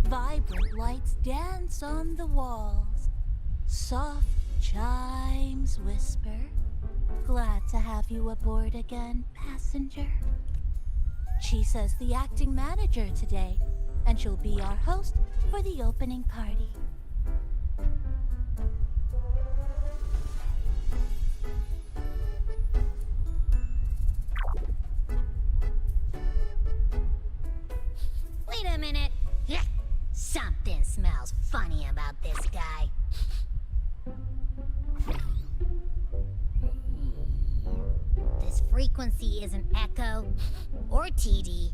[SPEAKER 6] vibrant lights dance on the walls. Soft chimes whisper. Glad to have you aboard again, passenger. Chisa's the acting manager today, and she'll be our host for the opening party.
[SPEAKER 20] Wait a minute. Something smells funny about this guy. This frequency isn't echo or TD.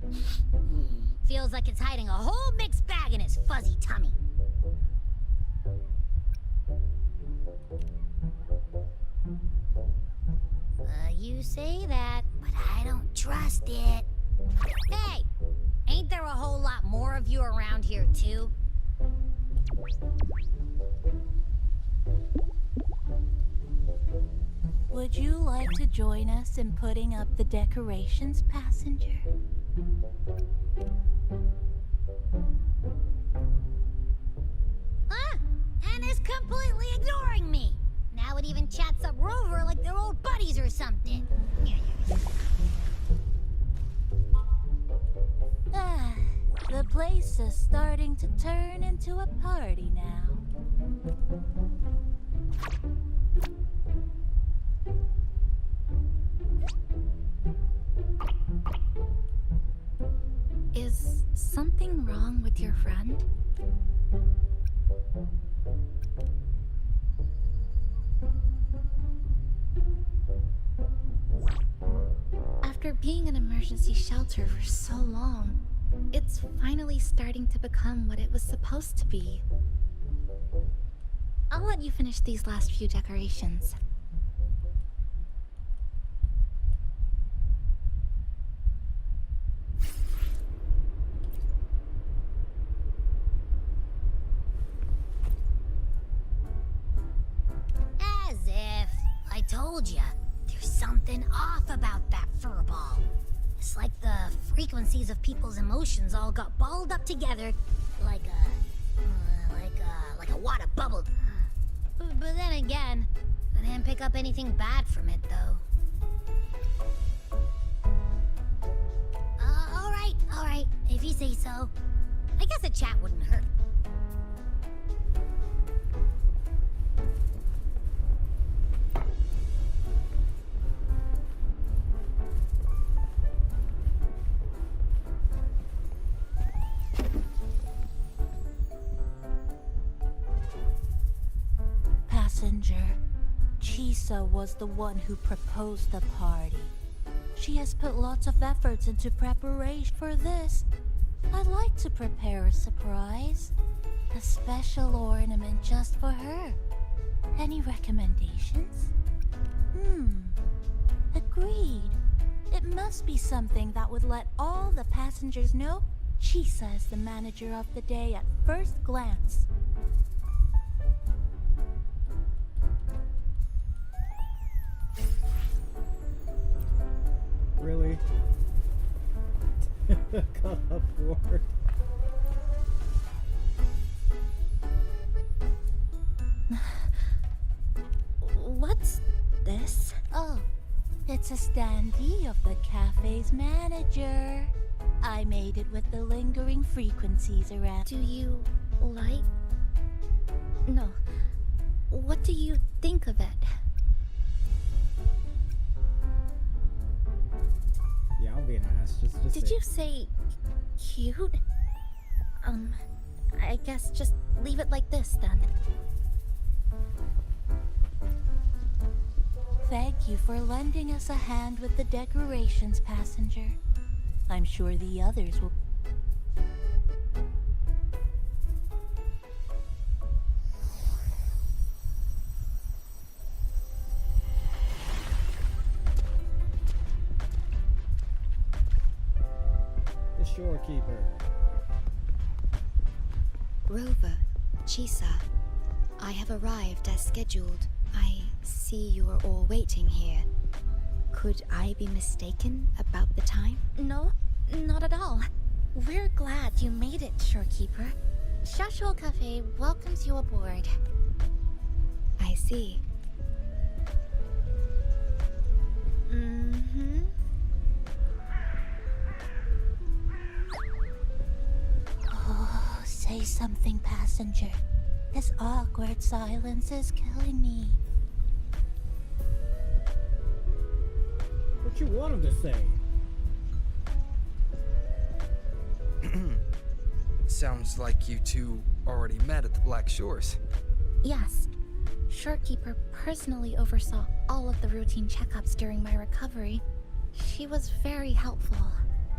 [SPEAKER 20] Feels like it's hiding a whole mixed bag in his fuzzy tummy. You say that, but I don't trust it. Hey! Ain't there a whole lot more of you around here, too?
[SPEAKER 6] Would you like to join us in putting up the decorations, passenger?
[SPEAKER 20] Huh? Anna's completely ignoring me. Now it even chats up Rover like they're old buddies or something.
[SPEAKER 6] The place is starting to turn into a party now.
[SPEAKER 5] Is something wrong with your friend? After being in emergency shelter for so long, it's finally starting to become what it was supposed to be. I'll let you finish these last few decorations.
[SPEAKER 20] As if. I told ya, there's something off about that furball. It's like the frequencies of people's emotions all got balled up together like a wad of bubble. But then again, I didn't pick up anything bad from it, though. All right, if you say so. I guess a chat wouldn't hurt.
[SPEAKER 6] Passenger, Chisa was the one who proposed the party. She has put lots of efforts into preparation for this. I'd like to prepare a surprise. A special ornament just for her. Any recommendations? Agreed. It must be something that would let all the passengers know Chisa is the manager of the day at first glance.
[SPEAKER 1] Really? Got up board.
[SPEAKER 6] What's this? Oh, it's a standee of the cafe's manager. I made it with the lingering frequencies around.
[SPEAKER 5] Do you like... No. What do you think of it?
[SPEAKER 1] Yeah, I'll be an ass. Just
[SPEAKER 5] Did you say cute? I guess just leave it like this then.
[SPEAKER 6] Thank you for lending us a hand with the decorations, passenger. I'm sure the others will.
[SPEAKER 1] The shorekeeper.
[SPEAKER 21] Rover, Chisa, I have arrived as scheduled. I see you are all waiting here. Could I be mistaken about the time?
[SPEAKER 5] No, not at all. We're glad you made it, shorekeeper. Shashol Cafe welcomes you aboard.
[SPEAKER 21] I see.
[SPEAKER 5] Mm-hmm.
[SPEAKER 6] Oh, say something, passenger. This awkward silence is killing me.
[SPEAKER 1] What you want him to say?
[SPEAKER 7] Sounds like you two already met at the Black Shores.
[SPEAKER 5] Yes. Shorekeeper personally oversaw all of the routine checkups during my recovery. She was very helpful.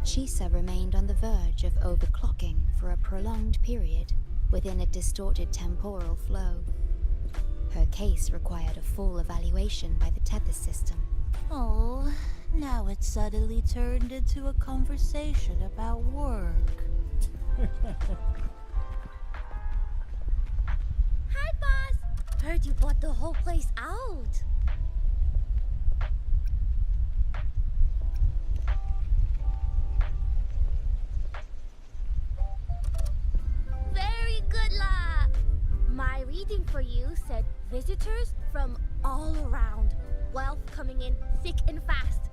[SPEAKER 21] Chisa remained on the verge of overclocking for a prolonged period within a distorted temporal flow. Her case required a full evaluation by the tether system.
[SPEAKER 6] Oh, now it's suddenly turned into a conversation about work.
[SPEAKER 8] Hi, boss! Heard you bought the whole place out. Very good, La! My reading for you said visitors from all around. Wealth coming in thick and fast.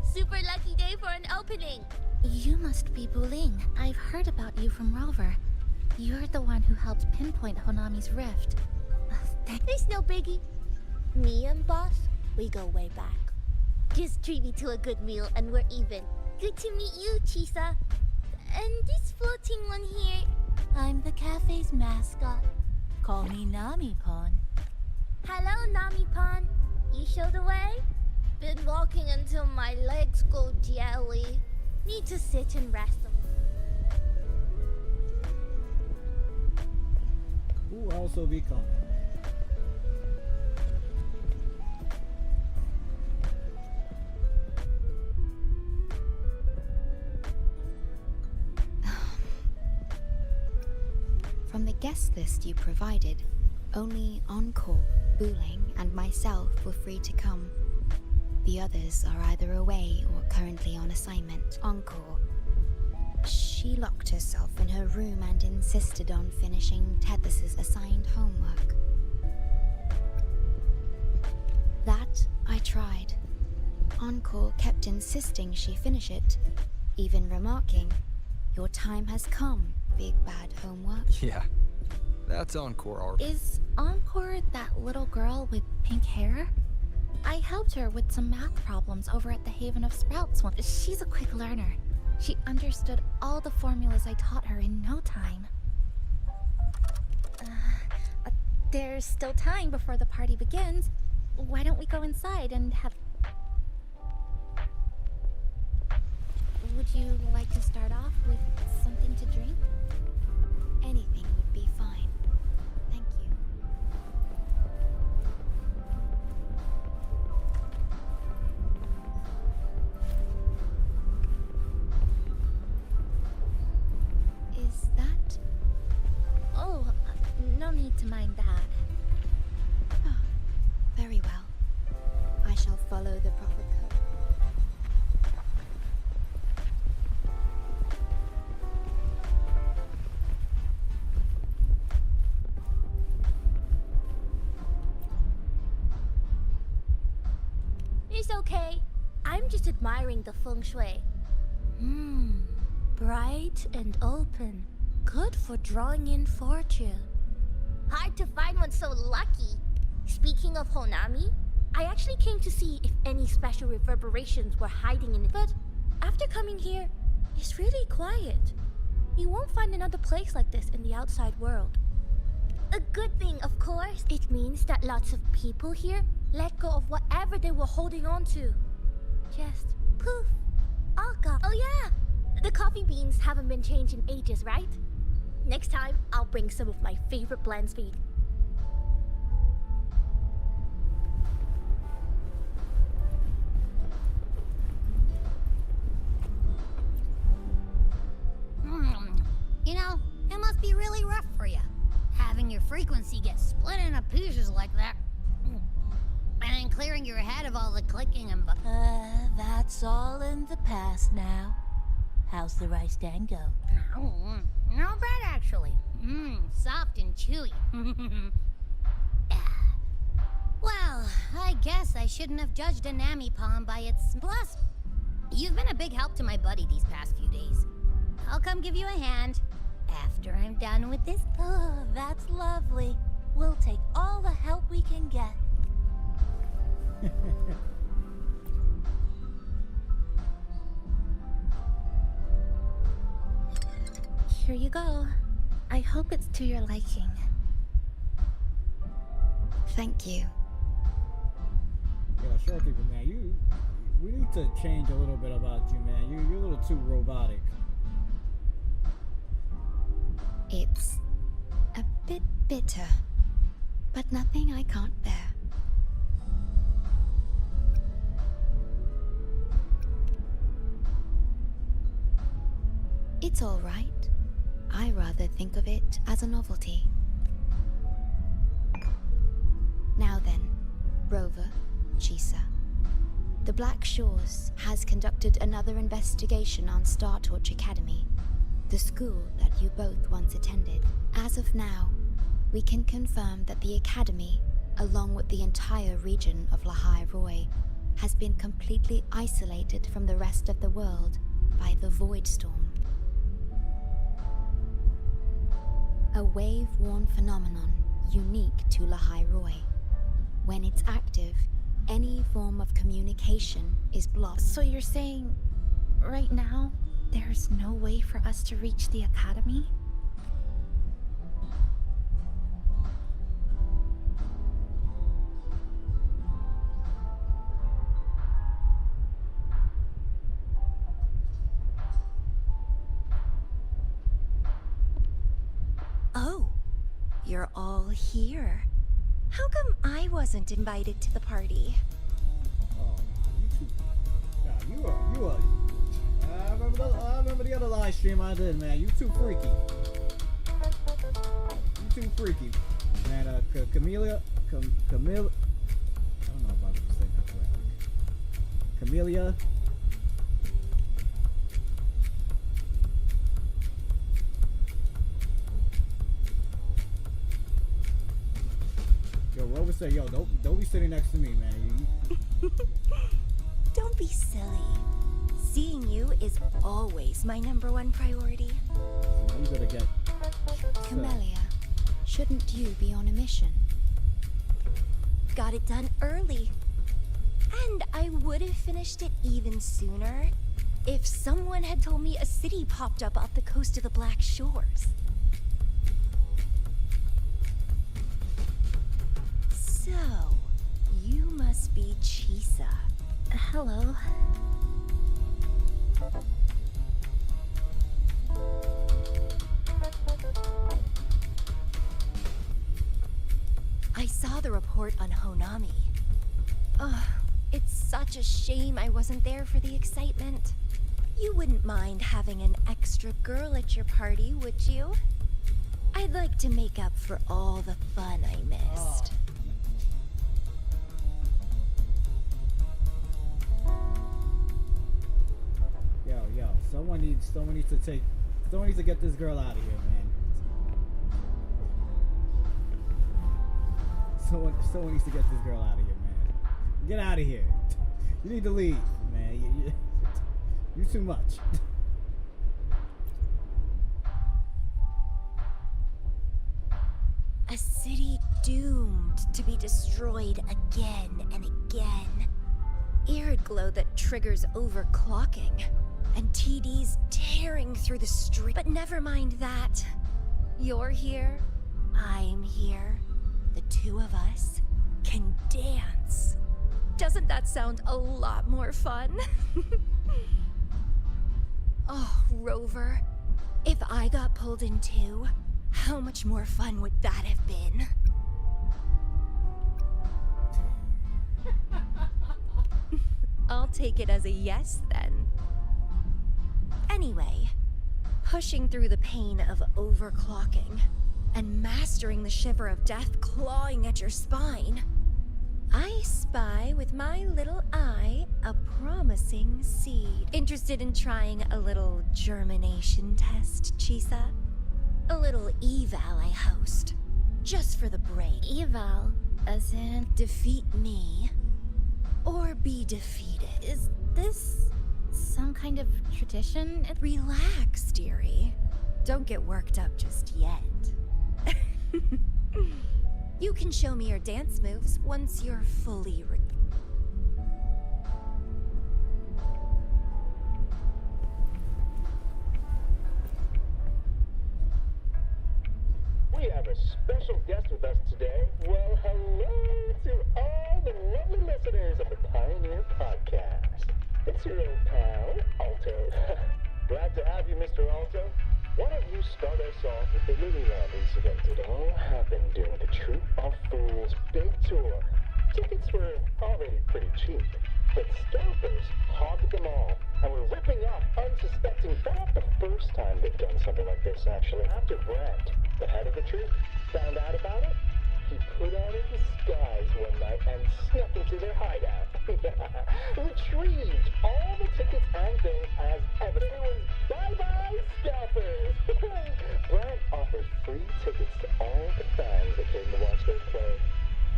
[SPEAKER 8] Super lucky day for an opening.
[SPEAKER 5] You must be Buling. I've heard about you from Rover. You're the one who helped pinpoint Honami's rift.
[SPEAKER 8] It's no biggie. Me and boss, we go way back. Just treat me to a good meal and we're even. Good to meet you, Chisa. And this floating one here.
[SPEAKER 6] I'm the cafe's mascot. Call me Nami-pon.
[SPEAKER 8] Hello, Nami-pon. You show the way? Been walking until my legs go jelly. Need to sit and rest them.
[SPEAKER 1] Who else will be coming?
[SPEAKER 21] From the guest list you provided, only Encore, Buling, and myself were free to come. The others are either away or currently on assignment. Encore. She locked herself in her room and insisted on finishing Tethys' assigned homework. That I tried. Encore kept insisting she finish it, even remarking, "Your time has come, big bad homework."
[SPEAKER 7] Yeah, that's Encore.
[SPEAKER 5] Is Encore that little girl with pink hair? I helped her with some math problems over at the Haven of Sprouts once. She's a quick learner. She understood all the formulas I taught her in no time. There's still time before the party begins. Why don't we go inside and have... Would you like to start off with something to drink?
[SPEAKER 21] Anything would be fine. Thank you. Is that...
[SPEAKER 5] Oh, no need to mind that.
[SPEAKER 21] Oh, very well. I shall follow the proper code.
[SPEAKER 8] It's okay. I'm just admiring the feng shui. Bright and open. Good for drawing in fortune. Hard to find one so lucky. Speaking of Honami, I actually came to see if any special reverberations were hiding in it. But after coming here, it's really quiet. You won't find another place like this in the outside world. A good thing, of course. It means that lots of people here
[SPEAKER 12] let go of whatever they were holding on to. Just poof, all gone. Oh yeah, the coffee beans haven't been changed in ages, right? Next time, I'll bring some of my favorite blends for you.
[SPEAKER 20] You know, it must be really rough for you, having your frequency get split into pieces like that. And then clearing your head of all the clicking and
[SPEAKER 6] That's all in the past now. How's the rice dango?
[SPEAKER 20] Oh, not bad actually. Soft and chewy. Well, I guess I shouldn't have judged a Nami palm by its... Plus, you've been a big help to my buddy these past few days. I'll come give you a hand after I'm done with this.
[SPEAKER 6] Oh, that's lovely. We'll take all the help we can get.
[SPEAKER 5] Here you go. I hope it's to your liking.
[SPEAKER 21] Thank you.
[SPEAKER 1] Yeah, sure, people, man. We need to change a little bit about you, man. You're a little too robotic.
[SPEAKER 21] It's a bit bitter, but nothing I can't bear. It's all right. I rather think of it as a novelty. Now then, Rover, Chisa. The Black Shores has conducted another investigation on Star Torch Academy, the school that you both once attended. As of now, we can confirm that the Academy, along with the entire region of Lahai Roi, has been completely isolated from the rest of the world by the Void Storm. A wave-worn phenomenon unique to Lahai Roi. When it's active, any form of communication is blocked.
[SPEAKER 5] So you're saying, right now, there's no way for us to reach the Academy?
[SPEAKER 12] Oh, you're all here. How come I wasn't invited to the party?
[SPEAKER 1] Oh, you are. I remember the other live stream I did, man. You too freaky. You too freaky. Man, Camille. I don't know if I was saying that correctly. Camellia. Yo, Rover said, yo, don't be sitting next to me, man.
[SPEAKER 12] Don't be silly. Seeing you is always my #1 priority.
[SPEAKER 1] So you gotta get...
[SPEAKER 21] Camellia, shouldn't you be on a mission?
[SPEAKER 12] Got it done early. And I would have finished it even sooner if someone had told me a city popped up off the coast of the Black Shores. So, you must be Chisa.
[SPEAKER 5] Hello.
[SPEAKER 12] I saw the report on Honami. Ugh, it's such a shame I wasn't there for the excitement. You wouldn't mind having an extra girl at your party, would you? I'd like to make up for all the fun I missed.
[SPEAKER 1] Yo, someone needs to get this girl out of here, man. Someone needs to get this girl out of here, man. Get out of here. You need to leave, man. You too much.
[SPEAKER 12] A city doomed to be destroyed again and again. Arid glow that triggers overclocking. And TDs tearing through the street. But never mind that. You're here. I'm here. The two of us. can dance. Doesn't that sound a lot more fun? Oh, Rover, if I got pulled in too, how much more fun would that have been? I'll take it as a yes then. Anyway, pushing through the pain of overclocking and mastering the shiver of death clawing at your spine, I spy with my little eye a promising seed. Interested in trying a little germination test, Chisa? A little eval I host, just for the break.
[SPEAKER 5] Eval, as in
[SPEAKER 12] defeat me, or be defeated.
[SPEAKER 5] Is this some kind of tradition?
[SPEAKER 12] Relax, dearie. Don't get worked up just yet. You can show me your dance moves once you're fully
[SPEAKER 4] We have a special guest with us today. Well, hello to all the lovely listeners of the Pioneer Podcast. It's your old pal, Alto. Glad to have you, Mr. Alto. Why don't you start us off with the Lilyland incident? It all happened during the Troop of Fools big tour. Tickets were already pretty cheap, but scalpers hogged them all and were ripping off unsuspecting. Not the first time they've done something like this, actually. After Brent, the head of the troop, found out about it, he put on a disguise one night and snuck into their hideout. Retrieved all the tickets and bills as evidence. It was bye-bye scalpers! Brent offered free tickets to all the fans that came to watch their play.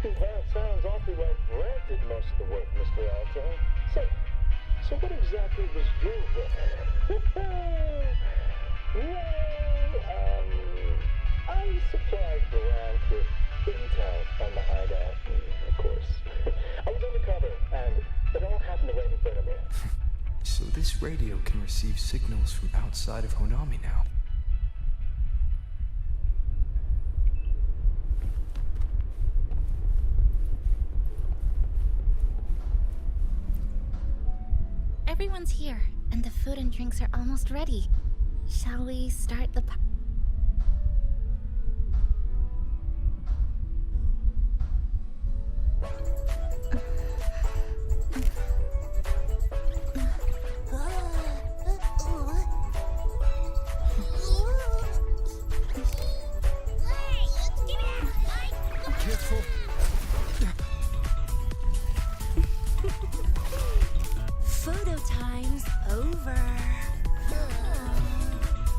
[SPEAKER 4] Well, it sounds awfully like Brent did most of the work, Mr. Alto. So what exactly was your role? Well, I supplied Brent with intel on the hideout, of course. I was undercover, and it all happened right in front of me.
[SPEAKER 7] So this radio can receive signals from outside of Honami now.
[SPEAKER 5] Everyone's here, and the food and drinks are almost ready. Shall we start the
[SPEAKER 7] Careful.
[SPEAKER 12] Photo time's over.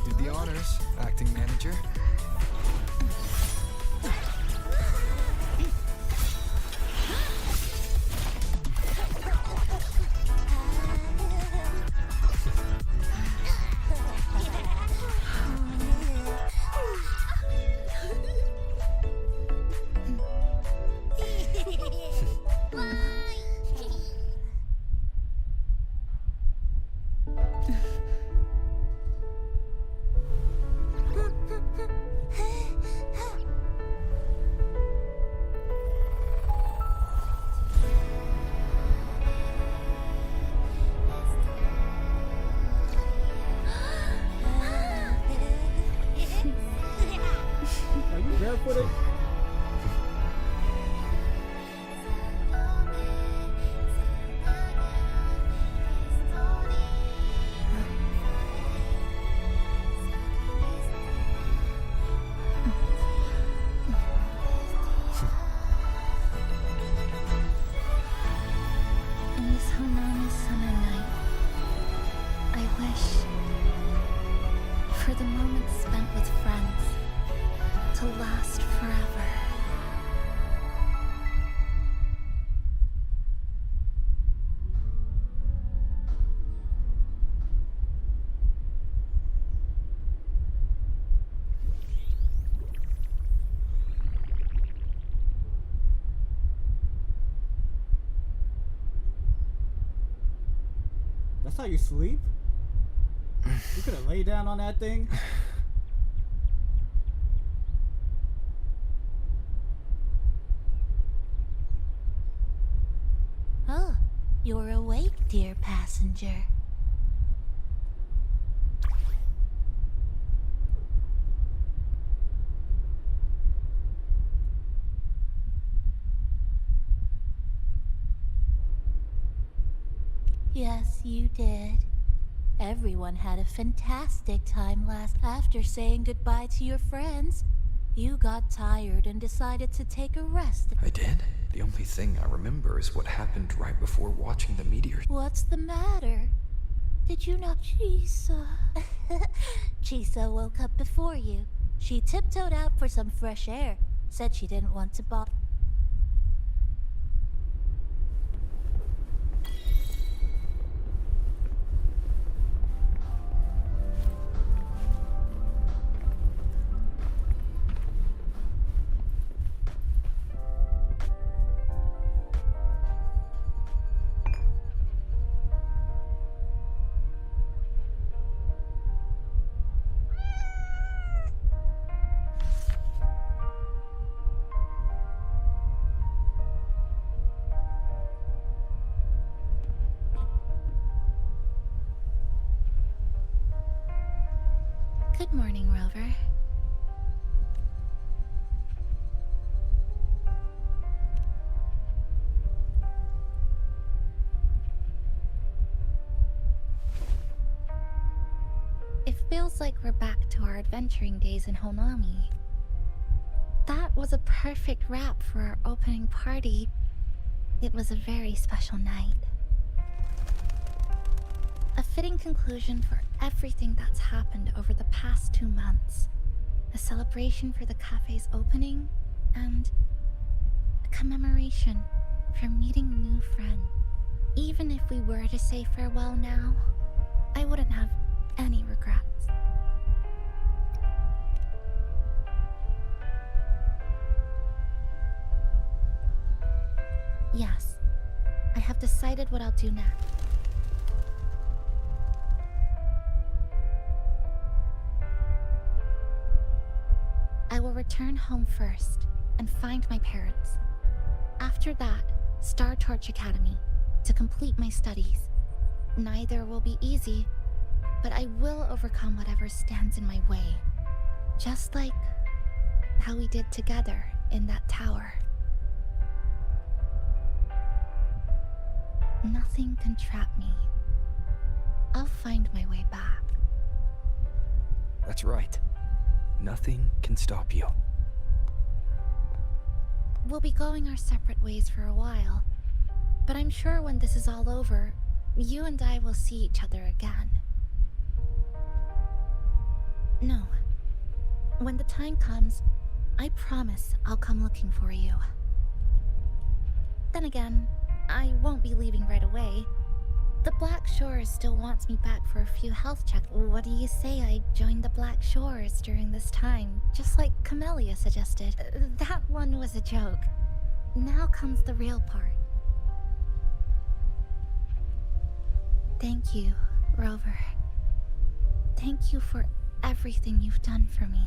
[SPEAKER 7] Did the honors, acting manager.
[SPEAKER 1] Are you barefooted?
[SPEAKER 5] In this Honami summer night, I wish for the moments spent with friends to last forever.
[SPEAKER 1] That's how you sleep? You could have laid down on that thing.
[SPEAKER 6] dear passenger. Yes, you did. Everyone had a fantastic time last. After saying goodbye to your friends, you got tired and decided to take a rest.
[SPEAKER 7] I did? The only thing I remember is what happened right before watching the meteor.
[SPEAKER 6] What's the matter? Did you not? Chisa. Chisa woke up before you. She tiptoed out for some fresh air. Said she didn't want to bother.
[SPEAKER 5] Good morning, Rover. It feels like we're back to our adventuring days in Honami. That was a perfect wrap for our opening party. It was a very special night. A fitting conclusion for everything that's happened over the past 2 months. A celebration for the cafe's opening, and a commemoration for meeting new friends. Even if we were to say farewell now, I wouldn't have any regrets. Yes, I have decided what I'll do next. I will return home first and find my parents. After that, Star Torch Academy to complete my studies. Neither will be easy, but I will overcome whatever stands in my way. Just like how we did together in that tower. Nothing can trap me. I'll find my way back.
[SPEAKER 7] That's right. Nothing can stop you.
[SPEAKER 5] We'll be going our separate ways for a while, but I'm sure when this is all over, you and I will see each other again. No. When the time comes, I promise I'll come looking for you. Then again, I won't be leaving right away. The Black Shores still wants me back for a few health checks. What do you say I join the Black Shores during this time, just like Camellia suggested? That one was a joke. Now comes the real part. Thank you, Rover. Thank you for everything you've done for me.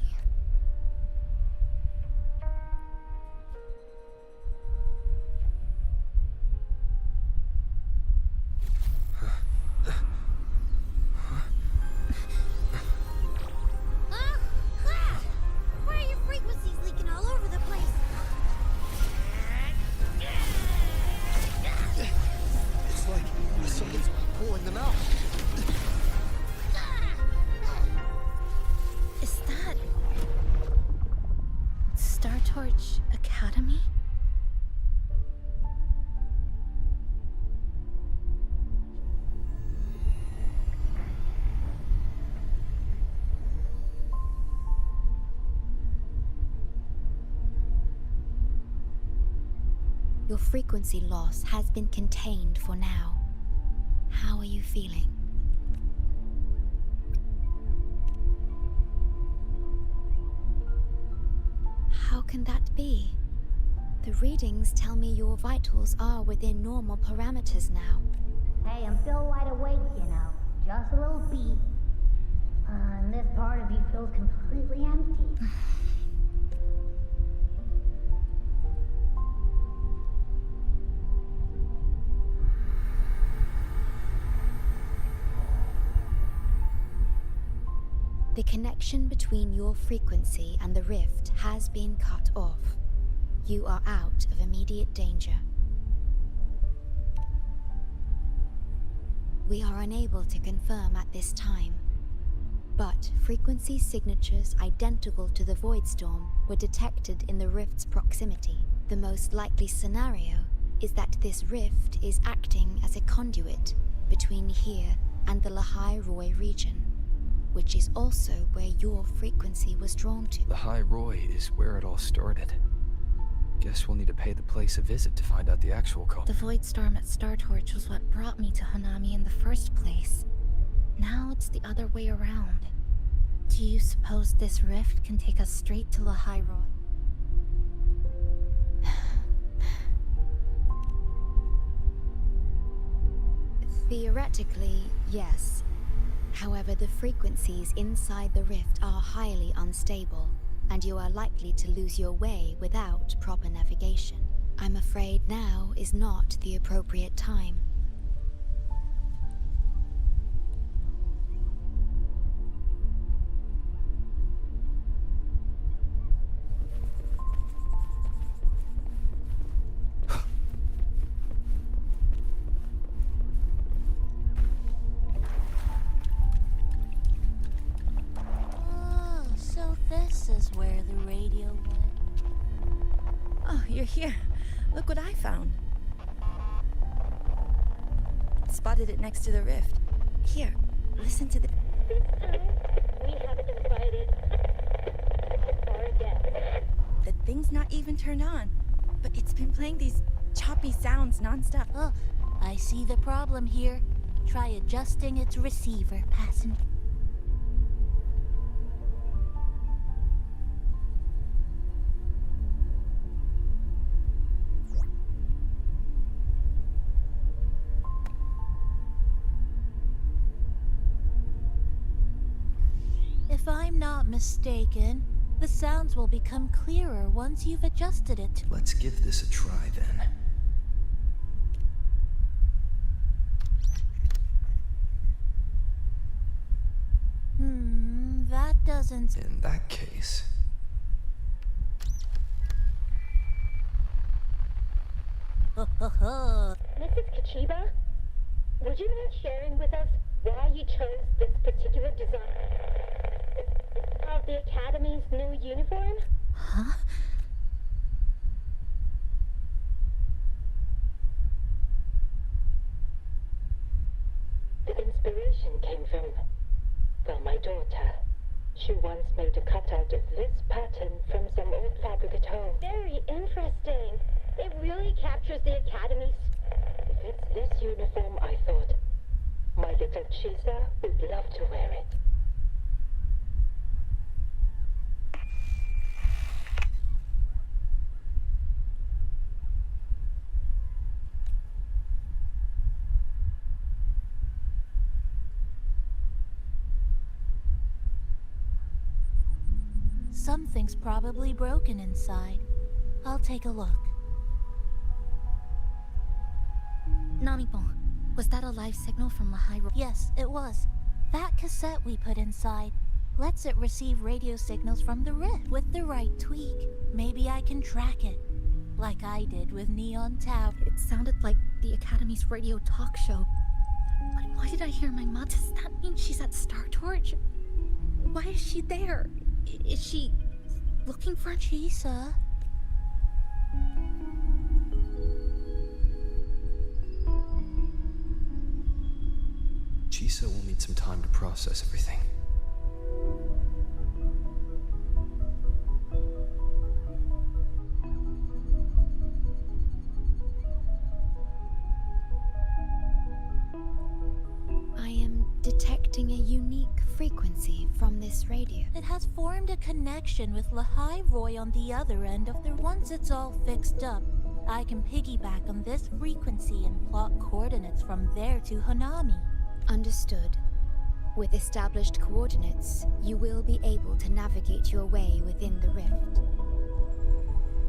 [SPEAKER 20] Why are your frequencies leaking all over the place?
[SPEAKER 11] It's like someone's pulling them out.
[SPEAKER 5] Is that Star Torch Academy?
[SPEAKER 21] Your frequency loss has been contained for now. How are you feeling? How can that be? The readings tell me your vitals are within normal parameters now.
[SPEAKER 20] Hey, I'm still wide awake, you know. Just a little beat. And this part of you feels completely empty.
[SPEAKER 21] connection between your frequency and the rift has been cut off. You are out of immediate danger. We are unable to confirm at this time, but frequency signatures identical to the Void Storm were detected in the rift's proximity. The most likely scenario is that this rift is acting as a conduit between here and the Lahai Roy region, which is also where your frequency was drawn to.
[SPEAKER 7] Lahai Roy is where it all started. Guess we'll need to pay the place a visit to find out the actual cause.
[SPEAKER 5] The Void Storm at Star Torch was what brought me to Hanami in the first place. Now it's the other way around. Do you suppose this rift can take us straight to Lahai Roy?
[SPEAKER 21] Theoretically, yes. However, the frequencies inside the rift are highly unstable, and you are likely to lose your way without proper navigation. I'm afraid now is not the appropriate time.
[SPEAKER 6] This is where the radio went.
[SPEAKER 8] Oh, you're here. Look what I found. Spotted it next to the rift. Here, listen to the...
[SPEAKER 2] This time, we haven't invited our guests.
[SPEAKER 8] The thing's not even turned on, but it's been playing these choppy sounds nonstop.
[SPEAKER 6] Oh, I see the problem here. Try adjusting its receiver, passenger. If I'm not mistaken, the sounds will become clearer once you've adjusted it.
[SPEAKER 7] Let's give this a try then.
[SPEAKER 6] That doesn't...
[SPEAKER 7] In that case...
[SPEAKER 2] Mrs. Kachiba, would you mind sharing with us why you chose this particular design of the Academy's new uniform?
[SPEAKER 6] Huh?
[SPEAKER 4] The inspiration came from, well, my daughter. She once made a cutout of this pattern from some old fabric at home.
[SPEAKER 2] Very interesting. It really captures the Academy's...
[SPEAKER 4] If it's this uniform, I thought, my little Chisa would love to wear it.
[SPEAKER 6] Something's probably broken inside. I'll take a look.
[SPEAKER 5] Namipon, was that a live signal from Lahai Roy?
[SPEAKER 6] Yes, it was. That cassette we put inside lets it receive radio signals from the rift. With the right tweak, maybe I can track it, like I did with Neon Tower.
[SPEAKER 5] It sounded like the Academy's radio talk show. But why did I hear my mom? Does that mean she's at Star Torch? Why is she there? Is she looking for
[SPEAKER 6] Chisa?
[SPEAKER 7] Chisa will need some time to process everything.
[SPEAKER 21] I am detecting a unique frequency from this radio.
[SPEAKER 6] It has formed a connection with Lahai Roy on the other end of the... Once it's all fixed up, I can piggyback on this frequency and plot coordinates from there to Hanami.
[SPEAKER 21] Understood. With established coordinates, you will be able to navigate your way within the rift.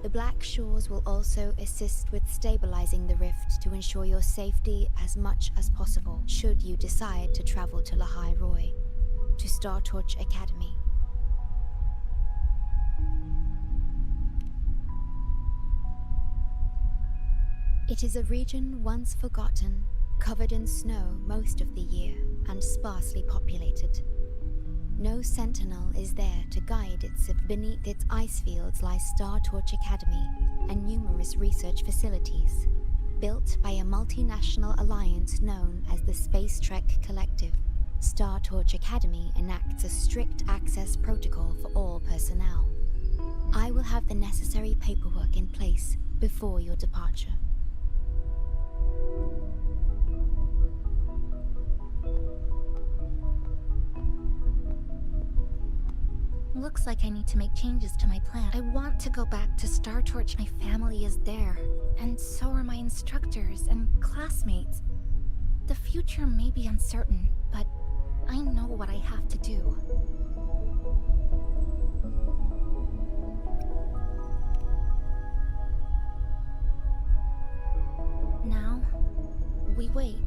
[SPEAKER 21] The Black Shores will also assist with stabilizing the rift to ensure your safety as much as possible, should you decide to travel to Lahai Roy. to Star Torch Academy. It is a region once forgotten, covered in snow most of the year, and sparsely populated. No sentinel is there to guide it. Beneath its ice fields lies Star Torch Academy and numerous research facilities, built by a multinational alliance known as the Space Trek Collective. Star Torch Academy enacts a strict access protocol for all personnel. I will have the necessary paperwork in place before your departure.
[SPEAKER 5] Looks like I need to make changes to my plan. I want to go back to Star Torch. My family is there, and so are my instructors and classmates. The future may be uncertain, but I know what I have to do. Now, we wait,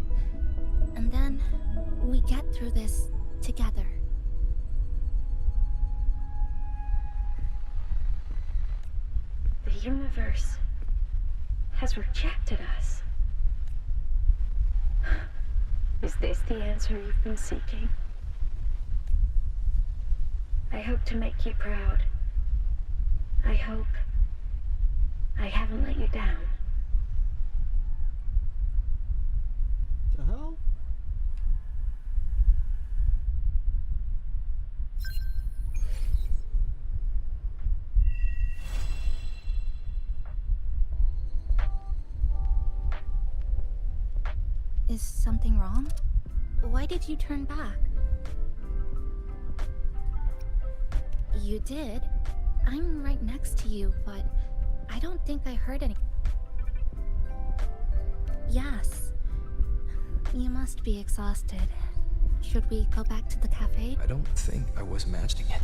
[SPEAKER 5] and then we get through this together.
[SPEAKER 17] The universe has rejected us. Is this the answer you've been seeking? I hope to make you proud. I hope I haven't let you down.
[SPEAKER 1] The hell?
[SPEAKER 5] Is something wrong? Why did you turn back? You did. I'm right next to you, but I don't think I heard any. Yes. You must be exhausted. Should we go back to the cafe?
[SPEAKER 7] I don't think I was imagining it.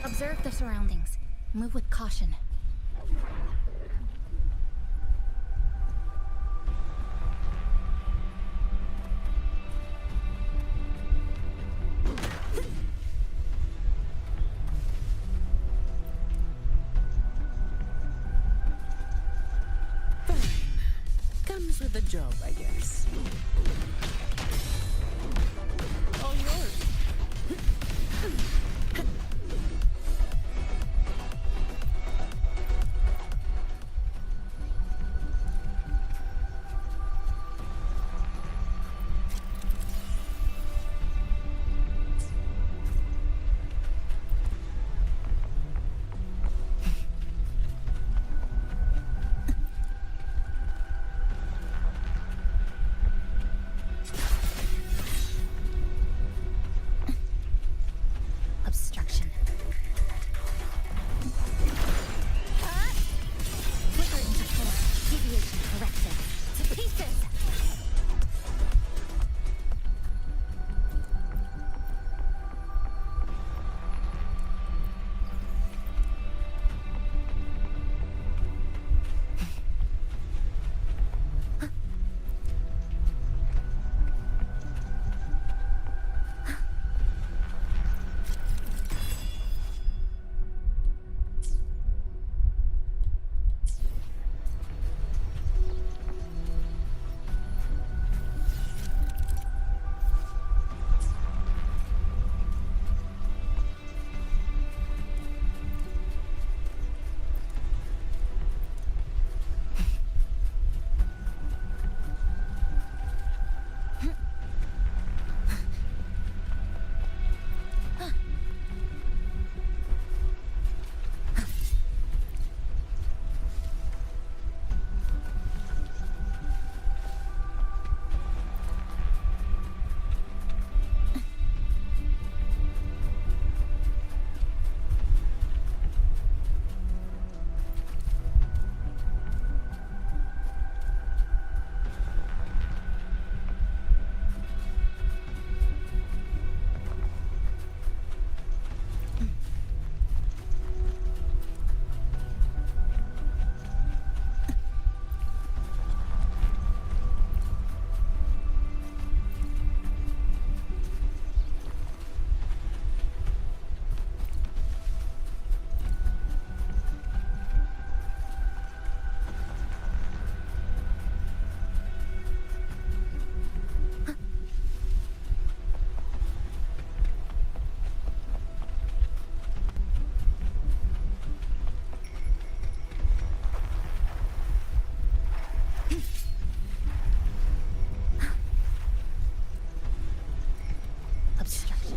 [SPEAKER 5] Observe the surroundings. Move with caution.
[SPEAKER 19] job, I guess. All yours.
[SPEAKER 20] Obstruction. Flicker into force. Deviation corrected. To pieces! Obstruction.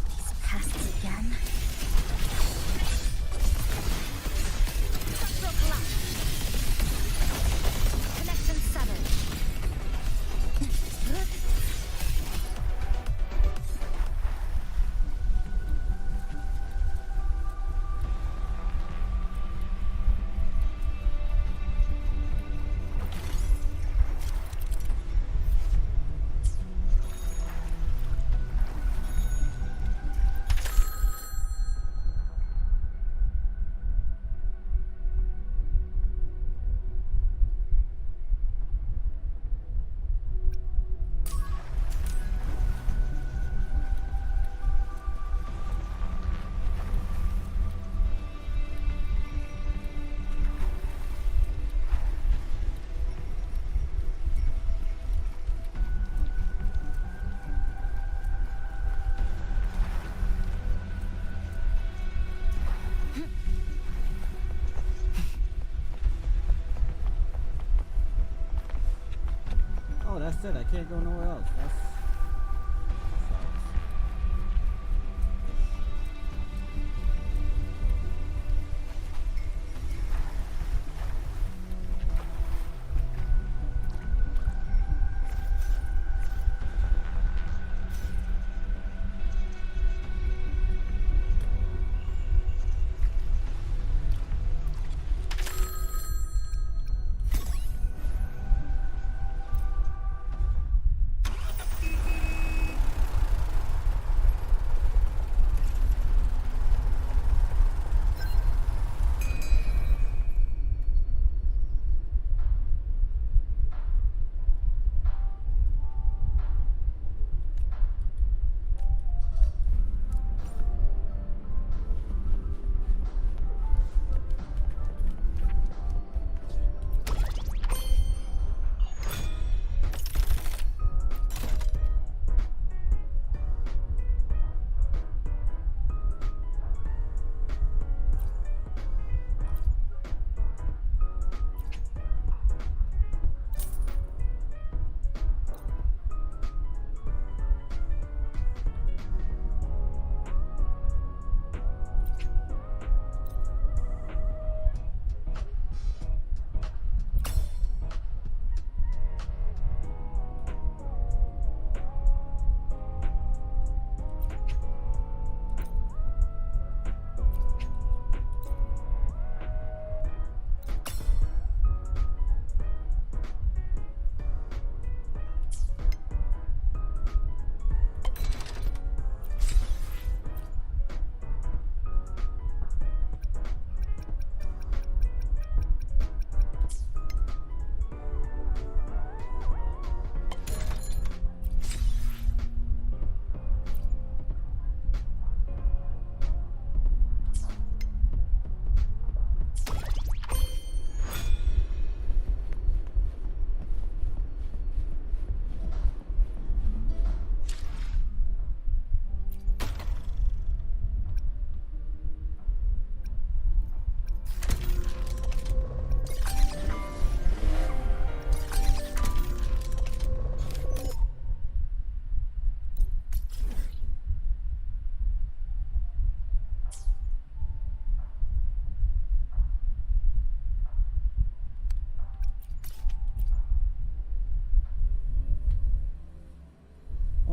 [SPEAKER 20] These passes again. Structural collapse. Connection severed.
[SPEAKER 1] Oh, that's it. I can't go nowhere else. That's sucks.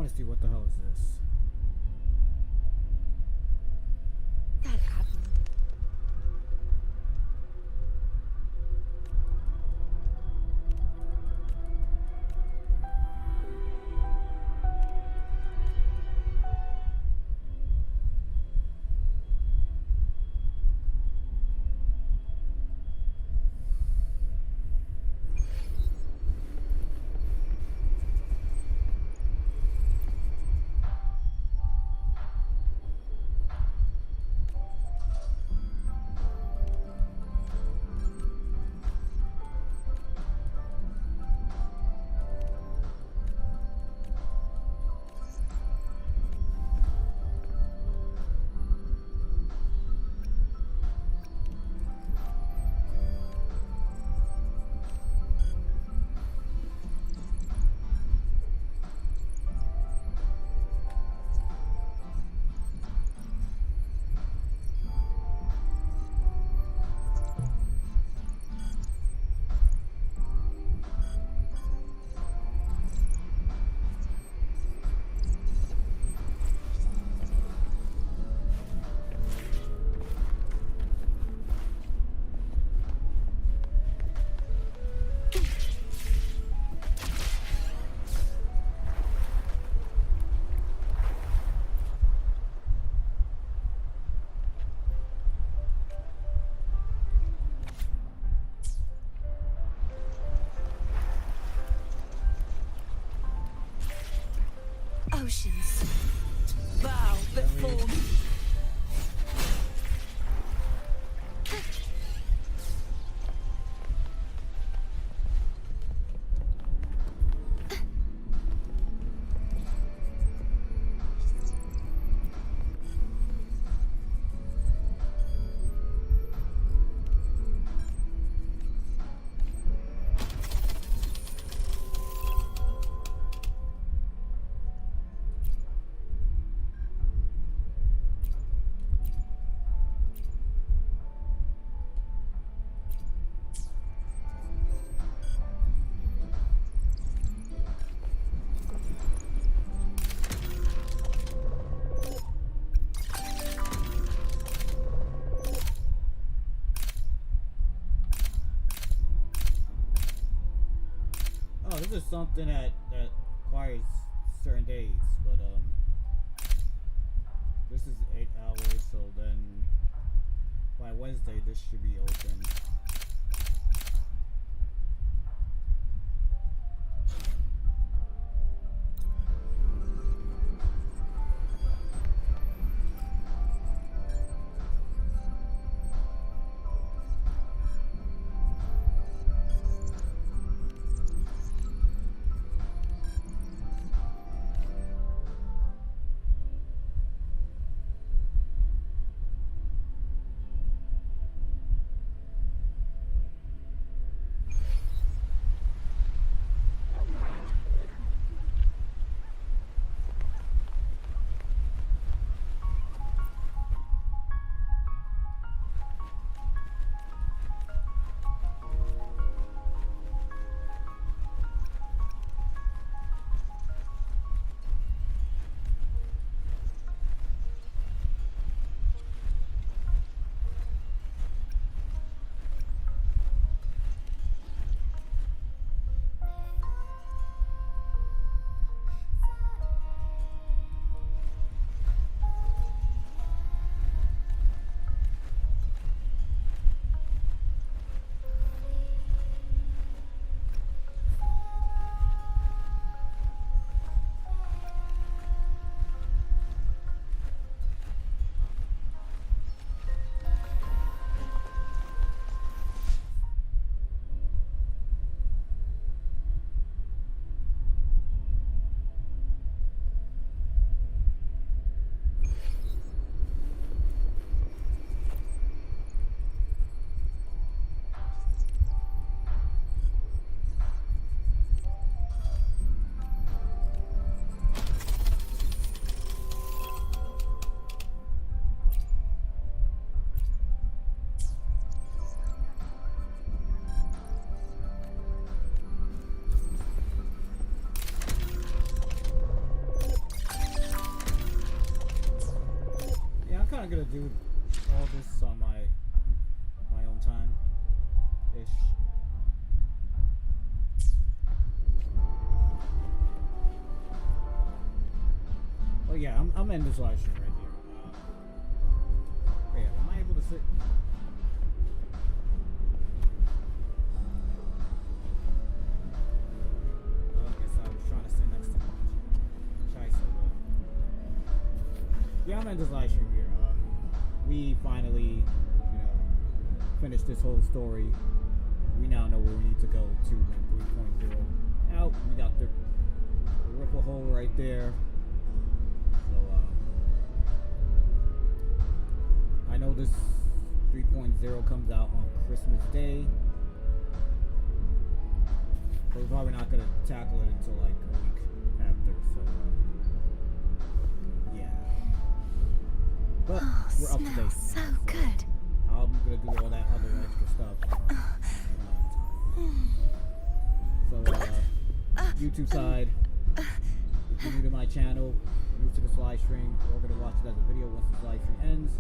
[SPEAKER 1] want to see what the hell is this.
[SPEAKER 8] That admiral. Oceans, bow before me.
[SPEAKER 1] This is something that requires certain days, but this is 8 hours, so then by Wednesday this should be open. kind of gonna do all this on my own time ish. Oh yeah, I'm in this live stream right here. Yeah, am I able to sit? Okay, so I was trying to sit next to Chisa. Yeah, I'm in this live stream here. We finally, finished this whole story. We now know where we need to go to when 3.0 out. We got the ripple hole right there. So, I know this 3.0 comes out on Christmas Day. But we're probably not going to tackle it until like a week after. So, yeah. But we're up to date.
[SPEAKER 3] So good.
[SPEAKER 1] I'm going to do all that other extra stuff. So, YouTube side, if you're new to my channel, new to this live stream, we're going to watch it as a video once this live stream ends.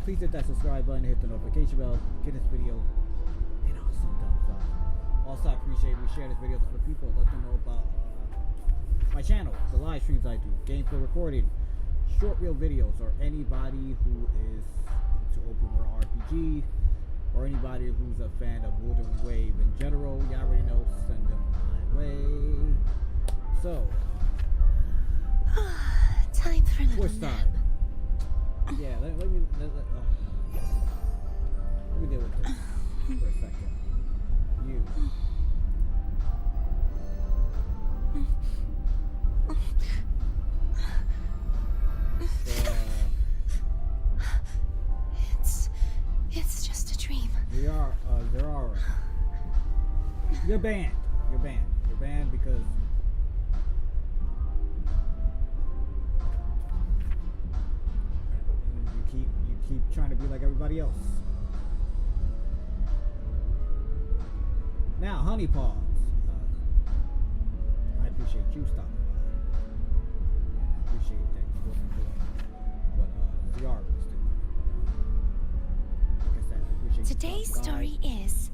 [SPEAKER 1] Please hit that subscribe button, hit the notification bell, get this video an awesome thumbs up. Also, I appreciate we share this video with other people, let them know about my channel, the live streams I do, gameplay recording, short reel videos, or anybody who is into open world RPG, or anybody who's a fan of Wuthering Wave in general. You already know, send them my way. So,
[SPEAKER 3] time for a little nap.
[SPEAKER 1] Yeah, let me deal with this for a second. You.
[SPEAKER 3] It's just a dream.
[SPEAKER 1] There are you're banned because you keep trying to be like everybody else. Now, Honey Paws, I appreciate you stopping by. I appreciate that you wasn't doing what Ziara was doing. Like I said, I appreciate
[SPEAKER 3] Today's story is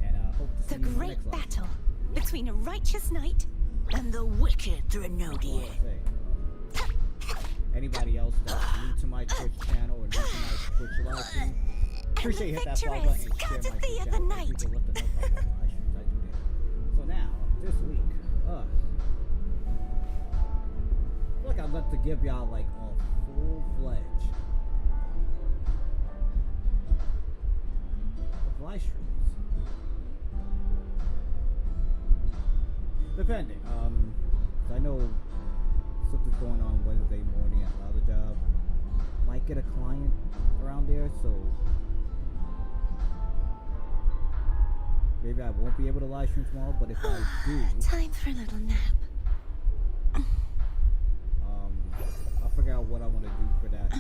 [SPEAKER 3] the great battle between a righteous knight and the wicked Threnodia.
[SPEAKER 1] Anybody else that's new to my Twitch channel or new to my Twitch live stream, appreciate you hit that follow button and share my Twitch channel. People let them know about what live streams I do there. So now, this week, I feel like I'd love to give y'all like a full-fledged of live streams. Depending, I know something's going on Wednesday morning at my other job. Might get a client around there, so maybe I won't be able to live stream tomorrow, but if I do,
[SPEAKER 3] time for a little nap.
[SPEAKER 1] I'll figure out what I want to do for that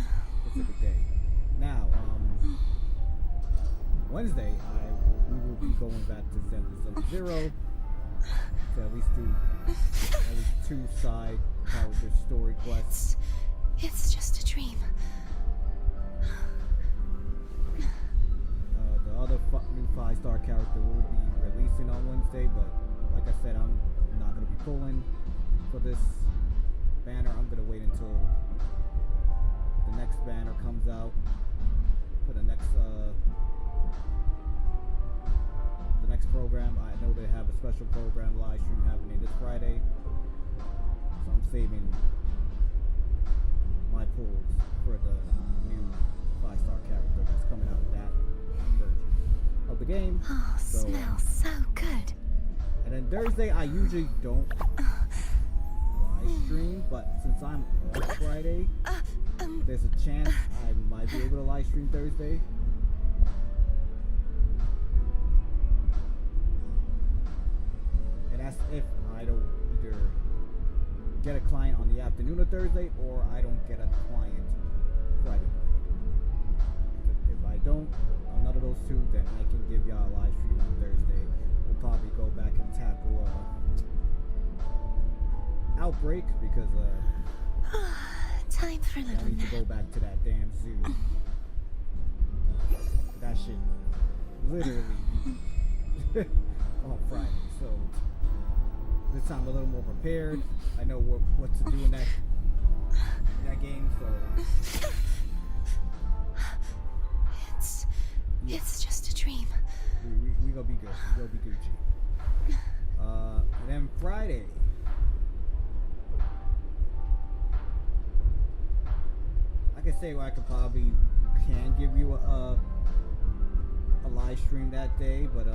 [SPEAKER 1] specific day. Now, Wednesday, we will be going back to Zen 0 to at least do at least 2 side character story quests.
[SPEAKER 3] It's just a dream.
[SPEAKER 1] The other new 5-star character will be releasing on Wednesday, but like I said, I'm not going to be pulling for this banner. I'm going to wait until the next banner comes out for the next program. I know they have a special program live stream happening this Friday, so I'm saving my pulls for the new 5-star character that's coming out with that version of the game.
[SPEAKER 3] Oh, smells so good.
[SPEAKER 1] And then Thursday, I usually don't live stream, but since I'm off Friday, there's a chance I might be able to live stream Thursday. And that's if I don't either get a client on the afternoon of Thursday or I don't get a client Friday morning. If I don't on none of those two, then I can give y'all a live stream on Thursday. We'll probably go back and tackle Outbreak because
[SPEAKER 3] Time for a
[SPEAKER 1] I
[SPEAKER 3] little
[SPEAKER 1] need to
[SPEAKER 3] nap.
[SPEAKER 1] go back to that damn zoo. That shit literally on Friday. So this time I'm a little more prepared. I know what to do in that game. So
[SPEAKER 3] It's just a dream.
[SPEAKER 1] we gonna be good. We gonna be Gucci. And then Friday. I can say I can give you a live stream that day, but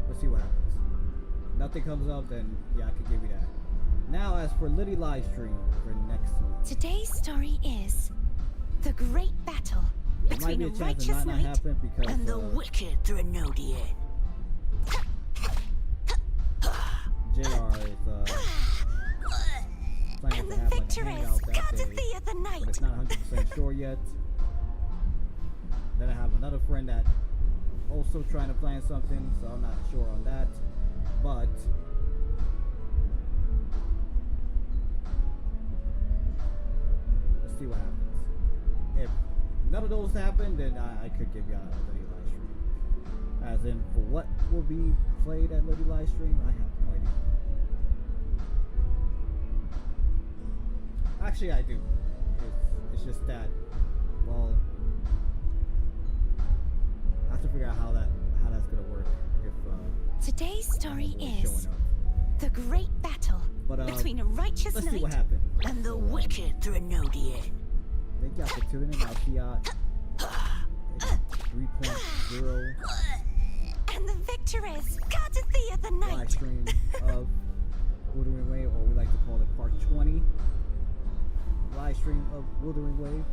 [SPEAKER 1] let's see what happens. Nothing comes up, then yeah, I could give you that. Now, as for Liddy live stream for next week,
[SPEAKER 3] Today's story is the great battle
[SPEAKER 1] there might
[SPEAKER 3] between
[SPEAKER 1] be
[SPEAKER 3] a
[SPEAKER 1] a chance
[SPEAKER 3] righteous
[SPEAKER 1] it might not
[SPEAKER 3] knight
[SPEAKER 1] happen because
[SPEAKER 3] and the wicked Threnodian.
[SPEAKER 1] JR is planning to have like a hangout that day, but it's not 100% sure yet. Then I have another friend that also trying to plan something, so I'm not sure on that. But let's see what happens. If none of those happen, then I could give you a Liddy live stream. As in, for what will be played at Liddy live stream, I have no idea. Actually, I do. It's just that, well, I have to figure out how that's gonna work. If
[SPEAKER 3] Today's story
[SPEAKER 1] showing
[SPEAKER 3] is
[SPEAKER 1] up.
[SPEAKER 3] the great battle
[SPEAKER 1] But,
[SPEAKER 3] between a righteous
[SPEAKER 1] let's see
[SPEAKER 3] knight
[SPEAKER 1] what happens.
[SPEAKER 3] and the wicked Threnodian.
[SPEAKER 1] Thank y'all for tuning in. I'll see y'all in 3.0
[SPEAKER 3] And the victor is courtesy of the
[SPEAKER 1] live
[SPEAKER 3] night.
[SPEAKER 1] stream of Wuthering Wave, or we like to call it part 20 live stream of Wuthering Wave.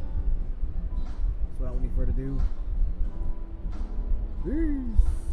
[SPEAKER 1] So without any further ado, peace.